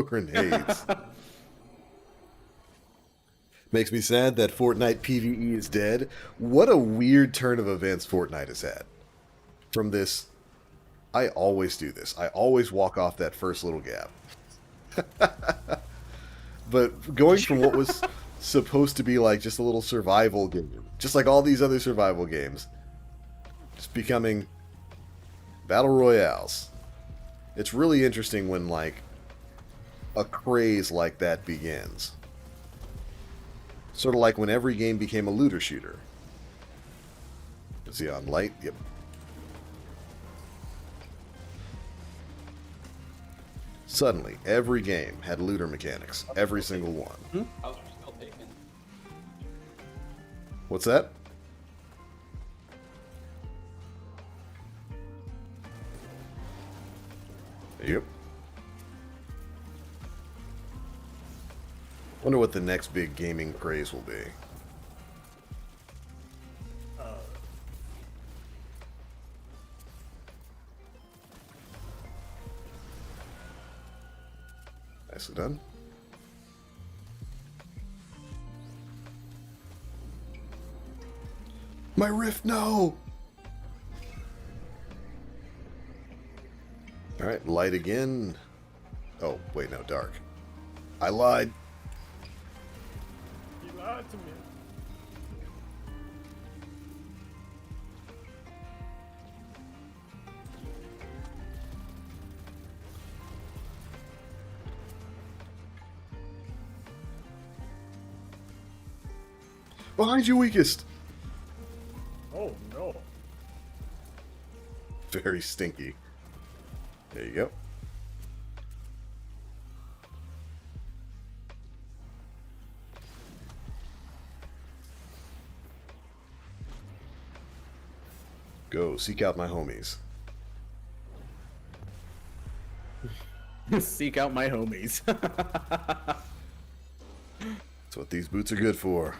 grenades. Makes me sad that Fortnite PvE is dead. What a weird turn of events Fortnite has had. From this, I always do this. I always walk off that first little gap. But going from what was supposed to be like just a little survival game, just like all these other survival games, just becoming battle royales. It's really interesting when like a craze like that begins. Sort of like when every game became a looter shooter. Is he on light? Yep. Suddenly, every game had looter mechanics. Every single one.
How's still taken?
What's that? Yep. Wonder what the next big gaming craze will be. Nicely done. My rift, no! Alright, light again. Oh, wait, no, dark. I lied.
You lied to me.
Behind you, weakest!
Oh no.
Very stinky. There you go. Go, seek out my homies.
Seek out my homies.
That's what these boots are good for.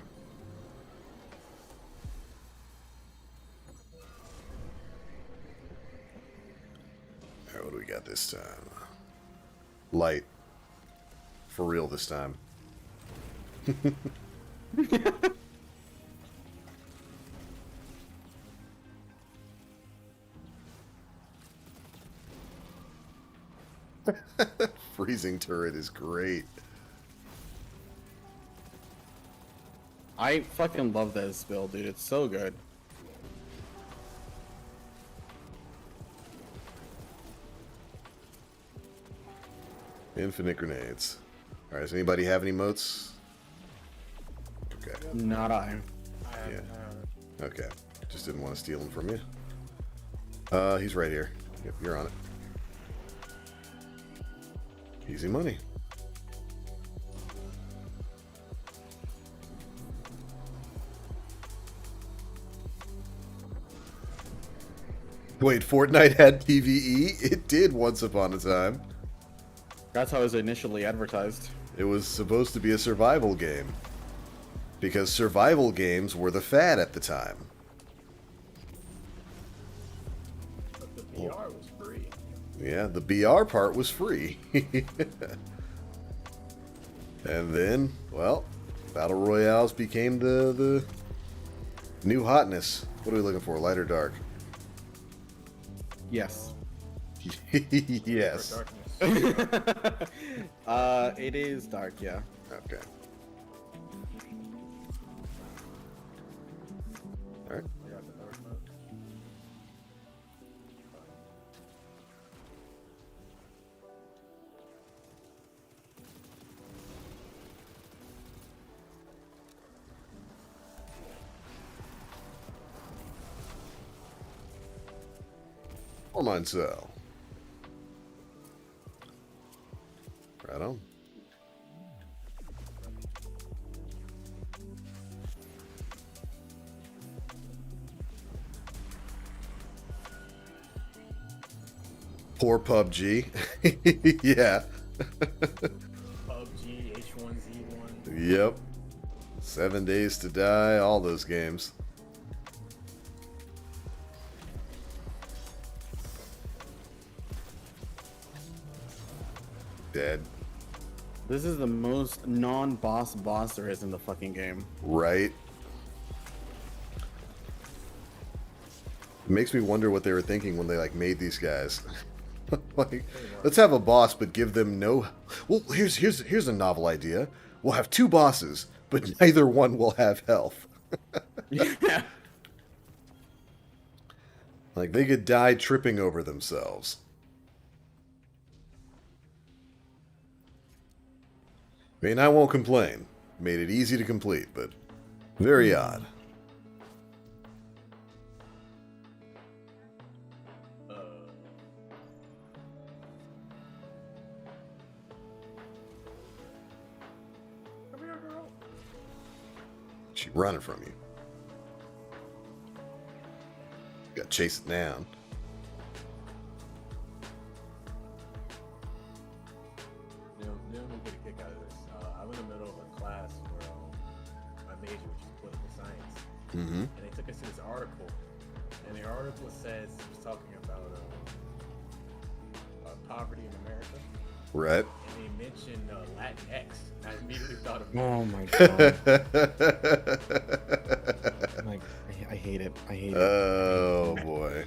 Alright, what do we got this time? Light. For real this time. Freezing turret is great.
I fucking love this build, dude. It's so good.
Infinite grenades. Alright, does anybody have any moats? Okay.
Not I.
Yeah. Okay. Just didn't want to steal them from you. He's right here. Yep, you're on it. Easy money. Wait, Fortnite had PvE? It did once upon a time.
That's how it was initially advertised.
It was supposed to be a survival game. Because survival games were the fad at the time.
But the VR was free.
Yeah, the BR part was free. And then, well, Battle Royales became the new hotness. What are we looking for, light or dark?
Yes.
Yes.
For darkness.
It is dark, yeah.
Okay. Alright.
I got the dark mode.
Or mine so. Right on. Poor PUBG. Yeah.
PUBG, H1Z1.
Yep. 7 Days to Die, all those games. Dead.
This is the most non-boss boss there is in the fucking game.
Right? It makes me wonder what they were thinking when they like made these guys. Like, let's have a boss, but give them no. Well, here's a novel idea. We'll have two bosses, but neither one will have health.
Yeah.
Like they could die tripping over themselves. I mean, I won't complain. Made it easy to complete, but very odd.
Come here, girl.
She running from you. Gotta chase it down.
They'll get a kick out of this. I'm in the middle of a class where my major, which is political science,
Mm-hmm.
and they took us to this article, and the article says it was talking about poverty in America,
Right.
and they mentioned Latinx. And I immediately thought of
Oh my god. Like, I hate it. I hate it.
Oh boy.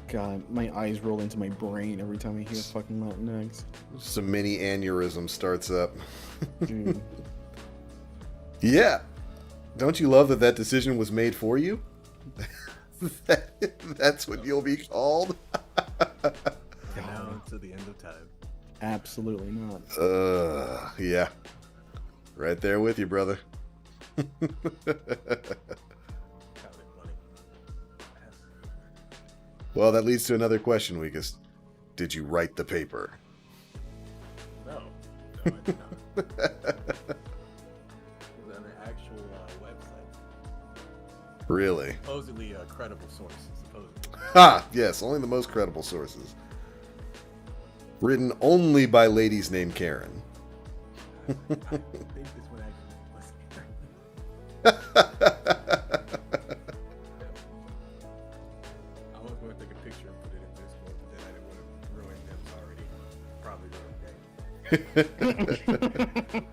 God, my eyes roll into my brain every time I hear fucking Latinx.
Some mini aneurysm starts up.
Dude.
Yeah. Don't you love that that decision was made for you? That's what you'll be called?
now to the end of time.
Absolutely not.
Yeah. Right there with you, brother.
Found it funny.
Well, that leads to another question, Weakest. Did you write the paper?
No, I did not. It was on an actual website.
Really?
Supposedly a credible source. Supposedly.
Ha! Yes, only the most credible sources. Written only by ladies named Karen.
I think this one actually was. I was going to take a picture and put it in Discord, but then I didn't want to ruin them already. Probably ruined.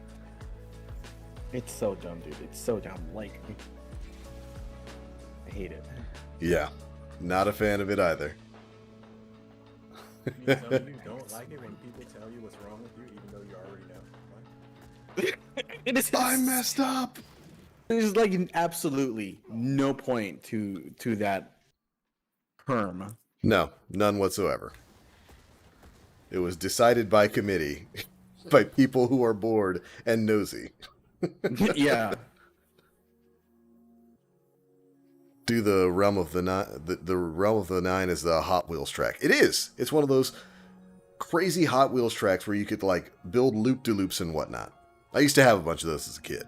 It's so dumb, dude. It's so dumb. Like, I hate it.
Yeah. Not a fan of it either.
I mean, some of you don't like it when people tell you what's wrong with you, even though you already know. What?
It is.
I messed up!
There's like absolutely no point to that term.
No, none whatsoever. It was decided by committee by people who are bored and nosy.
Yeah.
Do the realm of the nine? The realm of the nine is the Hot Wheels track. It is. It's one of those crazy Hot Wheels tracks where you could like build loop-de-loops and whatnot. I used to have a bunch of those as a kid.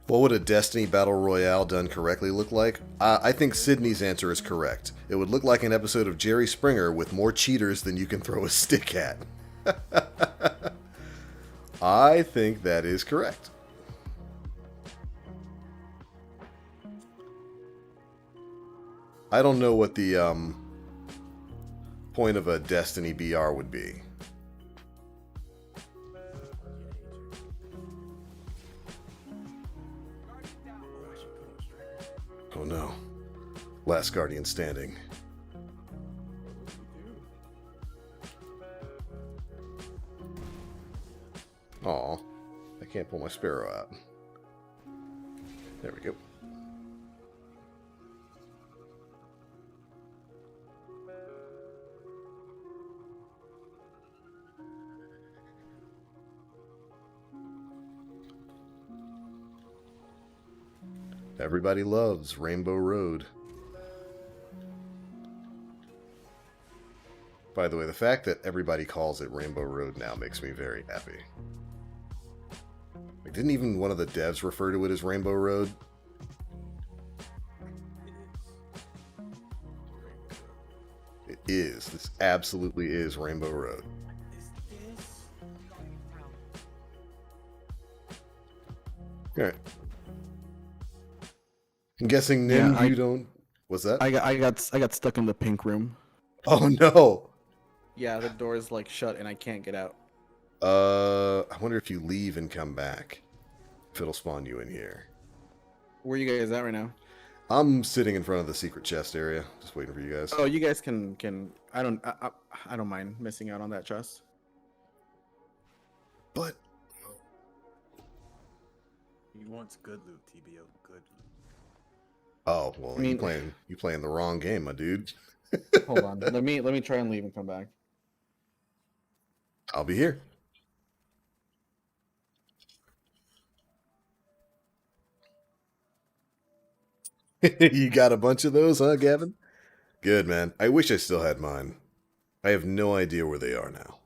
What would a Destiny Battle Royale done correctly look like? I think Sydney's answer is correct. It would look like an episode of Jerry Springer with more cheaters than you can throw a stick at. I think that is correct. I don't know what the point of a Destiny BR would be. Oh no. Last Guardian standing. Aw, I can't pull my sparrow out. There we go. Everybody loves Rainbow Road. By the way, the fact that everybody calls it Rainbow Road now makes me very happy. Like, didn't even one of the devs refer to it as Rainbow Road? It is. This absolutely is Rainbow Road. Alright. I'm guessing, Nim, you don't... What's that?
I got stuck in the pink room.
Oh, no!
Yeah, the door's like shut and I can't get out.
I wonder if you leave and come back, if it'll spawn you in here.
Where you guys at right now?
I'm sitting in front of the secret chest area, just waiting for you guys.
Oh, you guys can I don't mind missing out on that chest.
But
He wants good loot, TBO. Good loot.
oh well,
I mean,
you playing the wrong game, my dude.
Hold on, let me try and leave and come back.
I'll be here. You got a bunch of those, huh, Gavin? Good, man. I wish I still had mine. I have no idea where they are now.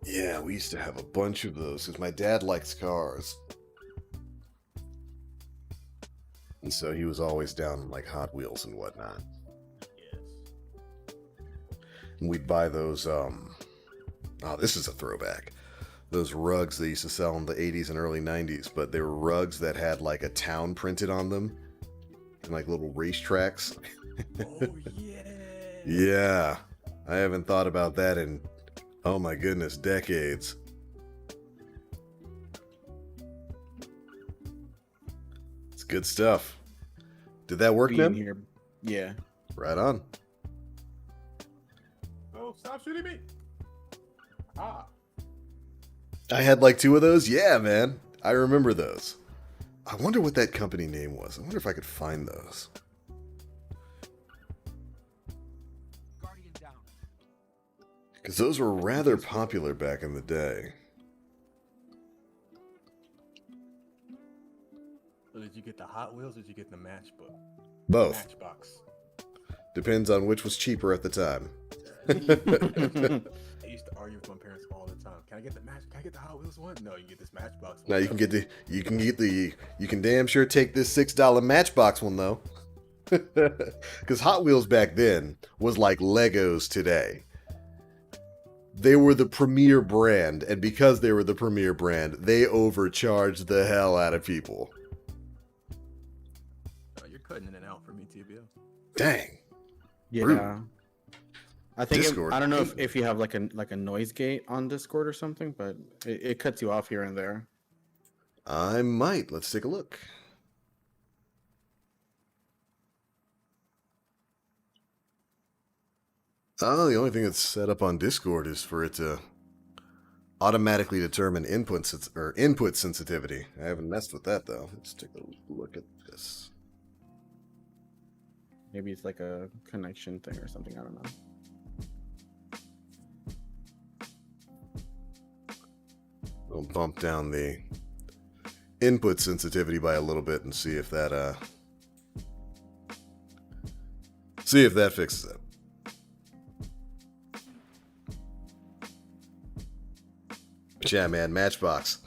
Yeah, we used to have a bunch of those because my dad likes cars. And so he was always down in like Hot Wheels and whatnot.
Yes.
And we'd buy those, oh, this is a throwback. Those rugs they used to sell in the 80s and early 90s, but they were rugs that had like a town printed on them. And like little racetracks.
Oh yeah.
Yeah. I haven't thought about that in, oh my goodness, decades. It's good stuff. Did that work,
Be in
then?
here. Yeah.
Right on.
Oh, stop shooting me! Ah.
I had like 2 of those. Yeah, man. I remember those. I wonder what that company name was. I wonder if I could find those.
Guardian down.
Because those were rather popular back in the day.
So did you get the Hot Wheels or did you get the matchbook?
Both.
Matchbox.
Depends on which was cheaper at the time.
I used to argue with my parents all the time. Can I get the Hot Wheels one? No, you get this Matchbox one.
Now you can damn sure take this $6 Matchbox one though. Because Hot Wheels back then was like Legos today. They were the premier brand, and because they were the premier brand, they overcharged the hell out of people.
Oh, you're cutting in and out for me, TBO.
Dang.
Yeah.
Rude.
I think
Discord.
I don't know if you have like a noise gate on Discord or something, but it cuts you off here and there.
I might. Let's take a look. Oh, the only thing that's set up on Discord is for it to automatically determine input sensitivity. I haven't messed with that though. Let's take a look at this.
Maybe it's like a connection thing or something. I don't know.
We'll bump down the input sensitivity by a little bit and see if that See if that fixes it. Yeah, man, Matchbox.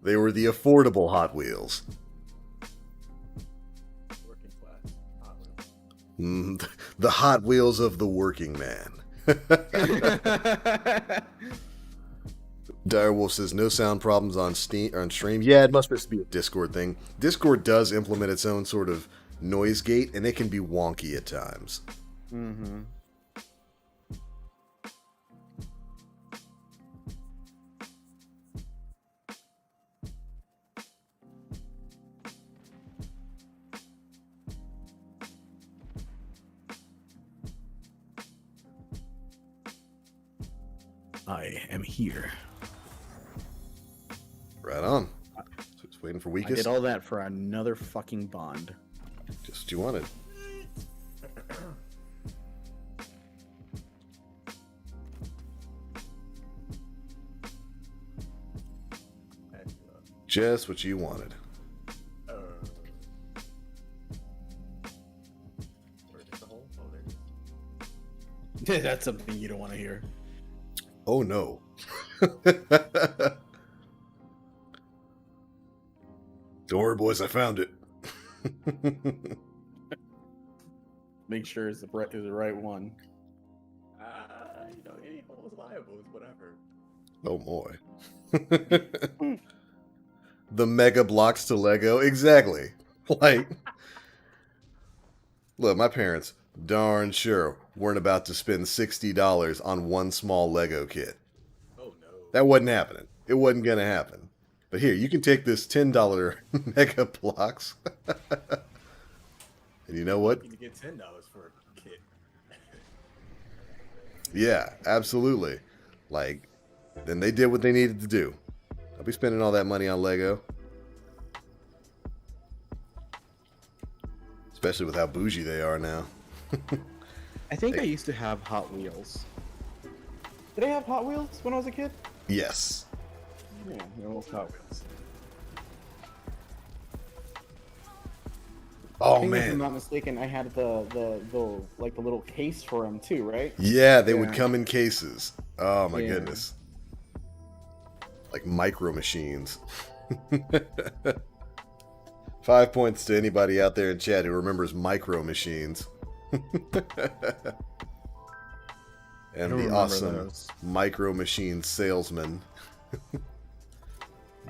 They were the affordable Hot Wheels.
Working class. Hot Wheels.
The Hot Wheels of the working man. Direwolf says no sound problems on Steam or on stream. Yeah, it must just be a Discord thing. Discord does implement its own sort of noise gate, and it can be wonky at times.
Mm-hmm.
I am here.
Right on. Just waiting for
I
weakest.
did all that for another fucking bond.
Just what you wanted. Just what you wanted.
Where's the hole? Oh, there it is.
That's something you don't want to hear.
Oh no. Don't worry, boys, I found it.
Make sure it's the right one.
Any hole is liable, is what I've heard.
Oh boy. The mega blocks to Lego. Exactly. Like, look, my parents darn sure weren't about to spend $60 on one small Lego kit.
Oh no.
That wasn't happening. It wasn't going to happen. But here, you can take this $10 mega blocks. And you know what?
You can get $10 for a kit.
Yeah, absolutely. Like, then they did what they needed to do. I'll be spending all that money on Lego. Especially with how bougie they are now.
I think I used to have Hot Wheels. Did I have Hot Wheels when I was a kid?
Yes.
Yeah, it was Hot Wheels.
Oh
I think, if I'm
man.
not mistaken, I had the like the little case for them too, right?
Yeah, they would
Yeah.
come in cases. Oh my
Yeah.
goodness. Like micro machines. 5 points to anybody out there in chat who remembers micro machines. And the awesome micro machine salesman.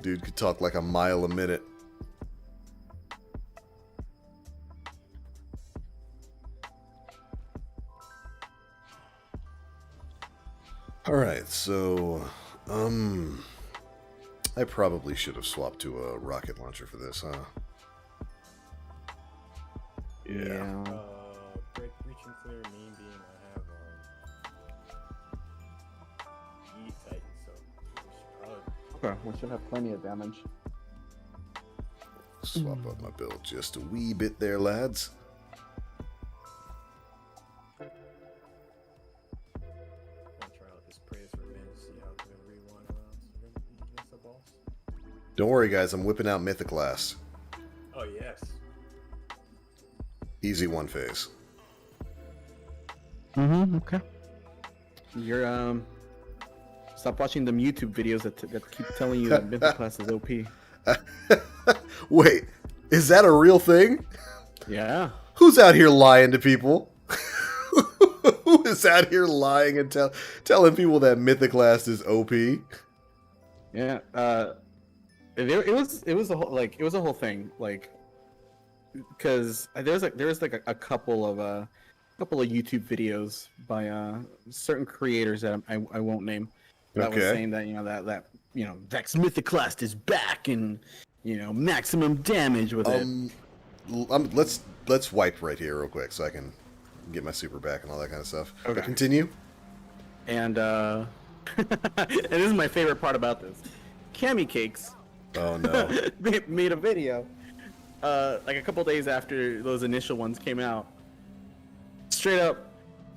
Dude could talk like a mile a minute. Alright, so I probably should have swapped to a rocket launcher for this, huh?
Yeah.
Reaching for their name being I have Yeet Titan, so we should probably
Okay, we should have plenty of damage.
Swap up my build just a wee bit there, lads.
try out this Praise Revenge, see how good rewind around against the boss.
Don't worry, guys, I'm whipping out Mythoclast.
Oh yes.
Easy one phase.
Mm-hmm. Okay. You're stop watching them YouTube videos that keep telling you that Mythoclast is OP.
Wait, is that a real thing?
Yeah.
Who's out here lying to people? Who is out here lying and telling people that Mythoclast is OP?
Yeah. It was a whole thing, like, because there was a couple of YouTube videos by certain creators that I won't name that was saying that that Vex Mythoclast is back and maximum damage with it.
Let's wipe right here real quick so I can get my super back and all that kind of stuff.
Okay.
Continue.
And and this is my favorite part about this. Cammy Cakes
Oh no.
made a video like a couple days after those initial ones came out. Straight up,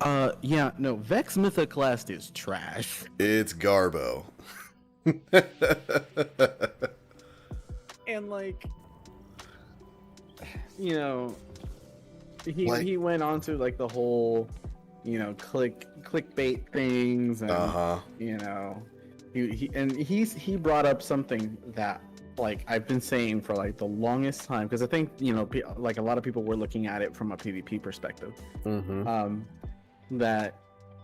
Vex Mythoclast is trash.
It's Garbo.
And like, you know,
Like-
he went on to like the whole, you know, clickbait things, and you know, he brought up something that like I've been saying for like the longest time, because I think, you know, like a lot of people were looking at it from a PvP perspective. That,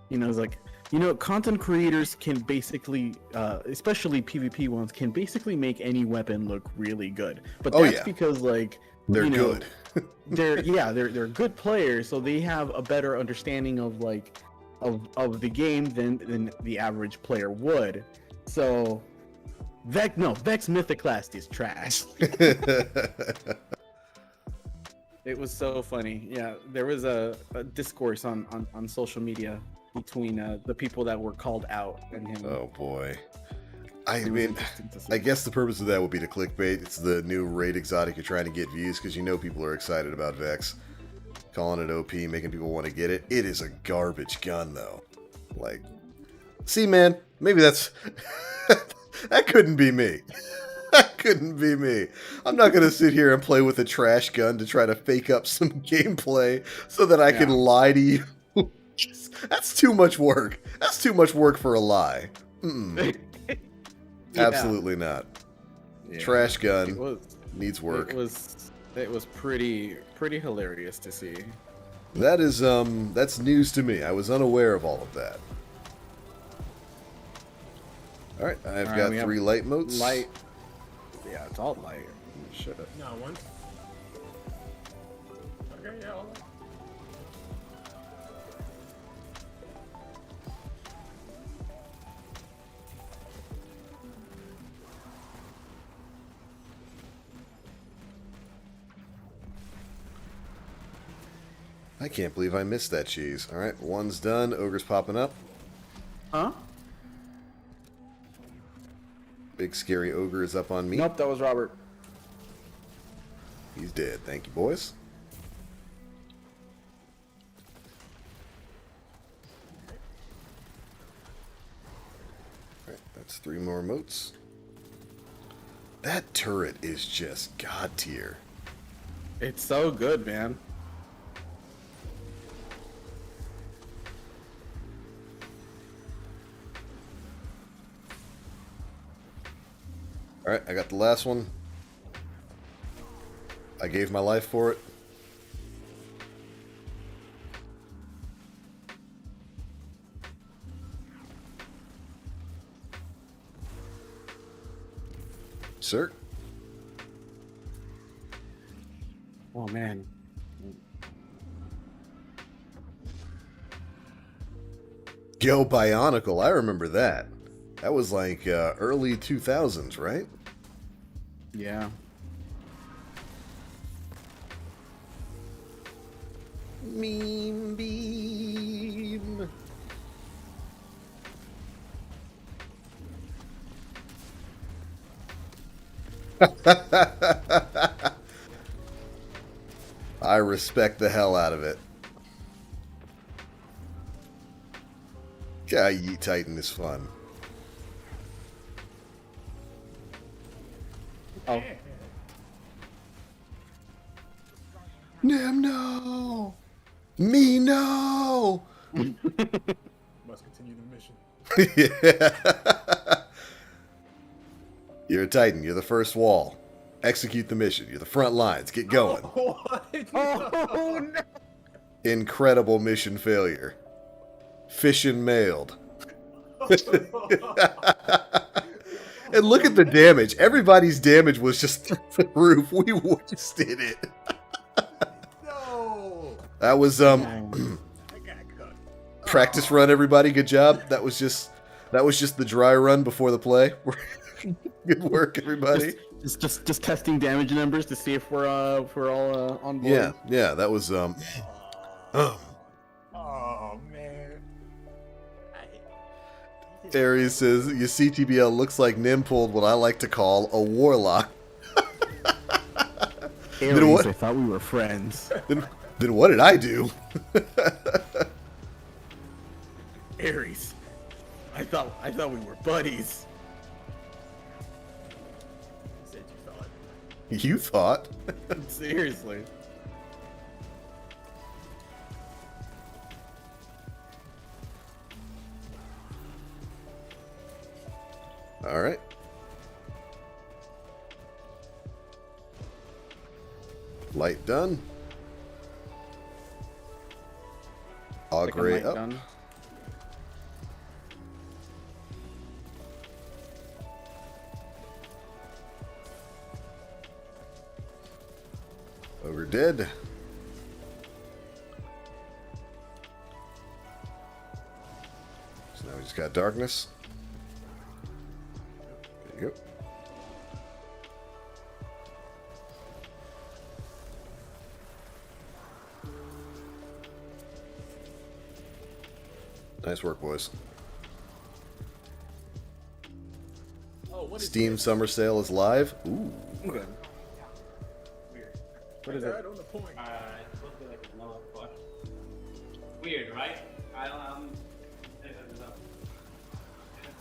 you know, it's like, you know, content creators can basically, especially PvP ones, can basically make any weapon look really good. But that's because like
they're
you know,
good.
they're good players, so they have a better understanding of like of the game than the average player would. So Vex Mythoclast is trash. It was so funny. Yeah, there was a discourse on social media between the people that were called out and him.
Oh boy. I mean, I guess the purpose of that would be to clickbait. It's the new raid exotic you're trying to get views, because you know people are excited about Vex. Calling it OP, making people want to get it. It is a garbage gun, though. Like, see, man, maybe that's... that couldn't be me. That couldn't be me. I'm not going to sit here and play with a trash gun to try to fake up some gameplay so that I can lie to you. That's too much work. That's too much work for a lie. Absolutely not. Yeah. Trash gun needs work.
It was pretty hilarious to see.
That is that's news to me. I was unaware of all of that. All right, I've got 3 light motes.
Light. Yeah, it's all light. Shut up.
No, one. Okay, yeah, all right.
I can't believe I missed that cheese. All right, 1's done. Ogre's popping up.
Huh?
Big scary ogre is up on me.
Nope, that was Robert.
He's dead. Thank you, boys. All right, that's 3 more motes. That turret is just god tier.
It's so good, man.
Alright, I got the last one. I gave my life for it. Sir?
Oh, man.
Yo, Bionicle, I remember that. That was like early 2000s, right?
Yeah.
Meme beam. I respect the hell out of it. Yeah, Yeet Titan is fun.
Oh.
Nim, no! Me, no!
Must continue the mission.
Yeah. You're a Titan. You're the first wall. Execute the mission. You're the front lines. Get going.
What?
Oh, no!
Incredible mission failure. Fission mailed. And look at the damage. Everybody's damage was just through the roof. We wasted it.
No.
That was
I got cut.
practice run, everybody. Good job. That was just the dry run before the play. Good work, everybody.
Just testing damage numbers to see if we're all on board.
Yeah, that was
Oh man.
Aries says, your CTBL looks like Nim pulled what I like to call a warlock.
Aries,
what?
I thought we were friends.
Then what did I do?
Aries, I thought we were buddies.
Said you thought.
You thought?
Seriously.
All right. Light done. Augury
Second light
up.
done.
Ogre dead. So now we just got darkness. There you go. Nice work, boys.
Oh, what is
Steam
this?
Summer Sale is live. Ooh.
Okay. What is it?
Right on the point.
It's supposed to be like a no but weird, right? I don't know.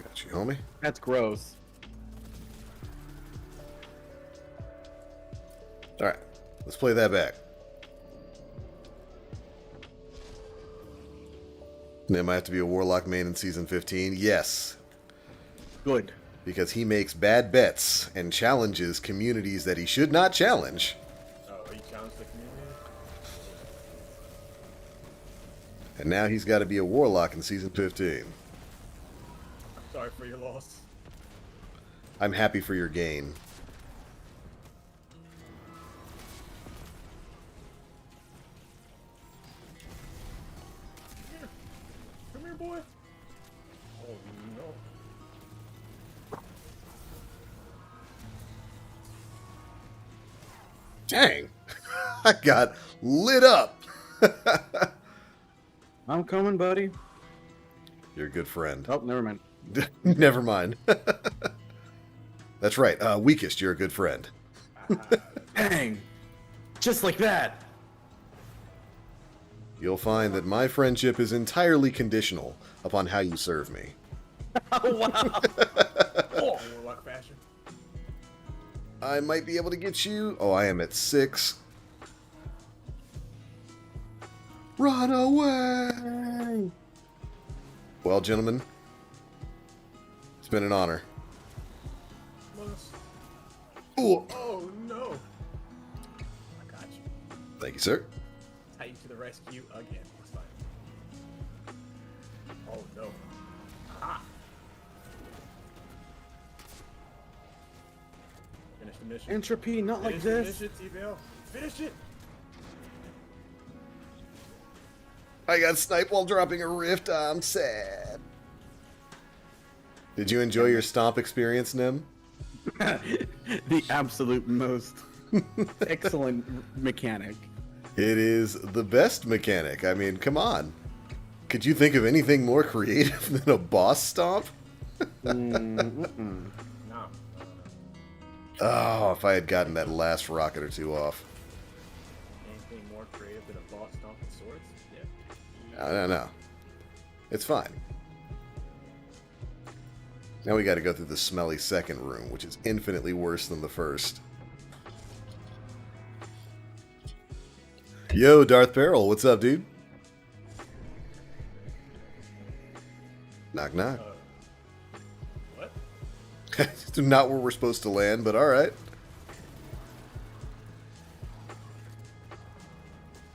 Got you, homie.
That's gross.
All right. Let's play that back. Nim, I have to be a Warlock main in Season 15? Yes.
Good.
Because he makes bad bets and challenges communities that he should not challenge.
Oh, he challenged the community?
And now he's got to be a Warlock in Season 15.
Sorry for your loss.
I'm happy for your gain.
Come here, boy. Oh, no.
Dang. I got lit up.
I'm coming, buddy.
You're a good friend.
Oh, never mind.
Never mind. That's right. Weakest, you're a good friend.
Dang. Just like that.
You'll find that my friendship is entirely conditional upon how you serve me.
Oh, wow.
Oh, Warlock fashion.
I might be able to get you. Oh, I am at 6. Run away! Well, gentlemen, it's been an honor.
Plus.
Ooh.
Oh, no. I got you.
Thank you, sir.
Tie you to the rescue again. It's fine. Oh, no. Ah. Finish the mission.
Entropy, not like
Finish the
this.
mission, T-Bell. Finish it.
I got sniped while dropping a rift. I'm sad. Did you enjoy your stomp experience, Nim?
The absolute most excellent mechanic.
It is the best mechanic. I mean, come on. Could you think of anything more creative than a boss stomp?
No.
Oh, if I had gotten that last rocket or two off.
Anything more creative than a boss stomping swords? Yeah.
I don't know. It's fine. Now we got to go through the smelly second room, which is infinitely worse than the first. Yo, Darth Peril, what's up, dude? Knock, knock.
What?
Not where we're supposed to land, but all right.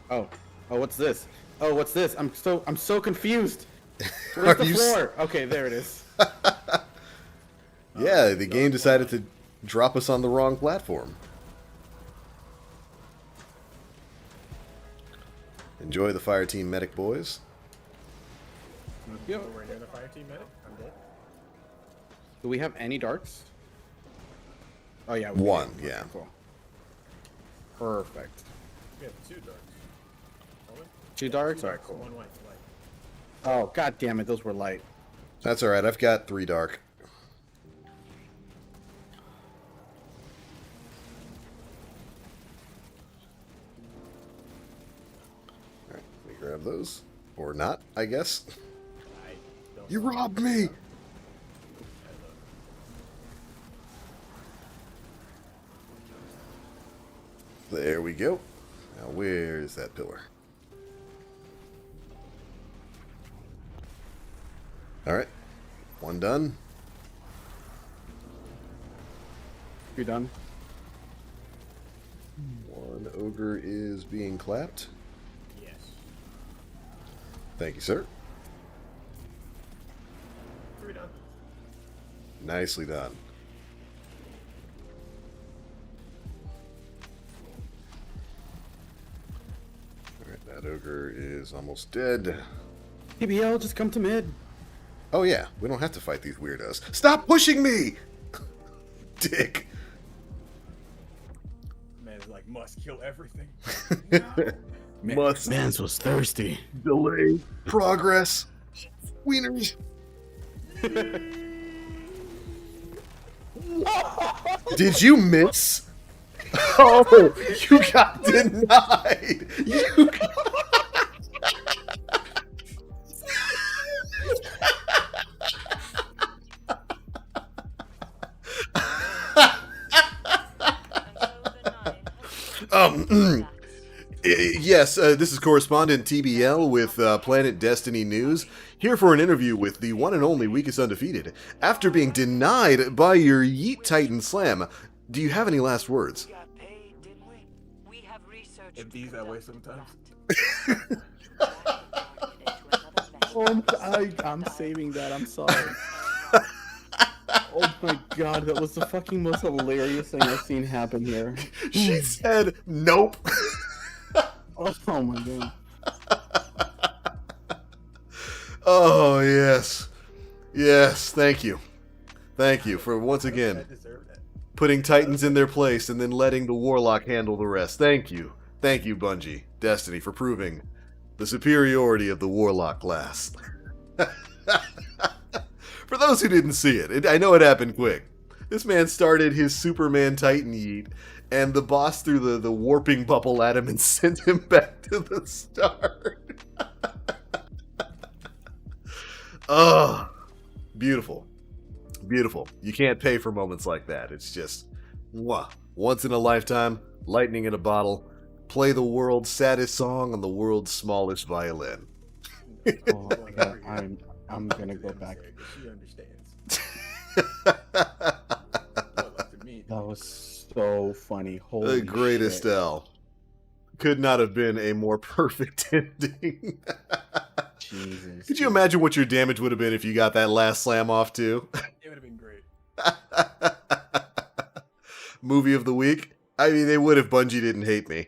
Oh, what's this? Oh, what's this? I'm so confused.
Are
Where's the
you
floor? Okay, there it is.
Yeah, the game decided to drop us on the wrong platform. Enjoy the fire team medic, boys.
Yo,
We're near the fire team medic. I'm dead.
do we have any darks? Oh yeah, we
One,
do.
yeah.
Cool. Perfect.
We have 2 darks. Oh, wait.
2 darks. All right, cool.
1 white. Light.
Oh god damn it, those were light.
That's all right. I've got 3 dark. All right, let me grab those, or not, I guess.
I don't
You
know.
robbed me. There we go. Now, where's that pillar? Alright. One done.
You done?
One ogre is being clapped.
Yes.
Thank you, sir.
3 done.
Nicely done. Alright, that ogre is almost dead.
TBL, just come to mid.
Oh yeah, we don't have to fight these weirdos. Stop pushing me! Dick.
Man's like, must kill everything.
Must
Mans was thirsty.
delay progress. Wieners. Did you miss? Oh, you got denied. You got... Yes, this is correspondent TBL with Planet Destiny News, here for an interview with the one and only Weakest Undefeated. After being denied by your Yeet Titan Slam, do you have any last words?
We got paid, didn't we? We have research.
It bees that way sometimes.
I'm saving that. I'm sorry. Oh my god, that was the fucking most hilarious thing I've seen happen here.
She said, nope.
Oh my god.
Oh, yes. Yes, thank you. Thank you for once again
I deserve that.
putting Titans in their place and then letting the Warlock handle the rest. Thank you. Thank you, Bungie. Destiny, for proving the superiority of the Warlock class. For those who didn't see it, I know it happened quick. This man started his Superman Titan yeet, and the boss threw the warping bubble at him and sent him back to the start. Oh, beautiful. Beautiful. You can't pay for moments like that. It's just, mwah. Once in a lifetime, lightning in a bottle, play the world's saddest song on the world's smallest violin.
Oh my god, I'm gonna go back.
She understands.
That was so funny. Holy
The greatest
shit.
L. Could not have been a more perfect ending.
Jesus.
Could you imagine what your damage would have been if you got that last slam off too?
It would have been great.
Movie of the week? I mean, they would if Bungie didn't hate me.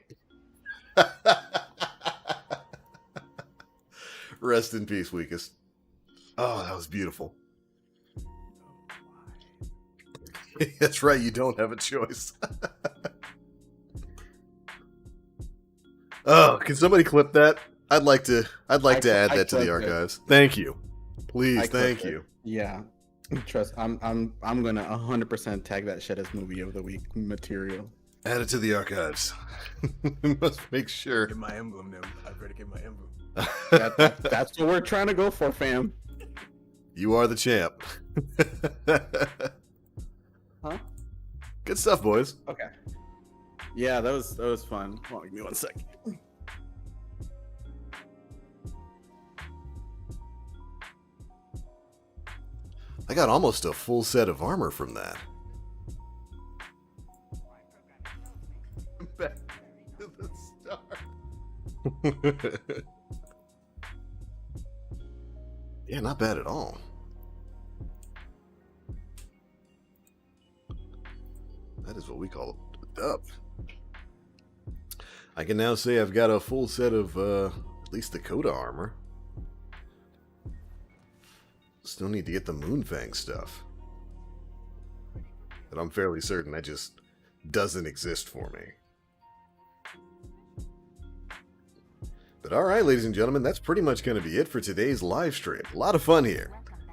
Rest in peace, Weakest. Oh, that was beautiful. That's right, you don't have a choice. Oh, can somebody clip that? I'd like to add that to the archives. Thank you. Please, thank you.
Yeah. Trust, I'm gonna 100% tag that shit as movie of the week material.
Add it to the archives. Must make sure.
Get my emblem now. I better get my emblem.
That's what we're trying to go for, fam.
You are the champ.
Huh?
Good stuff, boys.
Okay. Yeah, that was fun. Hold on, give me 1 second.
I got almost a full set of armor from that. Back to the start. Yeah, not bad at all. That is what we call a dub. I can now say I've got a full set of at least the Coda armor. Still need to get the Moonfang stuff. But I'm fairly certain that just doesn't exist for me. But alright, ladies and gentlemen, that's pretty much going to be it for today's live stream. A lot of fun here.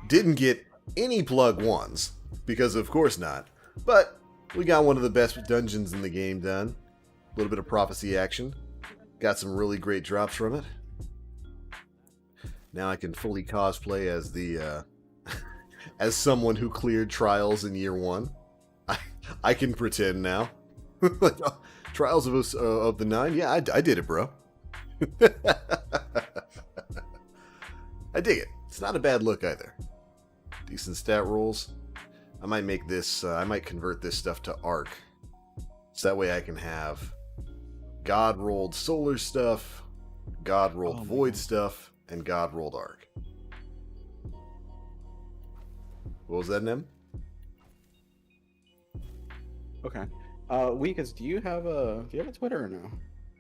Didn't get any plug ones, because of course not. But we got one of the best dungeons in the game done. A little bit of prophecy action. Got some really great drops from it. Now I can fully cosplay as the as someone who cleared trials in year 1. I can pretend now. Trials of the Nine. Yeah, I did it, bro. I dig it. It's not a bad look either. Decent stat rolls. I might make this, I might convert this stuff to Arc. So that way I can have God rolled solar stuff, God rolled void stuff, and God rolled Arc. What was that, Nim?
Okay. Weekus, do you have a Twitter or no?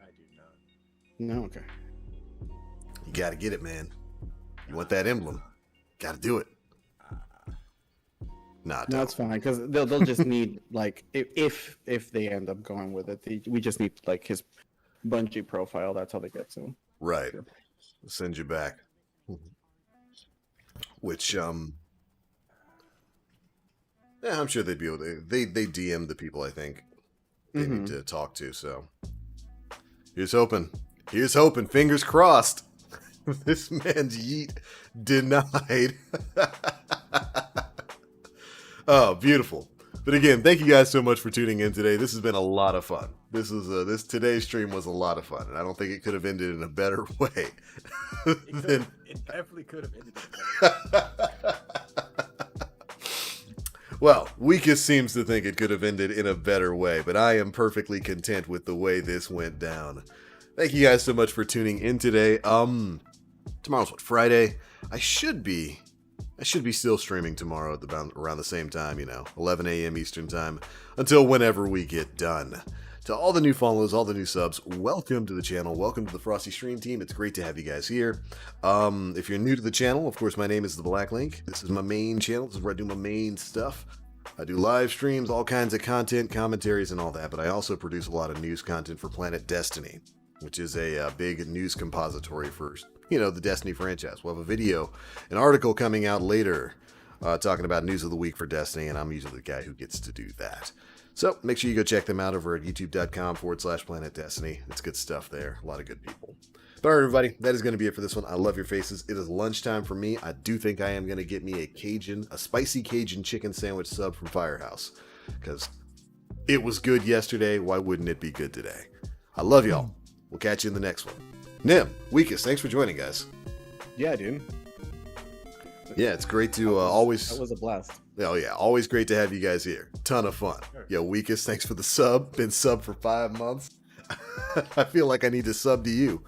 I do not.
No, okay.
You gotta get it, man. You want that emblem? Gotta do it. Nah,
No, it's fine because they'll just need like if they end up going with it, we just need like his Bungie profile. That's how they get to him.
Right. Send you back. Which yeah, I'm sure they'd be able to. They DM the people I think they need to talk to. So here's hoping. Here's hoping. Fingers crossed. This man's yeet denied. Oh, beautiful. But again, thank you guys so much for tuning in today. This has been a lot of fun. This today's stream was a lot of fun, and I don't think it could have ended in a better way.
It definitely could have ended.
Well, Weakest seems to think it could have ended in a better way, but I am perfectly content with the way this went down. Thank you guys so much for tuning in today. Tomorrow's what, Friday? I should be still streaming tomorrow at around the same time, 11 a.m. Eastern time, until whenever we get done. To all the new follows, all the new subs, welcome to the channel. Welcome to the Frosty Stream team. It's great to have you guys here. If you're new to the channel, of course, my name is The Black Link. This is my main channel. This is where I do my main stuff. I do live streams, all kinds of content, commentaries, and all that, but I also produce a lot of news content for Planet Destiny, which is a big news compository for the Destiny franchise. We'll have a video, an article coming out later talking about news of the week for Destiny, and I'm usually the guy who gets to do that. So make sure you go check them out over at youtube.com/Planet Destiny. It's good stuff there. A lot of good people. But all right, everybody, that is going to be it for this one. I love your faces. It is lunchtime for me. I do think I am going to get me a spicy Cajun chicken sandwich sub from Firehouse, because it was good yesterday. Why wouldn't it be good today? I love y'all. We'll catch you in the next one. Nim, Weakest, thanks for joining, guys.
Yeah, dude.
Yeah, it's great to always...
That was a blast.
Oh, yeah, always great to have you guys here. Ton of fun. Yo, Weakest, thanks for the sub. Been sub for 5 months. I feel like I need to sub to you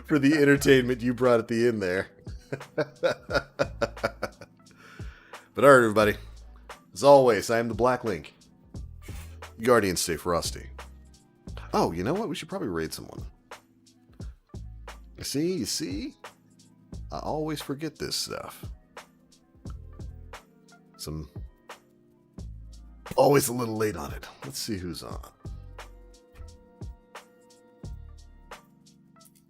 for the entertainment you brought at the end there. But all right, everybody. As always, I am the Black Link. Guardians, stay frosty. Oh, you know what? We should probably raid someone. You see? I always forget this stuff. Always a little late on it. Let's see who's on.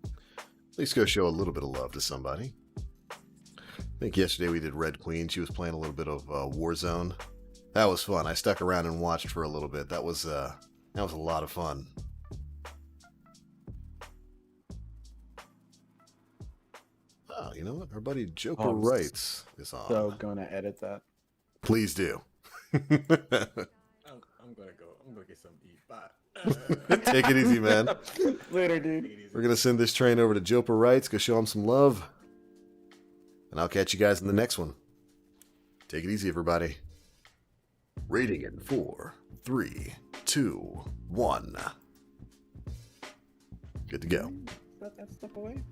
At least go show a little bit of love to somebody. I think yesterday we did Red Queen. She was playing a little bit of Warzone. That was fun. I stuck around and watched for a little bit. That was a lot of fun. Oh, you know what? Our buddy Joker Wrights is on.
So gonna edit that.
Please do.
I'm gonna get something to eat. Bye.
Take it easy, man.
Later, dude.
We're gonna send this train over to Joper Wrights. Go show him some love. And I'll catch you guys in the next one. Take it easy, everybody. Rating in 4, 3, 2, 1. Good to go.
Put that stuff away.